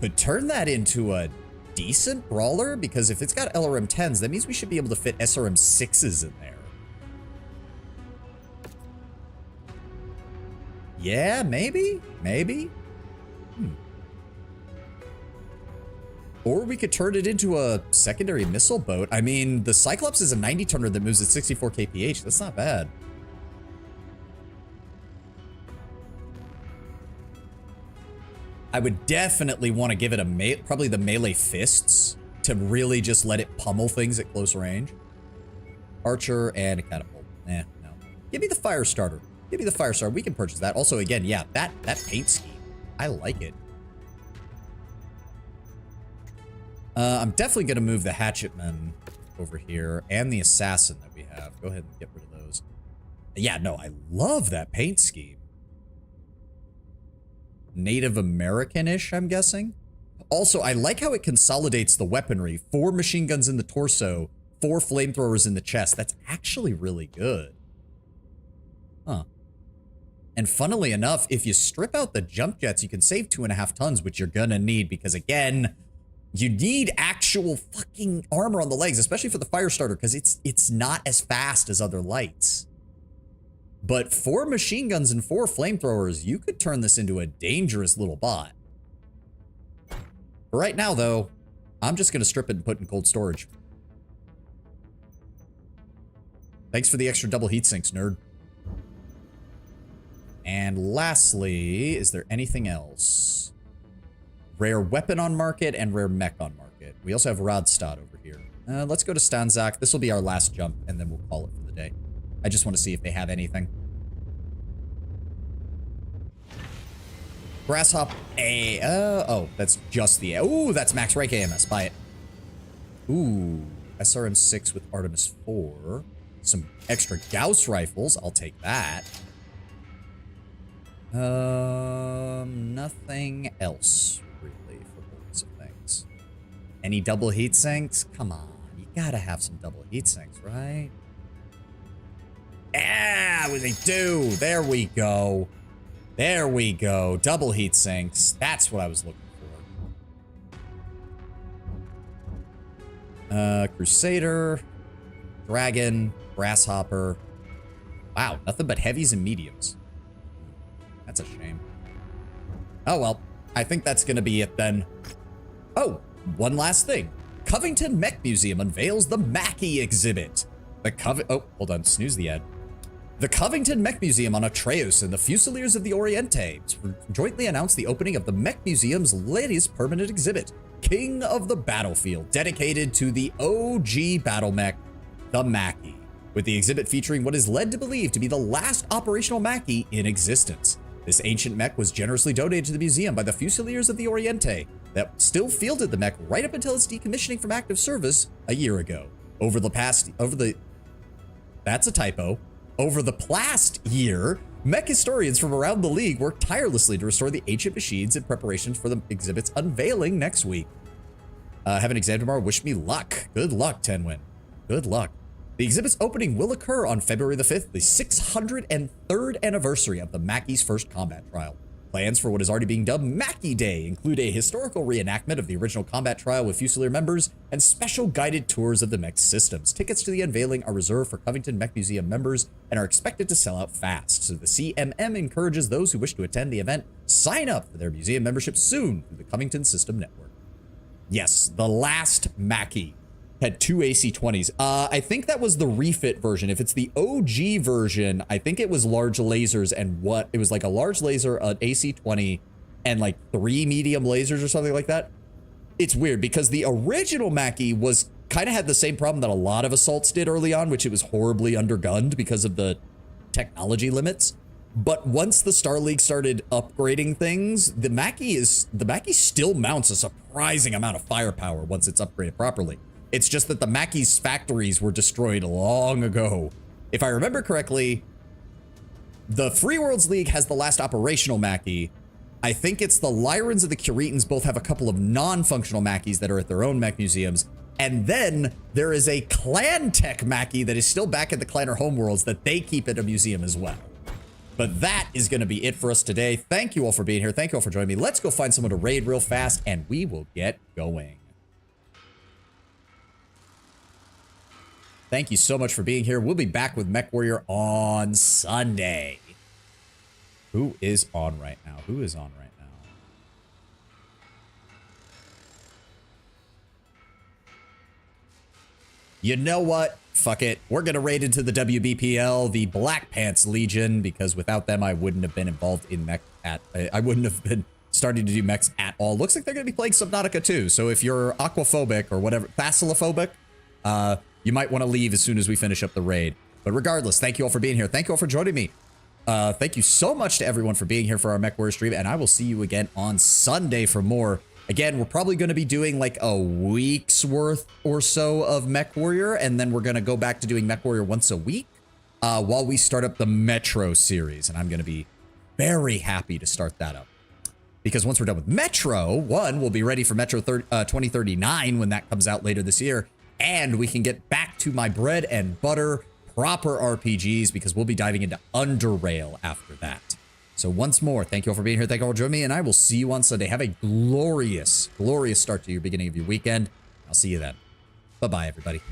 Could turn that into a decent brawler, because if it's got LRM-10s, that means we should be able to fit SRM-6s in there. Yeah, maybe? Maybe? Or we could turn it into a secondary missile boat. I mean, the Cyclops is a 90-tonner that moves at 64 kph. That's not bad. I would definitely want to give it a probably the melee fists to really just let it pummel things at close range. Archer and a catapult. No. Give me the Firestarter. Give me the Firestarter. We can purchase that. Also, again, yeah, that paint scheme. I like it. I'm definitely going to move the Hatchetman over here and the Assassin that we have. Go ahead and get rid of those. Yeah, no, I love that paint scheme. Native American-ish, I'm guessing. Also, I like how it consolidates the weaponry. 4 machine guns in the torso, 4 flamethrowers in the chest. That's actually really good. Huh. And funnily enough, if you strip out the jump jets, you can save 2.5 tons, which you're gonna need because, again, you need actual fucking armor on the legs, especially for the Firestarter, because it's not as fast as other lights. But 4 machine guns and 4 flamethrowers, you could turn this into a dangerous little bot. For right now, though, I'm just going to strip it and put it in cold storage. Thanks for the extra double heat sinks, nerd. And lastly, is there anything else? Rare weapon on market and rare mech on market. We also have Rodstad over here. Let's go to Stanzak. This will be our last jump, and then we'll call it for the day. I just want to see if they have anything. Grasshopper A. Oh, that's just the... Oh, that's max rank AMS. Buy it. Ooh. SRM-6 with Artemis 4. Some extra Gauss rifles. I'll take that. Nothing else, really, for both of things. Any double heat sinks? Come on. You gotta have some double heat sinks, right? Ah, they do. There we go. There we go. Double heat sinks. That's what I was looking for. Crusader, Dragon, Grasshopper. Wow, nothing but heavies and mediums. That's a shame. Oh, well, I think that's going to be it then. Oh, one last thing. Covington Mech Museum unveils the Mackie exhibit. Oh, hold on. Snooze the ad. The Covington Mech Museum on Atreus and the Fusiliers of the Oriente jointly announced the opening of the Mech Museum's latest permanent exhibit, King of the Battlefield, dedicated to the OG battle mech, the Mackie, with the exhibit featuring what is led to believe to be the last operational Mackie in existence. This ancient mech was generously donated to the museum by the Fusiliers of the Oriente that still fielded the mech right up until its decommissioning from active service a year ago. That's a typo. Over the past year, mech historians from around the league worked tirelessly to restore the ancient machines in preparation for the exhibit's unveiling next week. Have an exam tomorrow. Wish me luck. Good luck, Tenwin. Good luck. The exhibit's opening will occur on February the 5th, the 603rd anniversary of the Mackie's first combat trial. Plans for what is already being dubbed Mackie Day include a historical reenactment of the original combat trial with Fusilier members and special guided tours of the mech systems. Tickets to the unveiling are reserved for Covington Mech Museum members and are expected to sell out fast, so the CMM encourages those who wish to attend the event sign up for their museum membership soon through the Covington System Network. Yes, the last Mackie had 2 AC-20s. I think that was the refit version. If it's the OG version, I think it was large lasers and it was like a large laser, an AC-20, and like 3 medium lasers or something like that. It's weird because the original Mackie was kind of had the same problem that a lot of assaults did early on, which it was horribly undergunned because of the technology limits. But once the Star League started upgrading things, the Mackie still mounts a surprising amount of firepower once it's upgraded properly. It's just that the Mackie's factories were destroyed long ago. If I remember correctly, the Free Worlds League has the last operational Mackie. I think it's the Lyrans and the Curetans both have a couple of non-functional Mackies that are at their own mech museums. And then there is a Clan Tech Mackie that is still back at the Clanner homeworlds that they keep at a museum as well. But that is going to be it for us today. Thank you all for being here. Thank you all for joining me. Let's go find someone to raid real fast and we will get going. Thank you so much for being here. We'll be back with Mech Warrior on Sunday. Who is on right now? Who is on right now? You know what? Fuck it. We're going to raid into the WBPL, the Black Pants Legion, because without them, I wouldn't have been involved in mech I wouldn't have been starting to do mechs at all. Looks like they're going to be playing Subnautica too. So if you're aquaphobic or whatever, thassalophobic, you might want to leave as soon as we finish up the raid. But regardless, thank you all for being here. Thank you all for joining me. Thank you so much to everyone for being here for our Mech Warrior stream, and I will see you again on Sunday for more. Again, we're probably going to be doing like a week's worth or so of Mech Warrior, and then we're going to go back to doing Mech Warrior once a week while we start up the Metro series, and I'm going to be very happy to start that up. Because once we're done with Metro, we'll be ready for Metro 2039 when that comes out later this year. And we can get back to my bread and butter proper RPGs because we'll be diving into Underrail after that. So once more, thank you all for being here. Thank you all for joining me, and I will see you on Sunday. Have a glorious, glorious start to your beginning of your weekend. I'll see you then. Bye-bye, everybody.